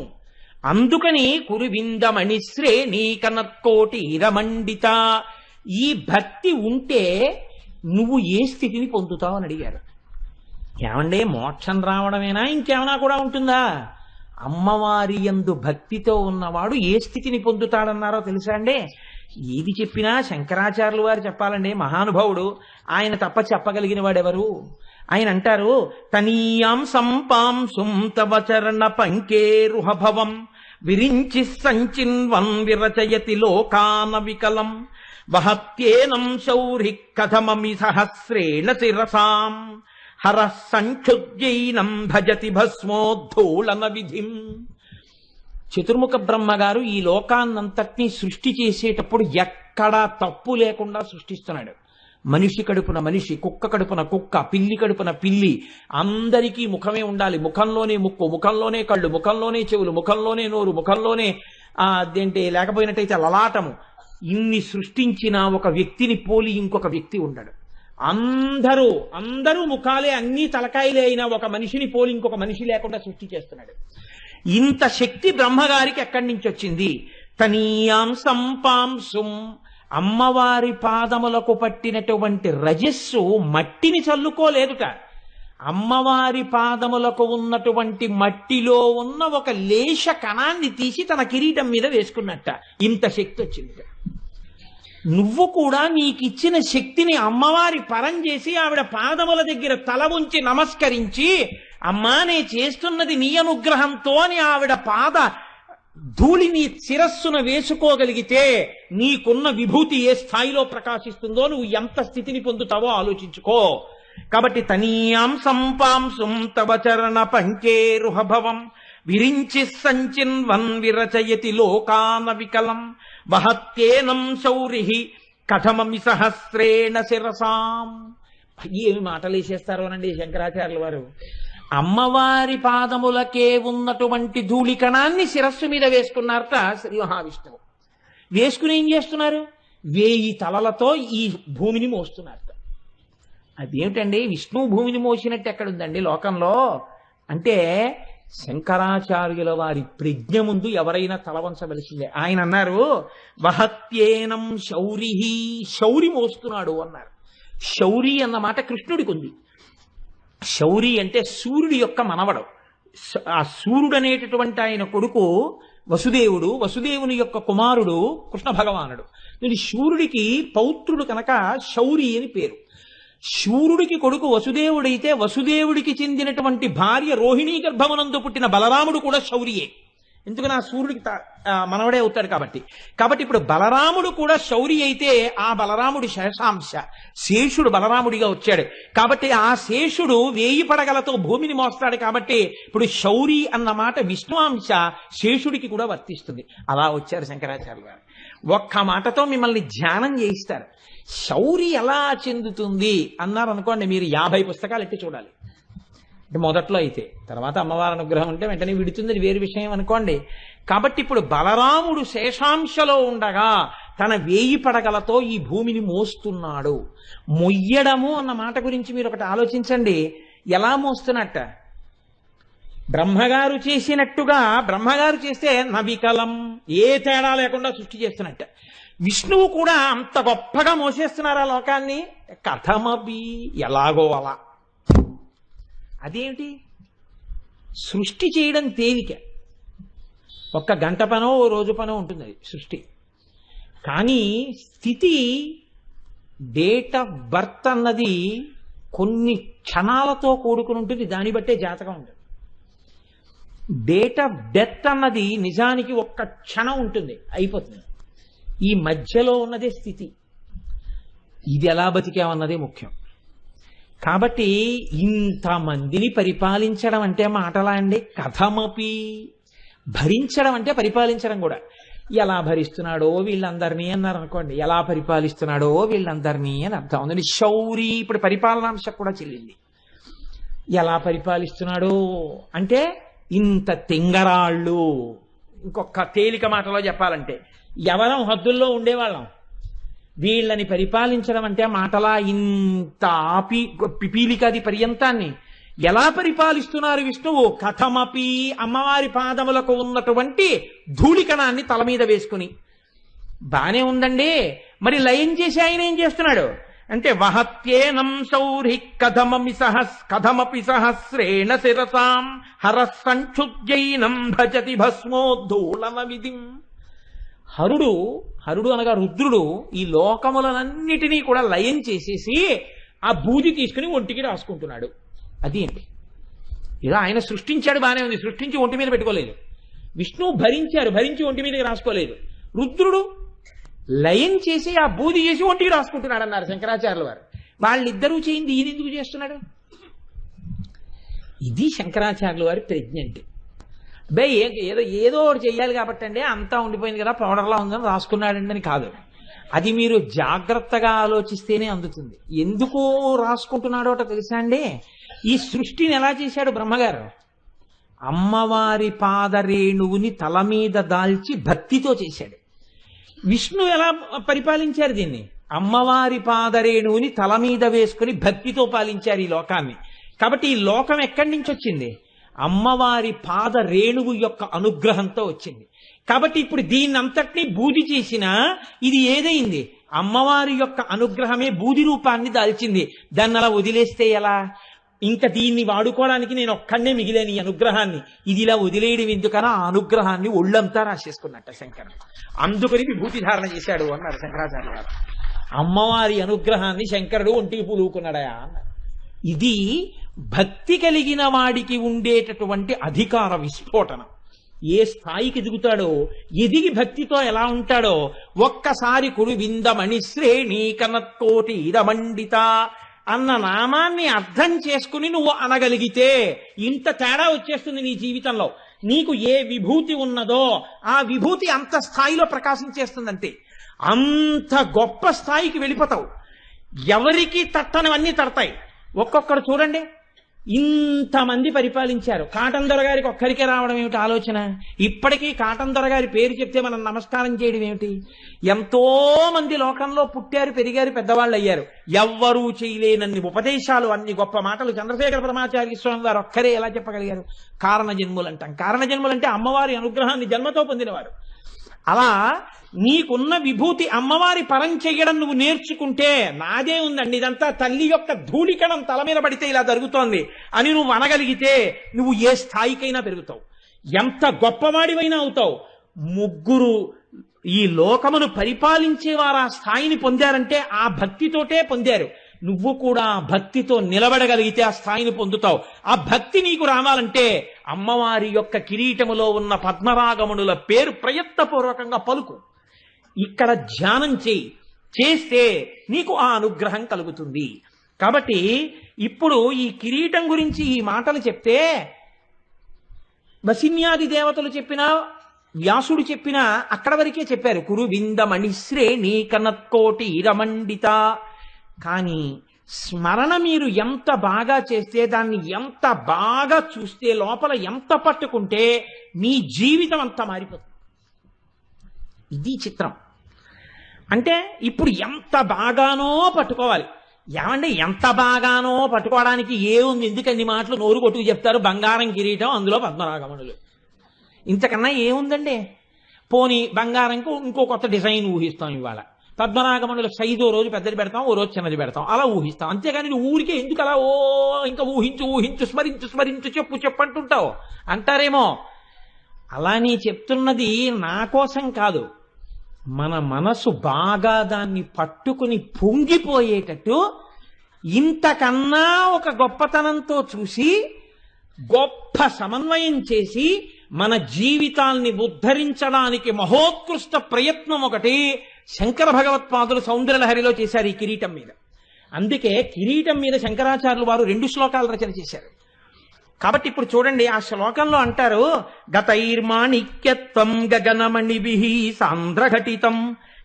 అందుకని కురువిందమణి శ్రేణీ కనత్కోటి ఇరమండిత. ఈ భక్తి ఉంటే నువ్వు ఏ స్థితిని పొందుతావు అని అడిగారు. ఏమండే, మోక్షం రావడమేనా, ఇంకేమైనా కూడా ఉంటుందా? అమ్మవారి యందు భక్తితో ఉన్నవాడు ఏ స్థితిని పొందుతాడన్నారో తెలుసా అండి? ఏది చెప్పినా శంకరాచార్యులు వారు చెప్పాలండి, మహానుభావుడు. ఆయన తప్ప చెప్పగలిగిన వాడెవరు? ఆయన అంటారు, తనీయాం సంపాంసుం తవ చరణ పంకేరుహభవం విరించి సంచిన్వన్ విరచయతి లోకాన వికలం వహత్యేనం శౌరి కథమమి సహస్రేణ శిరసాం హరః సంక్షుద్యైనం భజతి భస్మోద్ధూళన విధిం. చతుర్ముఖ బ్రహ్మగారు ఈ లోకాన్నంతటినీ సృష్టి చేసేటప్పుడు ఎక్కడా తప్పు లేకుండా సృష్టిస్తున్నాడు. మనిషి కడుపున మనిషి, కుక్క కడుపున కుక్క, పిల్లి కడుపున పిల్లి, అందరికీ ముఖమే ఉండాలి. ముఖంలోనే ముక్కు, ముఖంలోనే కళ్ళు, ముఖంలోనే చెవులు, ముఖంలోనే నోరు, ముఖంలోనే అదేంటి లేకపోయినట్టయితే లలాటము. ఇన్ని సృష్టించిన ఒక వ్యక్తిని పోలి ఇంకొక వ్యక్తి ఉండడు. అందరూ ముఖాలే, అన్ని తలకాయలే అయినా ఒక మనిషిని పోలి ఇంకొక మనిషి లేకుండా సృష్టి చేస్తున్నాడు. ఇంత శక్తి బ్రహ్మగారికి ఎక్కడి నుంచి వచ్చింది? తనీయాం సంపాంసుం. అమ్మవారి పాదములకు పట్టినటువంటి రజస్సు మట్టిని చల్లుకోలేదుట. అమ్మవారి పాదములకు ఉన్నటువంటి మట్టిలో ఉన్న ఒక లేశ కణాన్ని తీసి తన కిరీటం మీద వేసుకున్నట్ట. ఇంత శక్తి వచ్చింది. నువ్వు కూడా నీకిచ్చిన శక్తిని అమ్మవారి పరం చేసి ఆవిడ పాదముల దగ్గర తల ఉంచి నమస్కరించి, అమ్మా నే చేస్తున్నది నీ అనుగ్రహంతో అని ఆవిడ పాద ధూళిని శిరస్సున వేసుకోగలిగితే నీకున్న విభూతి ఏ స్థాయిలో ప్రకాశిస్తుందో, నువ్వు ఎంత స్థితిని పొందుతావో ఆలోచించుకో. కాబట్టి తనీయాం సంపాంసుం తవ చరణ పంకేరుహభవం విరించి సంచిన్వన్ విరచయతి లోకాన వికలం వహత్యేనం శౌరి కథమమి సహస్రేణ శిరసాం. ఏమి మాటలేసేస్తారు అనండి శంకరాచార్యుల వారు. అమ్మవారి పాదములకే ఉన్నటువంటి ధూళికణాన్ని శిరస్సు మీద వేసుకున్నారట శ్రీ మహావిష్ణువు. వేసుకుని ఏం చేస్తున్నారు? 1000 తలలతో ఈ భూమిని మోస్తున్నారట. అదేమిటండి, విష్ణువు భూమిని మోసినట్టు ఎక్కడుందండి లోకంలో? అంటే శంకరాచార్యుల వారి ప్రజ్ఞ ముందు ఎవరైనా తలవంచవలసిందే. ఆయన అన్నారు, వహత్యేనం శౌరి, శౌరి మోస్తున్నాడు అన్నారు. శౌరి అన్న మాట కృష్ణుడికి ఉంది. శౌరి అంటే సూర్యుడి యొక్క మనవడు. ఆ సూర్యుడు అనేటటువంటి ఆయన కొడుకు వసుదేవుడు, వసుదేవుని యొక్క కుమారుడు కృష్ణ భగవానుడు. సూర్యుడికి పౌత్రుడు కనుక శౌరి అని పేరు. శూరుడికి కొడుకు వసుదేవుడైతే వసుదేవుడికి చెందినటువంటి భార్య రోహిణీ గర్భమునందు పుట్టిన బలరాముడు కూడా శౌరియే. ఎందుకని ఆ సూర్యుడికి మనవడే అవుతాడు కాబట్టి. ఇప్పుడు బలరాముడు కూడా శౌరి అయితే ఆ బలరాముడి శేషాంశ, శేషుడు బలరాముడిగా వచ్చాడు. కాబట్టి ఆ శేషుడు 1000 పడగలతో భూమిని మోస్తాడు. కాబట్టి ఇప్పుడు శౌరి అన్న మాట విష్ణువాంశ శేషుడికి కూడా వర్తిస్తుంది. అలా వచ్చారు శంకరాచార్యులు గారు. ఒక్క మాటతో మిమ్మల్ని ధ్యానం చేయిస్తారు. శౌరి ఎలా చెందుతుంది అన్నారు అనుకోండి, మీరు 50 పుస్తకాలు ఎట్టి చూడాలి. అంటే మొదట్లో అయితే, తర్వాత అమ్మవారి అనుగ్రహం ఉంటే వెంటనే విడుతుంది, వేరు విషయం అనుకోండి. కాబట్టి ఇప్పుడు బలరాముడు శేషాంశలో ఉండగా తన 1000 పడగలతో ఈ భూమిని మోస్తున్నాడు. మొయ్యడము అన్న మాట గురించి మీరు ఒకటి ఆలోచించండి. ఎలా మోస్తున్నట్ట? బ్రహ్మగారు చేసినట్టుగా బ్రహ్మగారు చేస్తే నవికలం ఏ తేడా లేకుండా సృష్టి చేస్తున్నట్ట. విష్ణువు కూడా అంత గొప్పగా మోసేస్తున్నారు ఆ లోకాన్ని. కథమపి ఎలాగో అలా. అదేమిటి? సృష్టి చేయడం తేలిక, ఒక్క గంట పనో ఓ రోజు పనో ఉంటుంది అది సృష్టి. కానీ స్థితి, డేట్ ఆఫ్ బర్త్ అన్నది కొన్ని క్షణాలతో కూడుకుని ఉంటుంది, దాన్ని బట్టే జాతకం ఉంటుంది. డేట్ ఆఫ్ డెత్ అన్నది నిజానికి ఒక్క క్షణం ఉంటుంది, అయిపోతుంది. ఈ మధ్యలో ఉన్నదే స్థితి. ఇది ఎలా బతికామన్నదే ముఖ్యం. కాబట్టి ఇంతమందిని పరిపాలించడం అంటే మాటలా అండి? కథమపి, భరించడం అంటే పరిపాలించడం కూడా. ఎలా భరిస్తున్నాడో వీళ్ళందరినీ అన్నారు అనుకోండి, ఎలా పరిపాలిస్తున్నాడో వీళ్ళందరినీ అని అర్థం. అందుకని శౌరి ఇప్పుడు పరిపాలనాంశ కూడా చెల్లింది. ఎలా పరిపాలిస్తున్నాడో అంటే ఇంత తెంగరాళ్ళు. ఇంకొక తేలిక మాటలో చెప్పాలంటే ఎవరం హద్దుల్లో ఉండేవాళ్ళం. వీళ్ళని పరిపాలించడం అంటే మాటలా ఇంత పిపీలికాది పర్యంతాన్ని ఎలా పరిపాలిస్తున్నారు విష్ణువు? కథమపి, అమ్మవారి పాదములకు ఉన్నటువంటి ధూళికణాన్ని తల మీద వేసుకుని. బానే ఉందండి, మరి లయం చేసి ఆయన ఏం చేస్తున్నాడు అంటే వహత్యేనం సౌరి కథమపి సహస్రేణ శిరసాం హరస్సంక్షుద్యైనం భజతి భస్మోద్ధూళన విధిం. హరుడు అనగా రుద్రుడు ఈ లోకములనన్నిటినీ కూడా లయం చేసేసి ఆ బూది తీసుకుని ఒంటికి రాసుకుంటున్నాడు. అదేంటి? ఇలా ఆయన సృష్టించాడు, బానే ఉంది, సృష్టించి ఒంటి మీద పెట్టుకోలేదు. విష్ణువు భరించి ఒంటి మీదకి రాసుకోలేదు. రుద్రుడు లయం చేసి ఆ బూది చేసి ఒంటికి రాసుకుంటున్నాడు అన్నారు శంకరాచార్యుల వారు. వాళ్ళిద్దరూ చేయింది ఈయన ఎందుకు చేస్తున్నాడు? ఇది శంకరాచార్యుల వారి ప్రజ్ఞ అంటే. బే ఏదో ఒకటి చెయ్యాలి కాబట్టి అండి, అంతా ఉండిపోయింది కదా పౌడర్లా ఉందని రాసుకున్నాడండి అని కాదు. అది మీరు జాగ్రత్తగా ఆలోచిస్తేనే అందుతుంది. ఎందుకు రాసుకుంటున్నాడో తెలుసా అండి? ఈ సృష్టిని ఎలా చేశాడు బ్రహ్మగారు? అమ్మవారి పాదరేణువుని తల మీద దాల్చి భక్తితో చేశాడు. విష్ణు ఎలా పరిపాలించారు దీన్ని? అమ్మవారి పాదరేణువుని తల మీద వేసుకుని భక్తితో పాలించారు ఈ లోకాన్ని. కాబట్టి ఈ లోకం ఎక్కడి నుంచి వచ్చింది? అమ్మవారి పాద రేణువు యొక్క అనుగ్రహంతో వచ్చింది. కాబట్టి ఇప్పుడు దీన్నంతటినీ బూది చేసినా ఇది ఏదైంది? అమ్మవారి యొక్క అనుగ్రహమే బూది రూపాన్ని దాల్చింది. దాన్ని అలా వదిలేస్తే ఎలా? ఇంకా దీన్ని వాడుకోవడానికి నేను ఒక్కడనే మిగిలేని అనుగ్రహాన్ని ఇది ఇలా వదిలేయడం ఎందుకనా? ఆ అనుగ్రహాన్ని ఒళ్ళంతా రాసేసుకున్నట్ట శంకరుడు. అందుకని విభూతి ధారణ చేశాడు అన్నారు శంకరాచార్య గారు. అమ్మవారి అనుగ్రహాన్ని శంకరుడు ఒంటికి పూలుకున్నాడయా అన్నారు. ఇది భక్తి కలిగిన వాడికి ఉండేటటువంటి అధికార విస్ఫోటనం. ఏ స్థాయికి ఎదుగుతాడో, ఎదిగి భక్తితో ఎలా ఉంటాడో ఒక్కసారి కురు విందమణి శ్రేణి కనత్కోటి ఇదమండిత అన్న నామాన్ని అర్థం చేసుకుని నువ్వు అనగలిగితే ఇంత తేడా వచ్చేస్తుంది నీ జీవితంలో. నీకు ఏ విభూతి ఉన్నదో ఆ విభూతి అంత స్థాయిలో ప్రకాశించేస్తుందంటే అంత గొప్ప స్థాయికి వెళ్ళిపోతావు. ఎవరికి తట్టనివన్నీ తడతాయి. ఒక్కొక్కరు చూడండి, ఇంతమంది పరిపాలించారు. కాటన్ దొర గారికి ఒక్కరికే రావడం ఏమిటి ఆలోచన? ఇప్పటికీ కాటన్ దొర గారి పేరు చెప్తే మనం నమస్కారం చేయడం ఏమిటి? ఎంతో మంది లోకంలో పుట్టారు, పెరిగారు, పెద్దవాళ్ళు అయ్యారు. ఎవ్వరూ చేయలేనన్ని ఉపదేశాలు, అన్ని గొప్ప మాటలు చంద్రశేఖర పరమాచార్య స్వామి వారు ఒక్కరే ఎలా చెప్పగలిగారు? కారణ జన్ములు అంటాం. కారణ జన్ములు అంటే అమ్మవారి అనుగ్రహాన్ని జన్మతో పొందినవారు. అలా నీకున్న విభూతి అమ్మవారి పరం చెయ్యడం నువ్వు నేర్చుకుంటే, నాదే ఉందండి ఇదంతా తల్లి యొక్క ధూళికణం తల మీద పడితే ఇలా జరుగుతోంది అని నువ్వు అనగలిగితే నువ్వు ఏ స్థాయికైనా పెరుగుతావు, ఎంత గొప్పవాడివైనా అవుతావు. ముగ్గురు ఈ లోకమును పరిపాలించేవారు ఆ స్థాయిని పొందారంటే ఆ భక్తితోటే పొందారు. నువ్వు కూడా భక్తితో నిలబడగలిగితే ఆ స్థాయిని పొందుతావు. ఆ భక్తి నీకు రావాలంటే అమ్మవారి యొక్క కిరీటములో ఉన్న పద్మరాగమునుల పేరు ప్రయత్నపూర్వకంగా పలుకు. ఇక్కడ ధ్యానం చేస్తే నీకు ఆ అనుగ్రహం కలుగుతుంది. కాబట్టి ఇప్పుడు ఈ కిరీటం గురించి ఈ మాటలు చెప్తే వసిన్యాది దేవతలు చెప్పినా వ్యాసుడు చెప్పినా అక్కడ వరకే చెప్పారు. కురు విందమణిశ్రేణి కనత్కోటి రమండిత. కానీ స్మరణ మీరు ఎంత బాగా చేస్తే, దాన్ని ఎంత బాగా చూస్తే, లోపల ఎంత పట్టుకుంటే మీ జీవితం అంతా మారిపోతుంది. ఇది చిత్రం. అంటే ఇప్పుడు ఎంత బాగానో పట్టుకోవాలి. ఏమంటే ఎంత బాగానో పట్టుకోవడానికి ఏముంది, ఎందుకన్ని మాటలు నోరు కొట్టుకు చెప్తారు, బంగారం కిరీటం అందులో పద్మరాగమణులు, ఇంతకన్నా ఏముందండి. పోనీ బంగారంకు ఇంకో కొత్త డిజైన్ ఊహిస్తాం, ఇవాళ పద్మరాగమణుల సైజు ఓ రోజు పెద్దది పెడతాం, ఓ రోజు చిన్నది పెడతాం, అలా ఊహిస్తాం. అంతేగాని ఊరికే ఎందుకు అలా ఇంకా ఊహించు ఊహించు స్మరించు స్మరించు చెప్పు అంటుంటావు అంటారేమో. అలా నీ చెప్తున్నది నా కోసం కాదు, మన మనసు బాగా దాన్ని పట్టుకుని పొంగిపోయేటట్టు ఇంతకన్నా ఒక గొప్పతనంతో చూసి గొప్ప సమన్వయం చేసి మన జీవితాల్ని ఉద్ధరించడానికి మహోత్కృష్ట ప్రయత్నం ఒకటి శంకర భగవత్పాదులు సౌందర్యలహరిలో చేశారు ఈ కిరీటం మీద. అందుకే కిరీటం మీద శంకరాచార్యులు వారు 2 శ్లోకాలు రచన చేశారు. కాబట్టి ఇప్పుడు చూడండి, ఆ శ్లోకంలో అంటారు, గతైర్మాణిక్యత్వం గగనమణిభిః సాంద్రఘటితం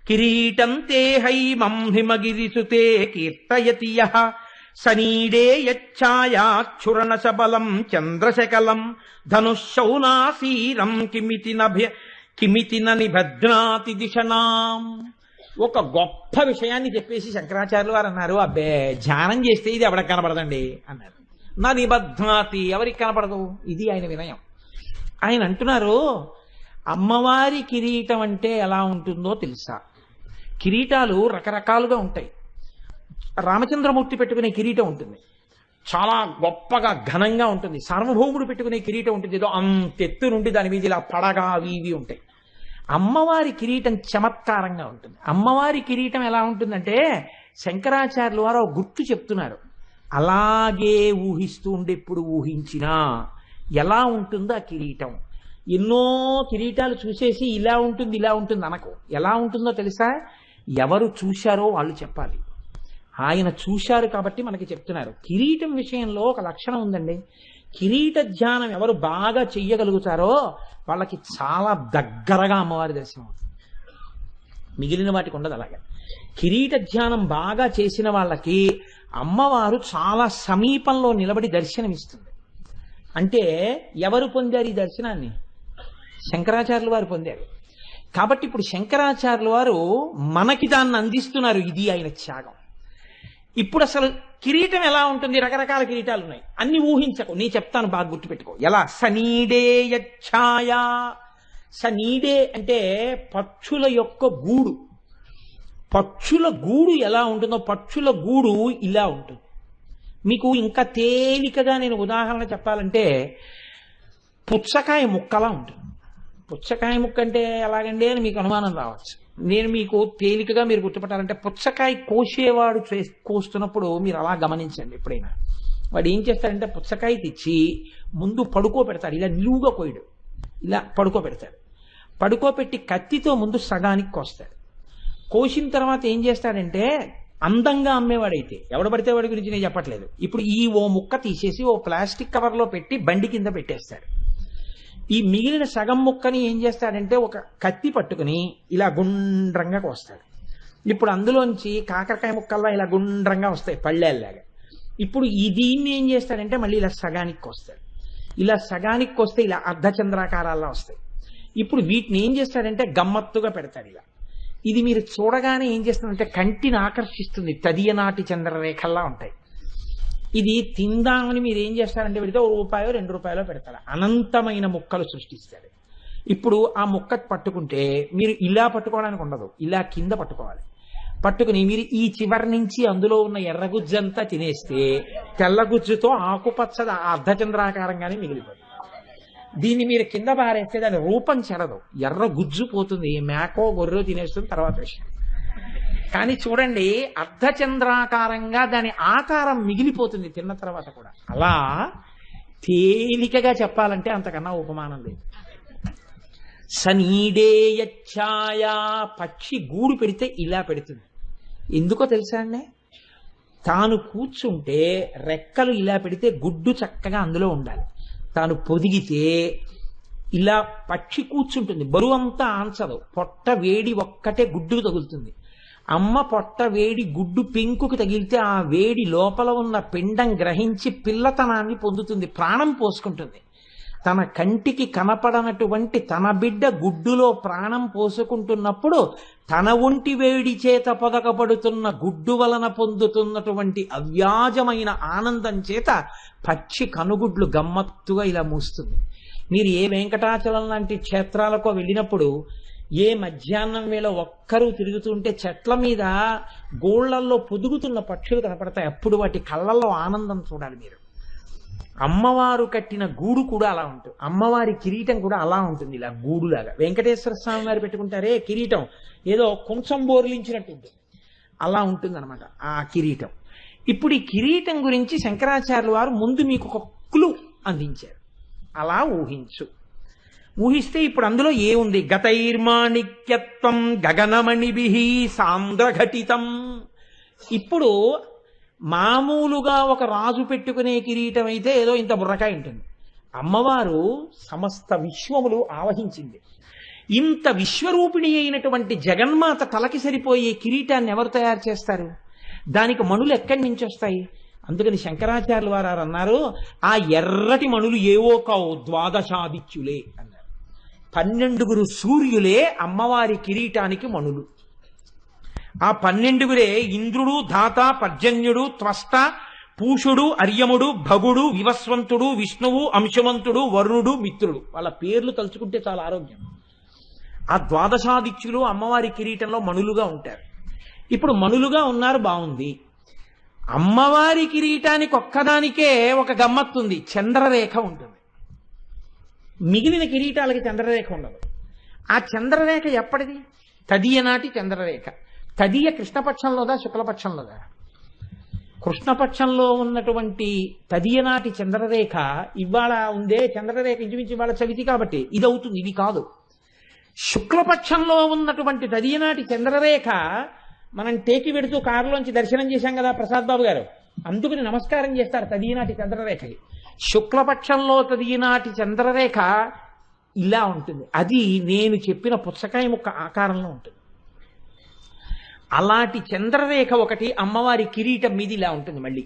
కిరీటం తే హైమం హిమగిరిసుతే కీర్తయతి యః సనీడే యచ్ఛాయాచ్ఛురణ సబలం చంద్రశకలం ధనుశౌనాసీరం కిమితి నిభద్నాతి దిశనాం. ఒక గొప్ప విషయాన్ని చెప్పేసి శంకరాచార్యులు వారు అన్నారు, అబ్బే ధ్యానం చేస్తే ఇది ఎవరికి కనపడదండి అన్నారు. నా నిబధ్నాతి, ఎవరికి కనపడదు, ఇది ఆయన వినయం. ఆయన అంటున్నారు, అమ్మవారి కిరీటం అంటే ఎలా ఉంటుందో తెలుసా? కిరీటాలు రకరకాలుగా ఉంటాయి. రామచంద్రమూర్తి పెట్టుకునే కిరీటం ఉంటుంది, చాలా గొప్పగా ఘనంగా ఉంటుంది. సార్వభౌముడు పెట్టుకునే కిరీటం ఉంటుంది, ఏదో అంతెత్తు నుండి దాని మీద ఇలా పడగా అవి ఇవి ఉంటాయి. అమ్మవారి కిరీటం చమత్కారంగా ఉంటుంది. అమ్మవారి కిరీటం ఎలా ఉంటుందంటే శంకరాచార్యులు వారు గుర్తు చెప్తున్నారు, అలాగే ఊహిస్తూ ఉండి ఎప్పుడు ఊహించినా ఎలా ఉంటుందో ఆ కిరీటం. ఎన్నో కిరీటాలు చూసేసి ఇలా ఉంటుంది ఇలా ఉంటుంది అనకు. ఎలా ఉంటుందో తెలుసా? ఎవరు చూశారో వాళ్ళు చెప్పాలి. ఆయన చూశారు కాబట్టి మనకి చెప్తున్నారు. కిరీటం విషయంలో ఒక లక్షణం ఉందండి. కిరీట ధ్యానం ఎవరు బాగా చెయ్యగలుగుతారో వాళ్ళకి చాలా దగ్గరగా అమ్మవారి దర్శనం అవుతుంది, మిగిలిన వాటికి ఉండదు. అలాగే కిరీట ధ్యానం బాగా చేసిన వాళ్ళకి అమ్మవారు చాలా సమీపంలో నిలబడి దర్శనమిస్తుంది. అంటే ఎవరు పొందారు ఈ దర్శనాన్ని? శంకరాచార్యులు వారు పొందారు. కాబట్టి ఇప్పుడు శంకరాచార్యులు వారు మనకి దాన్ని అందిస్తున్నారు. ఇది ఆయన త్యాగం. ఇప్పుడు అసలు కిరీటం ఎలా ఉంటుంది? రకరకాల కిరీటాలు ఉన్నాయి, అన్ని ఊహించకు, నీ చెప్తాను, బాగా గుర్తుపెట్టుకో. ఎలా? సనీడే యచ్ఛాయా. సనీడే అంటే పక్షుల యొక్క గూడు. పక్షుల గూడు ఎలా ఉంటుందో, పక్షుల గూడు ఇలా ఉంటుంది. మీకు ఇంకా తేలికగా నేను ఉదాహరణ చెప్పాలంటే పుచ్చకాయ ముక్కలా ఉంటుంది. పుచ్చకాయ ముక్క అంటే ఎలాగండి అని మీకు అనుమానం రావచ్చు. నేను మీకు తేలికగా మీరు గుర్తుపట్టాలంటే, పుచ్చకాయ కోసేవాడు కోస్తున్నప్పుడు మీరు అలా గమనించండి. ఎప్పుడైనా వాడు ఏం చేస్తాడంటే పుచ్చకాయ తెచ్చి ముందు పడుకోబెడతాడు, ఇలా నిలువుగా కోయడు, ఇలా పడుకోబెడతాడు. పడుకోబెట్టి కత్తితో ముందు సగానికి కోస్తాడు. కోసిన తర్వాత ఏం చేస్తాడంటే, అందంగా అమ్మేవాడైతే, ఎవడు పడితే వాడి గురించి నేను చెప్పట్లేదు, ఇప్పుడు ఓ ముక్క తీసేసి ఓ ప్లాస్టిక్ కవర్లో పెట్టి బండి కింద పెట్టేస్తాడు. ఈ మిగిలిన సగం ముక్కని ఏం చేస్తాడంటే ఒక కత్తి పట్టుకుని ఇలా గుండ్రంగా కోస్తాడు. ఇప్పుడు అందులోంచి కాకరకాయ ముక్కల్లా ఇలా గుండ్రంగా వస్తాయి పళ్ళేలాగా. ఇప్పుడు దీన్ని ఏం చేస్తాడంటే మళ్ళీ ఇలా సగానికి కోస్తాడు. ఇలా సగానికి కోస్తే ఇలా అర్ధచంద్రాకారాల్లో వస్తాయి. ఇప్పుడు వీటిని ఏం చేస్తాడంటే గమ్మత్తుగా పెడతాడు ఇలా. ఇది మీరు చూడగానే ఏం చేస్తుందంటే కంటిని ఆకర్షిస్తుంది, తదియనాటి చంద్రరేఖల్లా ఉంటాయి. ఇది తిందామని మీరు ఏం చేస్తారంటే పెడితే ₹1 ₹2 పెడతారు, అనంతమైన ముక్కలు సృష్టిస్తాడు. ఇప్పుడు ఆ ముక్క పట్టుకుంటే మీరు ఇలా పట్టుకోవడానికి ఉండదు, ఇలా కింద పట్టుకోవాలి. పట్టుకుని మీరు ఈ చివరి నుంచి అందులో ఉన్న ఎర్రగుజ్జంతా తినేస్తే తెల్లగుజ్జుతో ఆకుపచ్చ అర్ధచంద్రాకారంగానే మిగిలిపోతుంది. దీన్ని మీరు కింద పారేస్తే దాని రూపం చెడదు, ఎర్ర గుజ్జు పోతుంది, మేకో గొర్రెో తినేస్తుంది, తర్వాత విషయం. కానీ చూడండి, అర్ధచంద్రాకారంగా దాని ఆకారం మిగిలిపోతుంది తిన్న తర్వాత కూడా. అలా తేలికగా చెప్పాలంటే అంతకన్నా ఉపమానం లేదు. సనీడే యచ్ఛాయా. పక్షి గూడు పెడితే ఇలా పెడుతుంది. ఎందుకో తెలుసా అండి? తాను కూర్చుంటే రెక్కలు ఇలా పెడితే గుడ్డు చక్కగా అందులో ఉండాలి. తాను పొదిగితే ఇలా పక్షి కూర్చుంటుంది, బరువంతా ఆంచదు, పొట్ట వేడి ఒక్కటే గుడ్డుకు తగులుతుంది. అమ్మ పొట్ట వేడి గుడ్డు పెంకుకు తగిలితే ఆ వేడి లోపల ఉన్న పిండం గ్రహించి పిల్లతనాన్ని పొందుతుంది, ప్రాణం పోసుకుంటుంది. తన కంటికి కనపడనటువంటి తన బిడ్డ గుడ్డులో ప్రాణం పోసుకుంటున్నప్పుడు తన ఒంటి వేడి చేత పొదకబడుతున్న గుడ్డు వలన పొందుతున్నటువంటి అవ్యాజమైన ఆనందం చేత పక్షి కనుగుడ్లు గమ్మత్తుగా ఇలా మూస్తుంది. మీరు ఏ వెంకటాచలం లాంటి క్షేత్రాలకో వెళ్ళినప్పుడు ఏ మధ్యాహ్నం వేళ ఒక్కరూ తిరుగుతుంటే చెట్ల మీద గోళ్లల్లో పొదుగుతున్న పక్షులు కనపడతాయి. అప్పుడు వాటి కళ్ళల్లో ఆనందం చూడాలి మీరు. అమ్మవారు కట్టిన గూడు కూడా అలా ఉంటుంది. అమ్మవారి కిరీటం కూడా అలా ఉంటుంది, ఇలా గూడులాగా. వెంకటేశ్వర స్వామి వారు పెట్టుకుంటారే కిరీటం, ఏదో కొంచెం బోర్లించినట్టు ఉంటుంది, అలా ఉంటుంది అనమాట ఆ కిరీటం. ఇప్పుడు ఈ కిరీటం గురించి శంకరాచార్యుల వారు ముందు మీకు ఒక క్లూ అందించారు. అలా ఊహిస్తే ఇప్పుడు అందులో ఏముంది? గతైర్మాణిక్యత్వం గగనమణిభిః సాంద్రఘటితం. ఇప్పుడు మామూలుగా ఒక రాజు పెట్టుకునే కిరీటం అయితే ఏదో ఇంత బుర్రకాయ ఉంటుంది. అమ్మవారు సమస్త విశ్వములు ఆవహించింది. ఇంత విశ్వరూపిణి అయినటువంటి జగన్మాత తలకి సరిపోయే కిరీటాన్ని ఎవరు తయారు చేస్తారు? దానికి మణులు ఎక్కడి నుంచి వస్తాయి? అందుకని శంకరాచార్యుల వారు అన్నారు, ఆ ఎర్రటి మణులు ఏవో కావు, ద్వాదశాదిత్యులే అన్నారు. 12 సూర్యులే అమ్మవారి కిరీటానికి మణులు. ఆ 12 ఇంద్రుడు, ధాత, పర్జన్యుడు, త్వష్ట, పూషుడు, అర్యముడు, భగుడు, వివస్వంతుడు, విష్ణువు, అంశవంతుడు, వరుణుడు, మిత్రుడు. వాళ్ళ పేర్లు తలుచుకుంటే చాలా ఆరోగ్యం. ఆ ద్వాదశాదిత్యులు అమ్మవారి కిరీటంలో మణులుగా ఉంటారు. ఇప్పుడు మణులుగా ఉన్నారు, బాగుంది. అమ్మవారి కిరీటానికి ఒక్కదానికే ఒక గమ్మత్తుంది, చంద్రరేఖ ఉంటుంది. మిగిలిన కిరీటాలకి చంద్రరేఖ ఉండదు. ఆ చంద్రరేఖ ఎప్పటిది? తదియ నాటి చంద్రరేఖ. తదియ కృష్ణపక్షంలోదా శుక్లపక్షంలోదా? కృష్ణపక్షంలో ఉన్నటువంటి తదియ నాటి చంద్రరేఖ ఇవాళ ఉందే చంద్రరేఖ ఇంచుమించు ఇవాళ చవితి కాబట్టి ఇది అవుతుంది, ఇది కాదు. శుక్లపక్షంలో ఉన్నటువంటి తదియ నాటి చంద్రరేఖ మనం టేకి పెడుతూ కారులోంచి దర్శనం చేశాం కదా ప్రసాద్ బాబు గారు, అందుకని నమస్కారం చేస్తారు తదియనాటి చంద్రరేఖకి. శుక్లపక్షంలో తదియనాటి చంద్రరేఖ ఇలా ఉంటుంది. అది నేను చెప్పిన పుచ్చకాయ ముక్క ఆకారంలో ఉంటుంది. అలాంటి చంద్రరేఖ ఒకటి అమ్మవారి కిరీటం మీద ఇలా ఉంటుంది. మళ్ళీ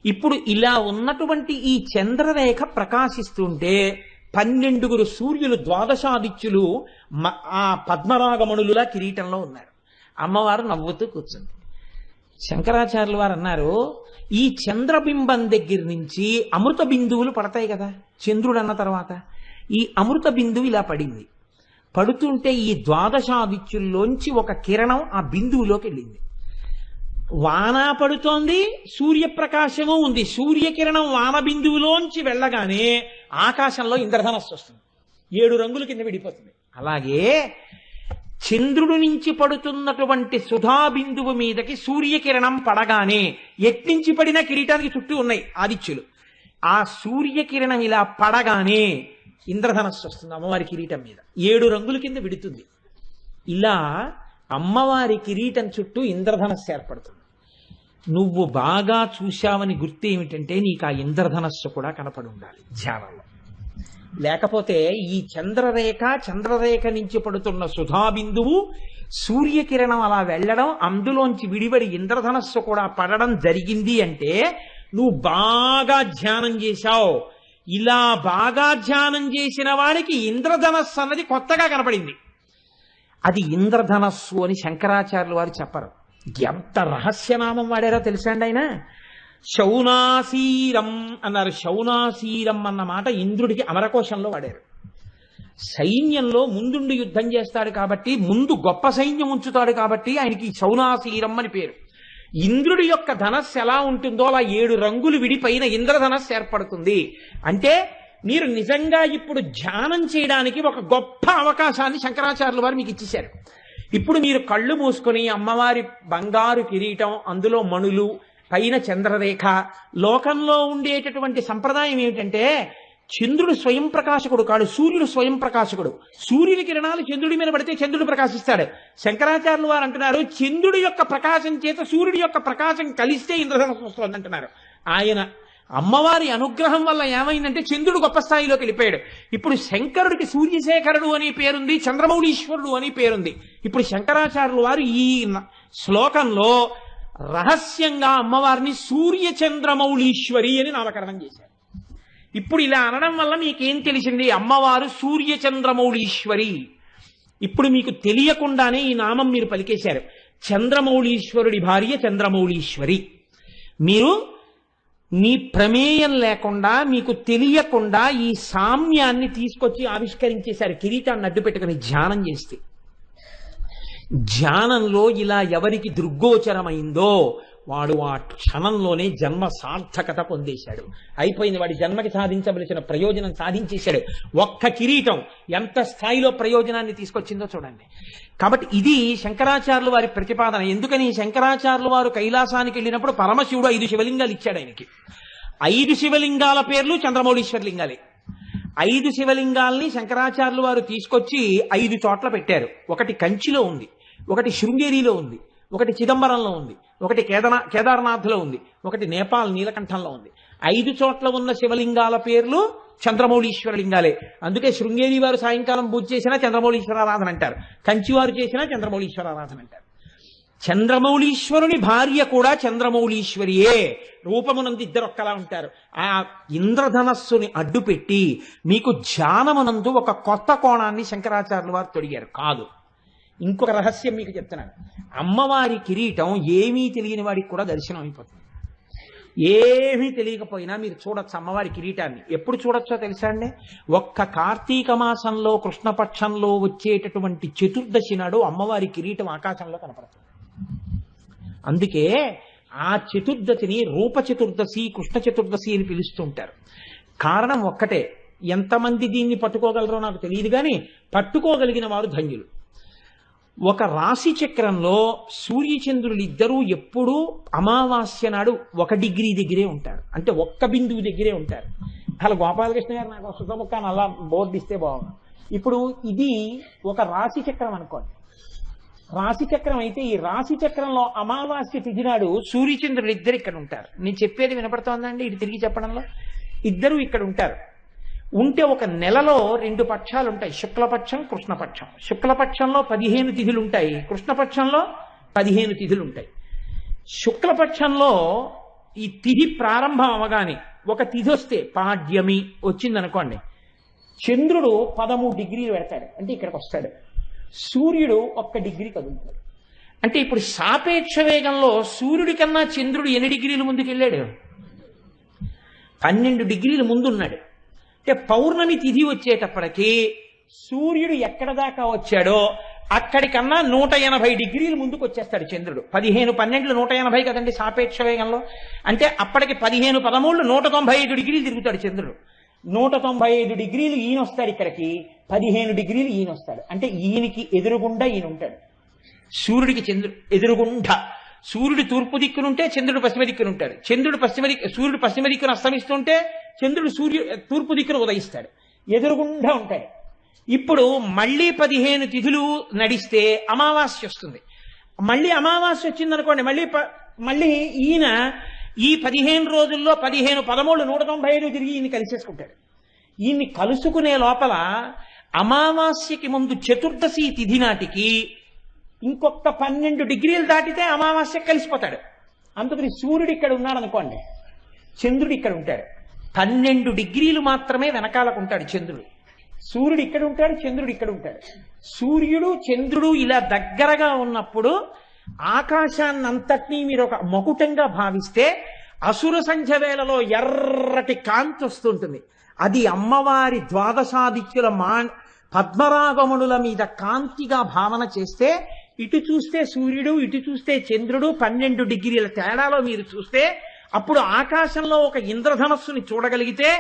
ఇప్పుడు ఇలా ఉన్నటువంటి ఈ చంద్రరేఖ ప్రకాశిస్తుంటే 12 సూర్యులు ద్వాదశాదిత్యులు ఆ పద్మరాగమణులులా కిరీటంలో ఉన్నారు. అమ్మవారు నవ్వుతూ కూర్చుంది. శంకరాచార్యుల వారు అన్నారు, ఈ చంద్రబింబం దగ్గర నుంచి అమృత బిందువులు పడతాయి కదా చంద్రుడు అన్న తర్వాత, ఈ అమృత బిందువు ఇలా పడింది. పడుతుంటే ఈ ద్వాదశాదిత్యుల్లోంచి ఒక కిరణం ఆ బిందువులోకి వెళ్ళింది. వాన పడుతోంది, సూర్యప్రకాశము ఉంది. సూర్యకిరణం వాన బిందువులోంచి వెళ్ళగానే ఆకాశంలో ఇంద్రధనస్సు వస్తుంది, 7 రంగుల కింద విడిపోతుంది. అలాగే చంద్రుడి నుంచి పడుతున్నటువంటి సుధా బిందువు మీదకి సూర్యకిరణం పడగానే ఎట్నుంచి పడిన కిరీటానికి చుట్టూ ఉన్నాయి ఆదిత్యులు. ఆ సూర్యకిరణం ఇలా పడగానే ఇంద్రధనస్సు వస్తుంది అమ్మవారి కిరీటం మీద, 7 రంగుల కింద విడుతుంది. ఇలా అమ్మవారి కిరీటం చుట్టూ ఇంద్రధనస్సు ఏర్పడుతుంది. నువ్వు బాగా చూశావని గుర్తు ఏమిటంటే నీకు ఆ ఇంద్రధనస్సు కూడా కనపడి ఉండాలి ధ్యానంలో. లేకపోతే ఈ చంద్రరేఖ నుంచి పడుతున్న సుధాబిందువు సూర్యకిరణం అలా వెళ్ళడం, అందులోంచి విడిబడి ఇంద్రధనస్సు కూడా పడడం జరిగింది అంటే నువ్వు బాగా ధ్యానం చేశావు. ఇలా బాగా ధ్యానం చేసిన వాడికి ఇంద్రధనస్సు అన్నది కొత్తగా కనపడింది. అది ఇంద్రధనస్సు అని శంకరాచార్యులు వారు చెప్పరు. ఎంత రహస్యనామం వాడారో తెలుసా అండి ఆయన? శౌనాసీరం అన్నారు. శౌనాసీరం అన్న మాట ఇంద్రుడికి అమరకోశంలో వాడారు. సైన్యంలో ముందుండి యుద్ధం చేస్తాడు కాబట్టి, ముందు గొప్ప సైన్యం ఉంచుతాడు కాబట్టి ఆయనకి శౌనాసీరం అని పేరు. ఇంద్రుడి యొక్క ధనస్సు ఎలా ఉంటుందో అలా 7 రంగులు విడిపైన ఇంద్రధనస్సు ఏర్పడుతుంది. అంటే మీరు నిజంగా ఇప్పుడు ధ్యానం చేయడానికి ఒక గొప్ప అవకాశాన్ని శంకరాచార్యుల వారు మీకు ఇచ్చేశారు. ఇప్పుడు మీరు కళ్ళు మూసుకొని అమ్మవారి బంగారు కిరీటం, అందులో మణులు, పైన చంద్రరేఖ. లోకంలో ఉండేటటువంటి సంప్రదాయం ఏమిటంటే చంద్రుడు స్వయం ప్రకాశకుడు కాడు, సూర్యుడు స్వయం ప్రకాశకుడు. సూర్యుని కిరణాలు చంద్రుడి మీద పడితే చంద్రుడు ప్రకాశిస్తాడు. శంకరాచార్యులు వారు అంటున్నారు చంద్రుడి యొక్క ప్రకాశం చేత సూర్యుడి యొక్క ప్రకాశం కలిస్తే ఇంద్రధనస్సు వస్తుంది అంటున్నారు. ఆయన అమ్మవారి అనుగ్రహం వల్ల ఏమైందంటే చంద్రుడు గొప్ప స్థాయిలోకి వెళ్ళిపోయాడు. ఇప్పుడు శంకరుడికి సూర్యశేఖరుడు అని పేరుంది, చంద్రమౌళీశ్వరుడు అని పేరుంది. ఇప్పుడు శంకరాచార్యులు వారు ఈ శ్లోకంలో రహస్యంగా అమ్మవారిని సూర్య చంద్రమౌళీశ్వరి అని నామకరణం చేశారు. ఇప్పుడు ఇలా అనడం వల్ల మీకేం తెలిసింది? అమ్మవారు సూర్యచంద్రమౌళీశ్వరి. ఇప్పుడు మీకు తెలియకుండానే ఈ నామం మీరు పలికేశారు. చంద్రమౌళీశ్వరుడి భార్య చంద్రమౌళీశ్వరి. మీరు మీ ప్రమేయం లేకుండా, మీకు తెలియకుండా ఈ సామ్యాన్ని తీసుకొచ్చి ఆవిష్కరించేశారు కిరీటాన్ని అడ్డు పెట్టుకుని ధ్యానం చేస్తే. ధ్యానంలో ఇలా ఎవరికి దృగ్గోచరమైందో వాడు ఆ క్షణంలోనే జన్మ సార్థకత పొందేశాడు. అయిపోయింది, వాడి జన్మకి సాధించవలసిన ప్రయోజనం సాధించేశాడు. ఒక్క కిరీటం ఎంత స్థాయిలో ప్రయోజనాన్ని తీసుకొచ్చిందో చూడండి. కాబట్టి ఇది శంకరాచార్యులు వారి ప్రతిపాదన. ఎందుకని శంకరాచార్యులు వారు కైలాసానికి వెళ్ళినప్పుడు పరమశివుడు 5 శివలింగాలు ఇచ్చాడు ఆయనకి. 5 శివలింగాల పేర్లు చంద్రమౌళీశ్వర లింగాలే. 5 శివలింగాల్ని శంకరాచార్యులు వారు తీసుకొచ్చి 5 చోట్ల పెట్టారు. ఒకటి కంచిలో ఉంది, ఒకటి శృంగేరిలో ఉంది, ఒకటి చిదంబరంలో ఉంది, ఒకటి కేదార్నాథ్లో ఉంది, ఒకటి నేపాల్ నీలకంఠంలో ఉంది. 5 చోట్ల ఉన్న శివలింగాల పేర్లు చంద్రమౌళీశ్వర లింగాలే. అందుకే శృంగేరి వారు సాయంకాలం పూజ చేసినా చంద్రమౌళీశ్వర ఆరాధన అంటారు, కంచి వారు చేసినా చంద్రమౌళీశ్వర ఆరాధన అంటారు. చంద్రమౌళీశ్వరుని భార్య కూడా చంద్రమౌళీశ్వరియే. రూపమునందు ఇద్దరు ఒక్కలా ఉంటారు. ఆ ఇంద్రధనస్సుని అడ్డుపెట్టి మీకు ధ్యానమునందు ఒక కొత్త కోణాన్ని శంకరాచార్యులు వారు తొడిగారు. కాదు, ఇంకొక రహస్యం మీకు చెప్తున్నాను. అమ్మవారి కిరీటం ఏమీ తెలియని వాడికి కూడా దర్శనం అయిపోతుంది. ఏమీ తెలియకపోయినా మీరు చూడొచ్చు అమ్మవారి కిరీటాన్ని. ఎప్పుడు చూడొచ్చో తెలుసా అండి? ఒక్క కార్తీక మాసంలో కృష్ణపక్షంలో వచ్చేటటువంటి చతుర్దశి నాడు అమ్మవారి కిరీటం ఆకాశంలో కనపడుతుంది. అందుకే ఆ చతుర్దశిని రూప చతుర్దశి, కృష్ణ చతుర్దశి అని పిలుస్తుంటారు. కారణం ఒక్కటే, ఎంతమంది దీన్ని పట్టుకోగలరో నాకు తెలియదు కానీ పట్టుకోగలిగిన వారు ధన్యులు. ఒక రాశి చక్రంలో సూర్యచంద్రులు ఇద్దరూ ఎప్పుడూ అమావాస్య నాడు 1 డిగ్రీ దగ్గరే ఉంటారు. అంటే 1 బిందువు దగ్గరే ఉంటారు. అలా గోపాలకృష్ణ గారు నాకు సుతముఖాన్ని అలా బోర్డు ఇస్తే బాగుంది. ఇప్పుడు ఇది ఒక రాశి చక్రం అనుకోండి. రాశి చక్రం అయితే ఈ రాశి చక్రంలో అమావాస్య తిథి నాడు సూర్యచంద్రులు ఇద్దరు ఇక్కడ ఉంటారు. నేను చెప్పేది వినపడుతోందండి? ఇటు తిరిగి చెప్పడంలో ఇద్దరు ఇక్కడ ఉంటారు. ఉంటే ఒక నెలలో 2 పక్షాలు ఉంటాయి, శుక్లపక్షం, కృష్ణపక్షం. శుక్లపక్షంలో 15 తిథులు ఉంటాయి, కృష్ణపక్షంలో 15 తిథులు ఉంటాయి. శుక్లపక్షంలో ఈ తిథి ప్రారంభం అవగానే ఒక తిథి వస్తే పాడ్యమి వచ్చిందనుకోండి, చంద్రుడు 13 డిగ్రీలు పెడతాడు, అంటే ఇక్కడికి వస్తాడు. సూర్యుడు 1 డిగ్రీ కదులుతాడు. అంటే ఇప్పుడు సాపేక్ష వేగంలో సూర్యుడి కన్నా చంద్రుడు ఎన్ని డిగ్రీలు ముందుకు వెళ్ళాడు? 12 డిగ్రీలు ముందున్నాడు. అంటే పౌర్ణమి తిథి వచ్చేటప్పటికి సూర్యుడు ఎక్కడ దాకా వచ్చాడో అక్కడికన్నా 180 డిగ్రీలు ముందుకు వచ్చేస్తాడు చంద్రుడు. 15, 12 180 కదండి సాపేక్ష వేగంలో. అంటే అప్పటికి 15, 13 195 డిగ్రీలు తిరుగుతాడు చంద్రుడు. 195 డిగ్రీలు ఈయన వస్తాడు ఇక్కడికి, 15 డిగ్రీలు ఈయన వస్తాడు. అంటే ఈయనకి ఎదురుగుండా ఈయన ఉంటాడు. సూర్యుడికి ఎదురుగుండా సూర్యుడు తూర్పు దిక్కునుంటే చంద్రుడు పశ్చిమ దిక్కునుంటాడు. సూర్యుడు పశ్చిమ దిక్కును అస్తమిస్తుంటే చంద్రుడు తూర్పు దిక్కును ఉదయిస్తాడు. ఎదురుగుండా ఉంటాడు. ఇప్పుడు మళ్ళీ 15 తిథులు నడిస్తే అమావాస్య వస్తుంది. మళ్ళీ అమావాస్య వచ్చిందనుకోండి, మళ్ళీ ఈయన ఈ 15 రోజుల్లో 15, 13, 195 తిరిగి ఈయన్ని కలిసేసుకుంటాడు. ఈయన్ని కలుసుకునే లోపల అమావాస్యకి ముందు చతుర్దశి తిథి నాటికి ఇంకొక 12 డిగ్రీలు దాటితే అమావాస్య కలిసిపోతాడు. అందుకని సూర్యుడు ఇక్కడ ఉన్నాడు అనుకోండి, చంద్రుడు ఇక్కడ ఉంటాడు. 12 డిగ్రీలు మాత్రమే వెనకాలకు ఉంటాడు చంద్రుడు. సూర్యుడు ఇక్కడ ఉంటాడు, చంద్రుడు ఇక్కడ ఉంటాడు. సూర్యుడు చంద్రుడు ఇలా దగ్గరగా ఉన్నప్పుడు ఆకాశాన్నంతటినీ మీరు ఒక మకుటంగా భావిస్తే అసుర సంధ్య వేళలో ఎర్రటి కాంతి వస్తుంటుంది. అది అమ్మవారి ద్వాదశాదిత్యుల పద్మరాగమునుల మీద కాంతిగా భావన చేస్తే, ఇటు చూస్తే సూర్యుడు, ఇటు చూస్తే చంద్రుడు 12 డిగ్రీల తేడాలో మీరు చూస్తే అప్పుడు ఆకాశంలో ఒక ఇంద్రధనస్సుని చూడగలిగితే,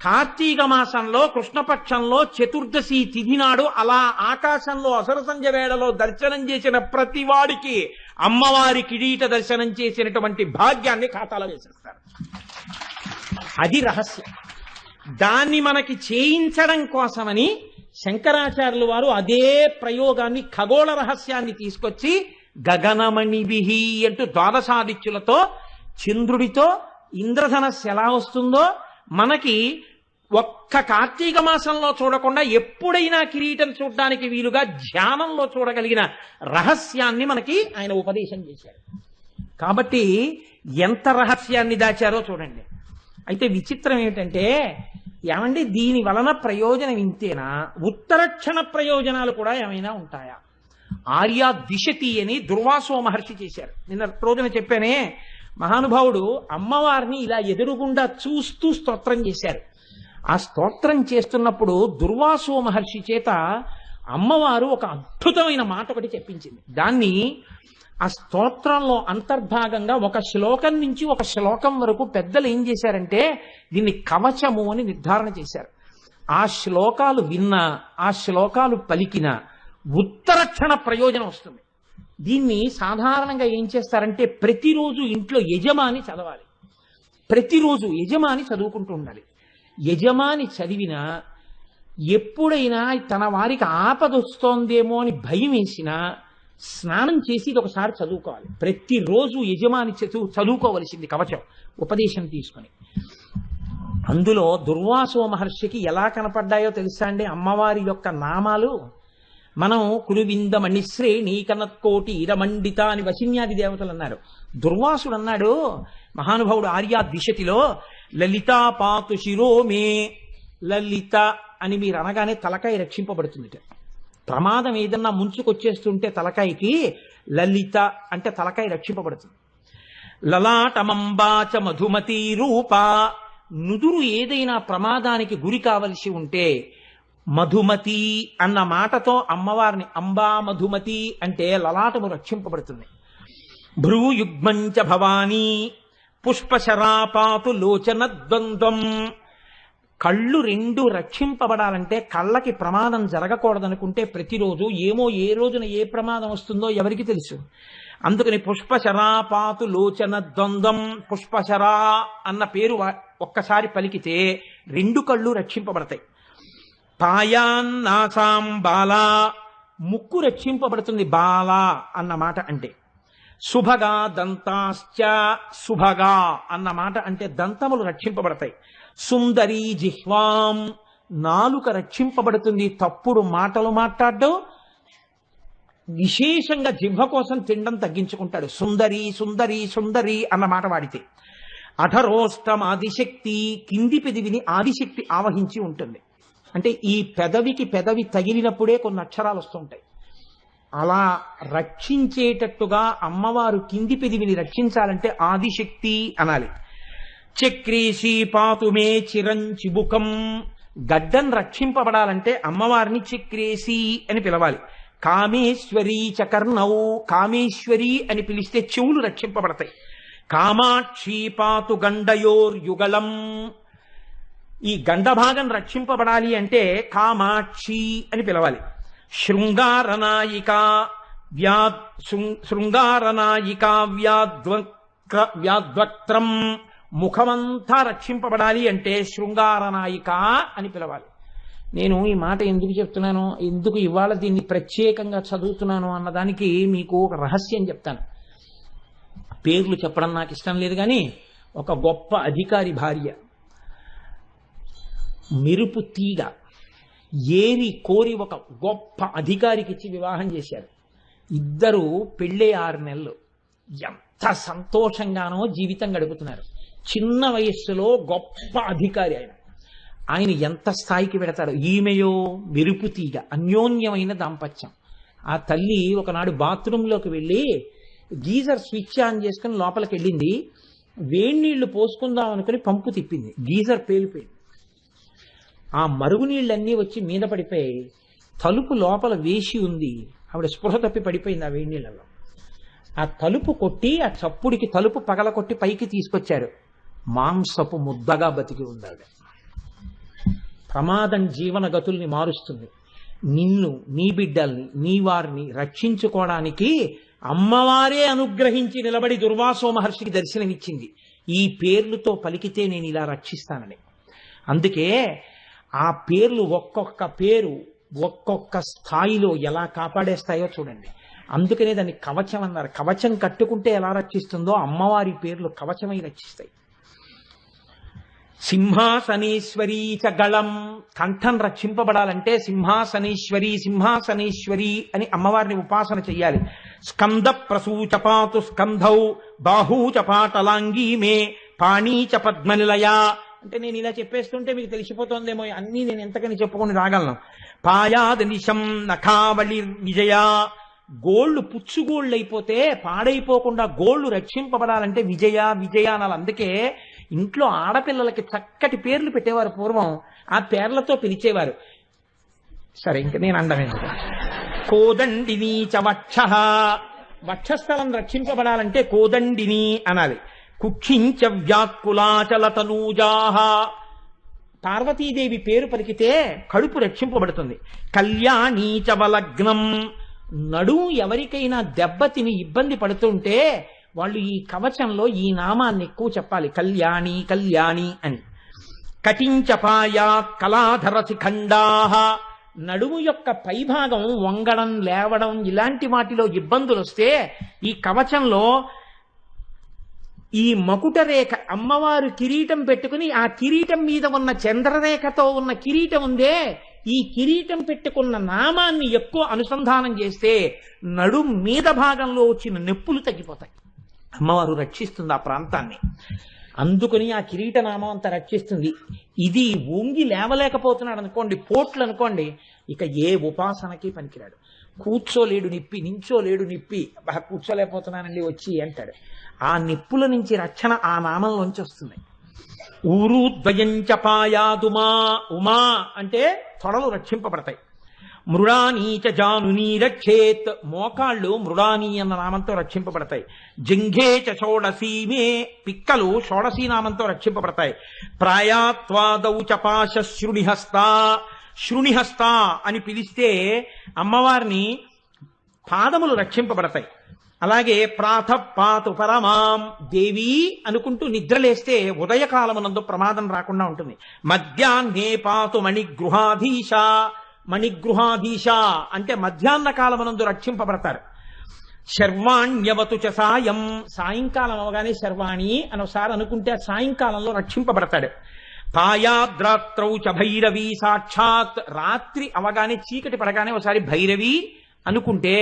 కార్తీక మాసంలో కృష్ణపక్షంలో చతుర్దశి తిథి నాడు అలా ఆకాశంలో అసుర సంధ్య వేళలో దర్శనం చేసిన ప్రతి వాడికి అమ్మవారి కిరీట దర్శనం చేసినటువంటి భాగ్యాన్ని ఖాతాలో వేసేస్తారు. అది రహస్యం. దాన్ని మనకి చేయించడం కోసమని శంకరాచార్యులు వారు అదే ప్రయోగాన్ని, ఖగోళ రహస్యాన్ని తీసుకొచ్చి గగనమణిభిహి అంటూ ద్వాదశాదిత్యులతో చంద్రుడితో ఇంద్రధనస్సు ఎలా వస్తుందో మనకి ఒక్క కార్తీక మాసంలో చూడకుండా ఎప్పుడైనా కిరీటం చూడడానికి వీలుగా ధ్యానంలో చూడగలిగిన రహస్యాన్ని మనకి ఆయన ఉపదేశం చేశారు. కాబట్టి ఎంత రహస్యాన్ని దాచారో చూడండి. అయితే విచిత్రం ఏమిటంటే, ఏమండి దీని వలన ప్రయోజనం ఇంతేనా, ఉత్తరక్షణ ప్రయోజనాలు కూడా ఏమైనా ఉంటాయా? ఆర్యా దిశతి అని దుర్వాసో మహర్షి చేశారు. నిన్న రోజున చెప్పానే, మహానుభావుడు అమ్మవారిని ఇలా ఎదురుగుండా చూస్తూ స్తోత్రం చేశారు. ఆ స్తోత్రం చేస్తున్నప్పుడు దుర్వాసో మహర్షి చేత అమ్మవారు ఒక అద్భుతమైన మాట ఒకటి చెప్పించింది. దాన్ని ఆ స్తోత్రంలో అంతర్భాగంగా ఒక శ్లోకం నుంచి ఒక శ్లోకం వరకు పెద్దలు ఏం చేశారంటే దీన్ని కవచము అని నిర్ధారణ చేశారు. ఆ శ్లోకాలు విన్నా, ఆ శ్లోకాలు పలికినా ఉత్తరక్షణ ప్రయోజనం వస్తుంది. దీన్ని సాధారణంగా ఏం చేస్తారంటే ప్రతిరోజు ఇంట్లో యజమాని చదవాలి. ప్రతిరోజు యజమాని చదువుకుంటూ ఉండాలి. యజమాని చదివినా ఎప్పుడైనా తన వారికి ఆపదొస్తోందేమో అని భయం వేసినా స్నానం చేసి ఇది ఒకసారి చదువుకోవాలి. ప్రతిరోజు యజమాని చదువుకోవలసింది కవచం, ఉపదేశం తీసుకొని. అందులో దుర్వాసో మహర్షికి ఎలా కనపడ్డాయో తెలుసా అండి అమ్మవారి యొక్క నామాలు? మనం కురువింద మణిశ్రేణి కనత్కోటి ఇరమండిత అని వశిన్యాది దేవతలు అన్నారు. దుర్వాసుడు అన్నాడు, మహానుభావుడు ఆర్యా దిశతిలో, లలితా పాతు శిరోమే. లలిత అని మీరు అనగానే తలకాయ రక్షింపబడుతుంది. ప్రమాదం ఏదన్నా ముంచుకొచ్చేస్తుంటే తలకాయకి లలిత అంటే తలకాయ రక్షింపబడుతుంది. లలాటమంబాచ మధుమతి రూప. నుదురు ఏదైనా ప్రమాదానికి గురి కావలసి ఉంటే మధుమతి అన్న మాటతో అమ్మవారిని అంబా మధుమతి అంటే లలాటము రక్షింపబడుతుంది. భ్రూయుగ్మంచ భవానీ పుష్పశరాపాతు లోచన ద్వంద్వం. కళ్ళు రెండు రక్షింపబడాలంటే, కళ్ళకి ప్రమాదం జరగకూడదనుకుంటే ప్రతిరోజు ఏమో ఏ రోజున ఏ ప్రమాదం వస్తుందో ఎవరికి తెలుసు. అందుకని పుష్పశరాపాతు లోచన ద్వంద్వం, పుష్పశరా అన్న పేరు ఒక్కసారి పలికితే రెండు కళ్ళు రక్షింపబడతాయి. పాయాన్నాసాం బాలా, ముక్కు రక్షింపబడుతుంది బాలా అన్న మాట అంటే. శుభగా దంతాశ్చ, శుభగా అన్న మాట అంటే దంతములు రక్షింపబడతాయి. సుందరీ జిహ్వాం, నాలుక రక్షింపబడుతుంది, తప్పుడు మాటలు మాట్లాడడం, విశేషంగా జిహ్వ కోసం తినడం తగ్గించుకుంటాడు. సుందరి సుందరి సుందరి అన్న మాట వాడితే. అధరోష్టం ఆదిశక్తి, కింది పెదవిని ఆదిశక్తి ఆవహించి ఉంటుంది. అంటే ఈ పెదవికి పెదవి తగిలినప్పుడే కొన్ని అక్షరాలు వస్తుంటాయి. అలా రక్షించేటట్టుగా అమ్మవారు కింది పెదవిని రక్షించాలంటే ఆదిశక్తి అనాలి. చక్రీషి పాతుమే చిరంచిబుకం, గడ్డం రక్షింపబడాలంటే అమ్మవారిని చక్రేసి అని పిలవాలి. కామేశ్వరీ చకర్ణౌ, కామేశ్వరి అని పిలిస్తే చెవులు రక్షింపబడతాయి. కామాక్షి పాతు గండయోర్యుగళం, ఈ గండభాగం రక్షింపబడాలి అంటే కామాక్షి అని పిలవాలి. శృంగారనాయిక శృంగారనాయిక వ్యాద్వక్త్రం, ముఖమంతా రక్షింపబడాలి అంటే శృంగారనాయిక అని పిలవాలి. నేను ఈ మాట ఎందుకు చెప్తున్నాను, ఎందుకు ఇవాళ దీన్ని ప్రత్యేకంగా చదువుతున్నాను అన్నదానికి మీకు ఒక రహస్యం చెప్తాను. పేర్లు చెప్పడం నాకు ఇష్టం లేదు, కానీ ఒక గొప్ప అధికారి భార్య మెరుపు తీగ ఏరి కోరి ఒక గొప్ప అధికారికి ఇచ్చి వివాహం చేశారు. ఇద్దరు పెళ్ళే 6 నెలలు ఎంత సంతోషంగానో జీవితం గడుపుతున్నారు. చిన్న వయస్సులో గొప్ప అధికారి ఆయన ఎంత స్థాయికి పెడతారు. ఈమెయో మెరుపు తీగ, అన్యోన్యమైన దాంపత్యం. ఆ తల్లి ఒకనాడు బాత్రూంలోకి వెళ్ళి గీజర్ స్విచ్ ఆన్ చేసుకుని లోపలికి వెళ్ళింది. వేడి నీళ్లు పోసుకుందాం అనుకుని పంపు తిప్పింది, గీజర్ పేలిపోయింది. ఆ మరుగునీళ్ళన్నీ వచ్చి మీద పడిపోయి తలుపు లోపల వేసి ఉంది. ఆవిడ స్పృహ తప్పి పడిపోయింది ఆ వేడి నీళ్ళలో. ఆ తలుపు కొట్టి ఆ చప్పుడికి తలుపు పగల కొట్టి పైకి తీసుకొచ్చారు. మాంసపు ముద్దగా బతికి ఉందావిడ. ప్రమాదం జీవన గతుల్ని మారుస్తుంది. నిన్ను, నీ బిడ్డల్ని, నీ వారిని రక్షించుకోవడానికి అమ్మవారే అనుగ్రహించి నిలబడి దుర్వాసో మహర్షికి దర్శనమిచ్చింది. ఈ పేర్లతో పలికితే నేను ఇలా రక్షిస్తానని. అందుకే ఆ పేర్లు ఒక్కొక్క పేరు ఒక్కొక్క స్థాయిలో ఎలా కాపాడేస్తాయో చూడండి. అందుకనే దాన్ని కవచం అన్నారు. కవచం కట్టుకుంటే ఎలా రక్షిస్తుందో అమ్మవారి పేర్లు కవచమై రక్షిస్తాయి. సింహాసనేశ్వరీ చ గళం, కంఠం రక్షింపబడాలంటే సింహాసనేశ్వరి సింహాసనేశ్వరి అని అమ్మవారిని ఉపాసన చెయ్యాలి. స్కంద ప్రసూచపాతు స్కంధౌ బాహూచపాటలాంగీ మే పాణీచ పద్మనిలయ. అంటే నేను ఇలా చెప్పేస్తుంటే మీకు తెలిసిపోతుందేమో, అన్నీ నేను ఎంతకని చెప్పుకొని రాగలను. పాయాద నిశం నఖావళి విజయ. గోళ్లు పుచ్చుగోళ్ళు అయిపోతే పాడైపోకుండా గోళ్లు రక్షింపబడాలంటే విజయ విజయ అనాలి. అందుకే ఇంట్లో ఆడపిల్లలకి చక్కటి పేర్లు పెట్టేవారు పూర్వం, ఆ పేర్లతో పిలిచేవారు. సరే, ఇంక నేను అండమేందుకు. కోదండిని చ వక్ష. వక్షస్థలం రక్షింపబడాలంటే కోదండిని అనాలి. కుక్షించ వ్యాకులాచల తనూజాహ. పార్వతీదేవి పేరు పలికితే కడుపు రక్షింపబడుతుంది. కళ్యాణీ చ వలగ్నం. నడుము ఎవరికైనా దెబ్బతిని ఇబ్బంది పడుతుంటే వాళ్ళు ఈ కవచంలో ఈ నామాన్ని ఎక్కువ చెప్పాలి, కళ్యాణి కళ్యాణి అని. కటించపాయ కళాధర శిఖండాహ. నడుము యొక్క పైభాగం వంగడం లేవడం ఇలాంటి వాటిలో ఇబ్బందులు వస్తే ఈ కవచంలో ఈ మకుట రేఖ, అమ్మవారు కిరీటం పెట్టుకుని ఆ కిరీటం మీద ఉన్న చంద్రరేఖతో ఉన్న కిరీటం ఉందే, ఈ కిరీటం పెట్టుకున్న నామాన్ని ఎక్కువ అనుసంధానం చేస్తే నడుం మీద భాగంలో వచ్చిన నొప్పులు తగ్గిపోతాయి. అమ్మవారు రక్షిస్తుంది ఆ ప్రాంతాన్ని. అందుకని ఆ కిరీట నామం అంతా రక్షిస్తుంది. ఇది వంగి లేవలేకపోతున్నాడు అనుకోండి, పోట్లు అనుకోండి, ఇక ఏ ఉపాసనకి పనికిరాడు. కూర్చోలేడు నిప్పి, నించోలేడు నిప్పి, కూర్చోలేకపోతున్నానండి వచ్చి అంటాడు. ఆ నిప్పుల నుంచి రక్షణ ఆ నామంలోంచి వస్తుంది. ఊరు ద్వయంచపాయాదుమా. ఉమా అంటే తొడలు రక్షింపబడతాయి. మృడానీచ జానునీ రక్షేత్. మోకాళ్ళు మృడానీ అన్న నామంతో రక్షింపబడతాయి. జింఘేచ షోడసీమే. పిక్కలు షోడసీ నామంతో రక్షింపబడతాయి. ప్రాయాత్వాదౌ చపాశ శృణిహస్త. శృణిహస్త అని పిలిస్తే అమ్మవారిని పాదములు రక్షింపబడతాయి. అలాగే ప్రాతపాతు పరమాం దేవి అనుకుంటూ నిద్రలేస్తే ఉదయకాలమునందు ప్రమాదం రాకుండా ఉంటుంది. మధ్యాహ్నే పాతు మణిగృహాధీశ. మణిగృహాధీశ అంటే మధ్యాహ్న కాలమునందు రక్షింపబడతారు. శర్వాణ్యవతు చ సాయం. సాయంకాలం అవగానే శర్వాణి అని ఒకసారి అనుకుంటే సాయంకాలంలో రక్షింపబడతాడు. పాయాద్రాత్రౌ చ భైరవి సాక్షాత్. రాత్రి అవగానే చీకటి పడగానే ఒకసారి భైరవి అనుకుంటే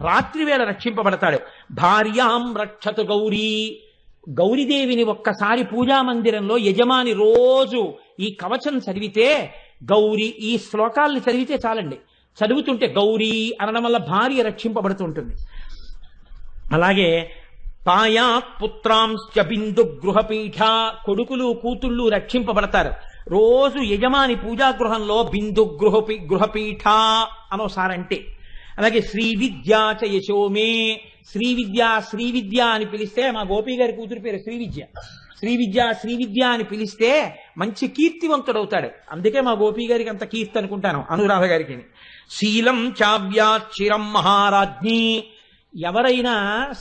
రాత్రి వేళ రక్షింపబడతాడు. భార్యాం రక్షతు గౌరీ. గౌరీదేవిని ఒక్కసారి పూజామందిరంలో యజమాని రోజు ఈ కవచం చదివితే, గౌరీ ఈ శ్లోకాల్ని చదివితే చాలండి, చదువుతుంటే గౌరీ అనడం వల్ల భార్య రక్షింపబడుతుంటుంది. అలాగే పాయాత్ పుత్రాంశ్చ బిందు గృహపీఠ. కొడుకులు కూతుళ్ళు రక్షింపబడతారు. రోజు యజమాని పూజాగృహంలో బిందు గృహపీఠ అనోసారంటే. అలాగే శ్రీ విద్యా చ యశోమే. శ్రీ విద్య అని పిలిస్తే, మా గోపి గారి కూతురు పేరు శ్రీ విద్య. శ్రీ విద్య అని పిలిస్తే మంచి కీర్తివంతుడవుతాడు. అందుకే మా గోపి గారికి అంత కీర్తి అనుకుంటాను, అనురాధ గారికి. శీలం చావ్యాచిరం మహారాజ్ఞి. ఎవరైనా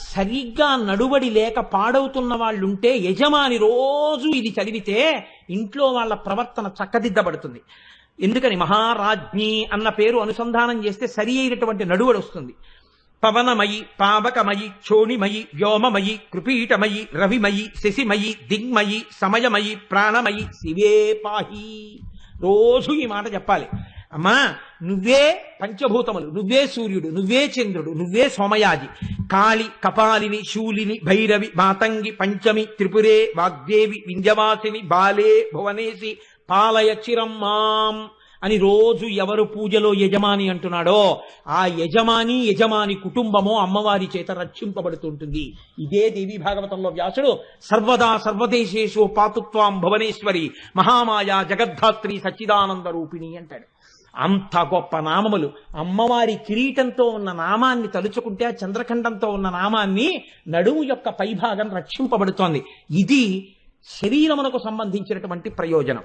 సరిగ్గా నడుబడి లేక పాడవుతున్న వాళ్ళుంటే యజమాని రోజు ఇది చదివితే ఇంట్లో వాళ్ళ ప్రవర్తన చక్కదిద్దబడుతుంది. ఎందుకని మహారాజ్ఞి అన్న పేరు అనుసంధానం చేస్తే సరి అయినటువంటి నడువడి వస్తుంది. పవనమయి పావకమయి క్షోణిమయి వ్యోమమయి కృపీటమయి రవిమయి శశిమయి దిగ్మయి సమయమయి ప్రాణమయి శివే పాహి. రోజు ఈ మాట చెప్పాలి. అమ్మా నువ్వే పంచభూతములు, నువ్వే సూర్యుడు, నువ్వే చంద్రుడు, నువ్వే సోమయాజి, కాళి కపాలిని శూలిని భైరవి మాతంగి పంచమి త్రిపురే వాగ్దేవి వింధ్యవాసిని బాలే భువనేసి పాలయ చిరమ్మాం అని రోజు ఎవరు పూజలో యజమాని అంటున్నాడో ఆ యజమాని కుటుంబము అమ్మవారి చేత రక్షింపబడుతుంటుంది. ఇదే దేవీ భాగవతంలో వ్యాసుడు సర్వదా సర్వదేశేషు పాతుత్వాం భువనేశ్వరి మహామాయా జగద్ధాత్రి సచ్చిదానంద రూపిణి అంటాడు. అంత గొప్ప నామములు. అమ్మవారి కిరీటంతో ఉన్న నామాన్ని తలుచుకుంటే ఆ చంద్రఖండంతో ఉన్న నామాన్ని నడుము యొక్క పైభాగం రక్షింపబడుతోంది. ఇది శరీరమునకు సంబంధించినటువంటి ప్రయోజనం.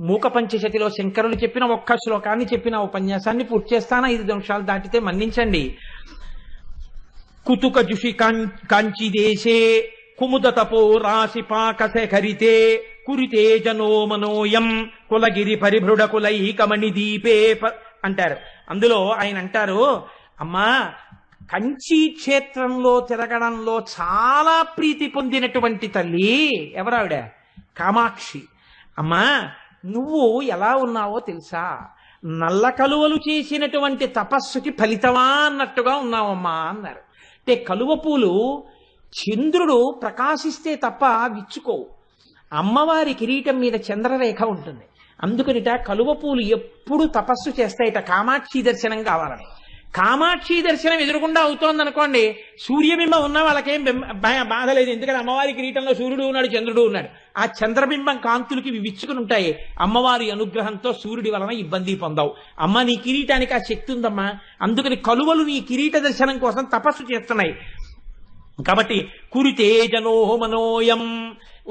మూక పంచశతిలో శంకరులు చెప్పిన ఒక్క శ్లోకాన్ని చెప్పిన ఉపన్యాసాన్ని పూర్తి చేస్తానా? 5 నిమిషాలు దాటితే మన్నించండి. కుతుక జుషి కాంచి దేశే కుముద తపో రాశి పాకశేఖరితే కురితే జనో మనోయం కులగిరి పరిభృడ కులైకమణి దీపే అంటారు. అందులో ఆయన అంటారు, అమ్మా కంచి క్షేత్రంలో తిరగడంలో చాలా ప్రీతి పొందినటువంటి తల్లి ఎవరావిడ? కామాక్షి. అమ్మా నువ్వు ఎలా ఉన్నావో తెలుసా? నల్ల కలువలు చేసినటువంటి తపస్సుకి ఫలితమా అన్నట్టుగా ఉన్నావమ్మా అన్నారు. అంటే కలువ పూలు చంద్రుడు ప్రకాశిస్తే తప్ప విచ్చుకోవు. అమ్మవారి కిరీటం మీద చంద్రరేఖ ఉంటుంది. అందుకనిట కలువ పూలు ఎప్పుడు తపస్సు చేస్తాయిట కామాక్షి దర్శనం కావాలని. కామాక్షి దర్శనం ఎదురుకుండా అవుతోందనుకోండి, సూర్యబింబం ఉన్న వాళ్ళకేం బాధ లేదు. ఎందుకంటే అమ్మవారి కిరీటంలో సూర్యుడు ఉన్నాడు, చంద్రుడు ఉన్నాడు. ఆ చంద్రబింబం కాంతులకి విచ్చుకుని ఉంటాయి. అమ్మవారి అనుగ్రహంతో సూర్యుడి వలన ఇబ్బంది పొందావు. అమ్మ నీ కిరీటానికి ఆ శక్తి ఉందమ్మా. అందుకని కలువలు నీ కిరీట దర్శనం కోసం తపస్సు చేస్తున్నాయి. కాబట్టి కురితేజనో మనోయం,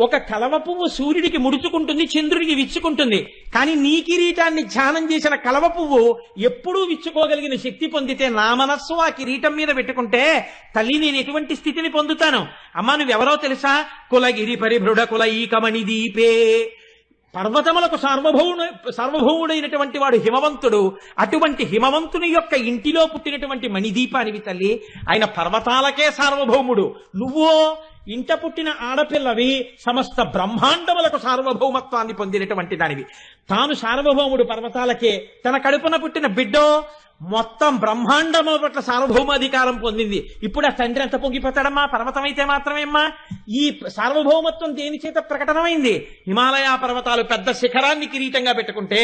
ఒక కలవ పువ్వు సూర్యుడికి ముడుచుకుంటుంది, చంద్రుడికి విచ్చుకుంటుంది. కానీ నీ కిరీటాన్ని ధ్యానం చేసిన కలవ పువ్వు ఎప్పుడూ విచ్చుకోగలిగిన శక్తి పొందితే నా మనస్సు ఆ కిరీటం మీద పెట్టుకుంటే తల్లి నేను ఎటువంటి స్థితిని పొందుతాను? అమ్మా నువ్వెవరో తెలుసా? కులగిరి పరిభృఢ కుల ఈకమణి దీపే, పర్వతములకు సార్వభౌముడైనటువంటి వాడు హిమవంతుడు. అటువంటి హిమవంతుని యొక్క ఇంటిలో పుట్టినటువంటి మణిదీపానివి తల్లి. ఆయన పర్వతాలకే సార్వభౌముడు. నువ్వో ఇంట పుట్టిన ఆడపిల్లవి, సమస్త బ్రహ్మాండములకు సార్వభౌమత్వాన్ని పొందినటువంటి దానివి. తాను సార్వభౌముడు పర్వతాలకే, తన కడుపున పుట్టిన బిడ్డో మొత్తం బ్రహ్మాండము పట్ల సార్వభౌమాధికారం పొందింది. ఇప్పుడు ఆ తండ్రి ఎంత పొంగిపోతాడమ్మా? పర్వతం అయితే మాత్రమేమ్మా. ఈ సార్వభౌమత్వం దేని చేత ప్రకటనమైంది? హిమాలయ పర్వతాలు పెద్ద శిఖరాన్ని కిరీటంగా పెట్టుకుంటే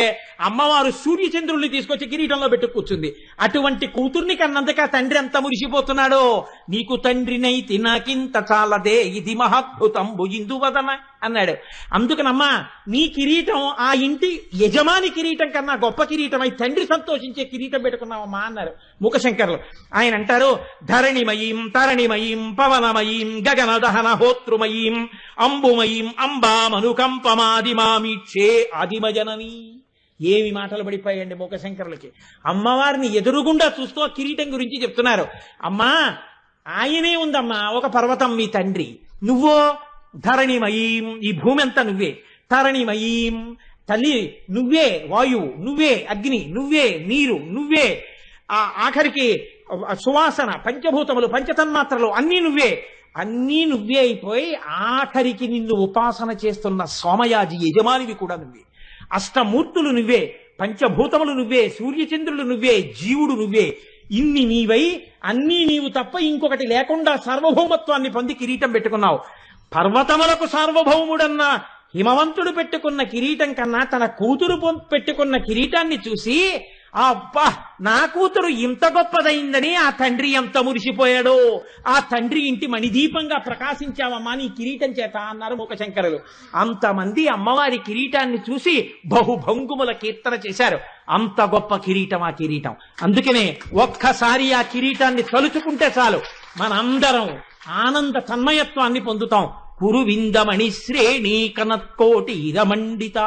అమ్మవారు సూర్యచంద్రుల్ని తీసుకొచ్చి కిరీటంలో పెట్టు కూర్చుంది. అటువంటి కూతుర్ని కన్నందుకు ఆ తండ్రి ఎంత మురిసిపోతున్నాడో. నీకు తండ్రినైతి నాకింత చాలదే, ఇది మహాద్భుతంబు ఇందువదన అన్నాడు. అందుకనమ్మా నీ కిరీటం ఆ ఇంటి యజమాని కిరీటం కన్నా గొప్ప కిరీటమై తండ్రి సంతోషించే కిరీటం పెట్టుకున్నావమ్మా అన్నారు మూకశంకర్లు. ఆయన అంటారు, ధరణిమయీం తరణిమయీం పవనమయీం గగన దహన హోతృమయీం అంబుమయీం అంబామనుకంపమాదిమామీక్షే ఆదిమజనని. ఏమి మాటలు పడిపోయాయండి మూకశంకరులకి. అమ్మవారిని ఎదురుగుండా చూస్తూ ఆ కిరీటం గురించి చెప్తున్నారు. అమ్మా ఆయనే ఉందమ్మా ఒక పర్వతం మీ తండ్రి, నువ్వో ధరణిమయీం, ఈ భూమి అంతా నువ్వే. తరణిమయీం తల్లి నువ్వే, వాయువు నువ్వే, అగ్ని నువ్వే, నీరు నువ్వే, ఆ ఆఖరికి సువాసన, పంచభూతములు, పంచతన్మాత్రలు అన్నీ నువ్వే. అన్నీ నువ్వే అయిపోయి ఆఖరికి నిన్ను ఉపాసన చేస్తున్న సోమయాజి యజమానివి కూడా నువ్వే. అష్టమూర్తులు నువ్వే, పంచభూతములు నువ్వే, సూర్యచంద్రులు నువ్వే, జీవుడు నువ్వే. ఇన్ని నీవై అన్నీ నీవు తప్ప ఇంకొకటి లేకుండా సార్వభౌమత్వాన్ని పొంది కిరీటం పెట్టుకున్నావు. పర్వతములకు సార్వభౌముడన్న హిమవంతుడు పెట్టుకున్న కిరీటం కన్నా తన కూతురు పెట్టుకున్న కిరీటాన్ని చూసి అబ్బా నా కూతురు ఇంత గొప్పదైందని ఆ తండ్రి ఎంత మురిసిపోయాడో. ఆ తండ్రి ఇంటి మణిదీపంగా ప్రకాశించావమ్మా నీ కిరీటం చేత అన్నారు మూకశంకరులు. అంతమంది అమ్మవారి కిరీటాన్ని చూసి బహుభంగుముల కీర్తన చేశారు. అంత గొప్ప కిరీటం ఆ కిరీటం. అందుకనే ఒక్కసారి ఆ కిరీటాన్ని తలుచుకుంటే చాలు మనందరం ఆనంద తన్మయత్వాన్ని పొందుతాం. కురువిందమణి శ్రేణి కనత్కోటి ఇరమండిత.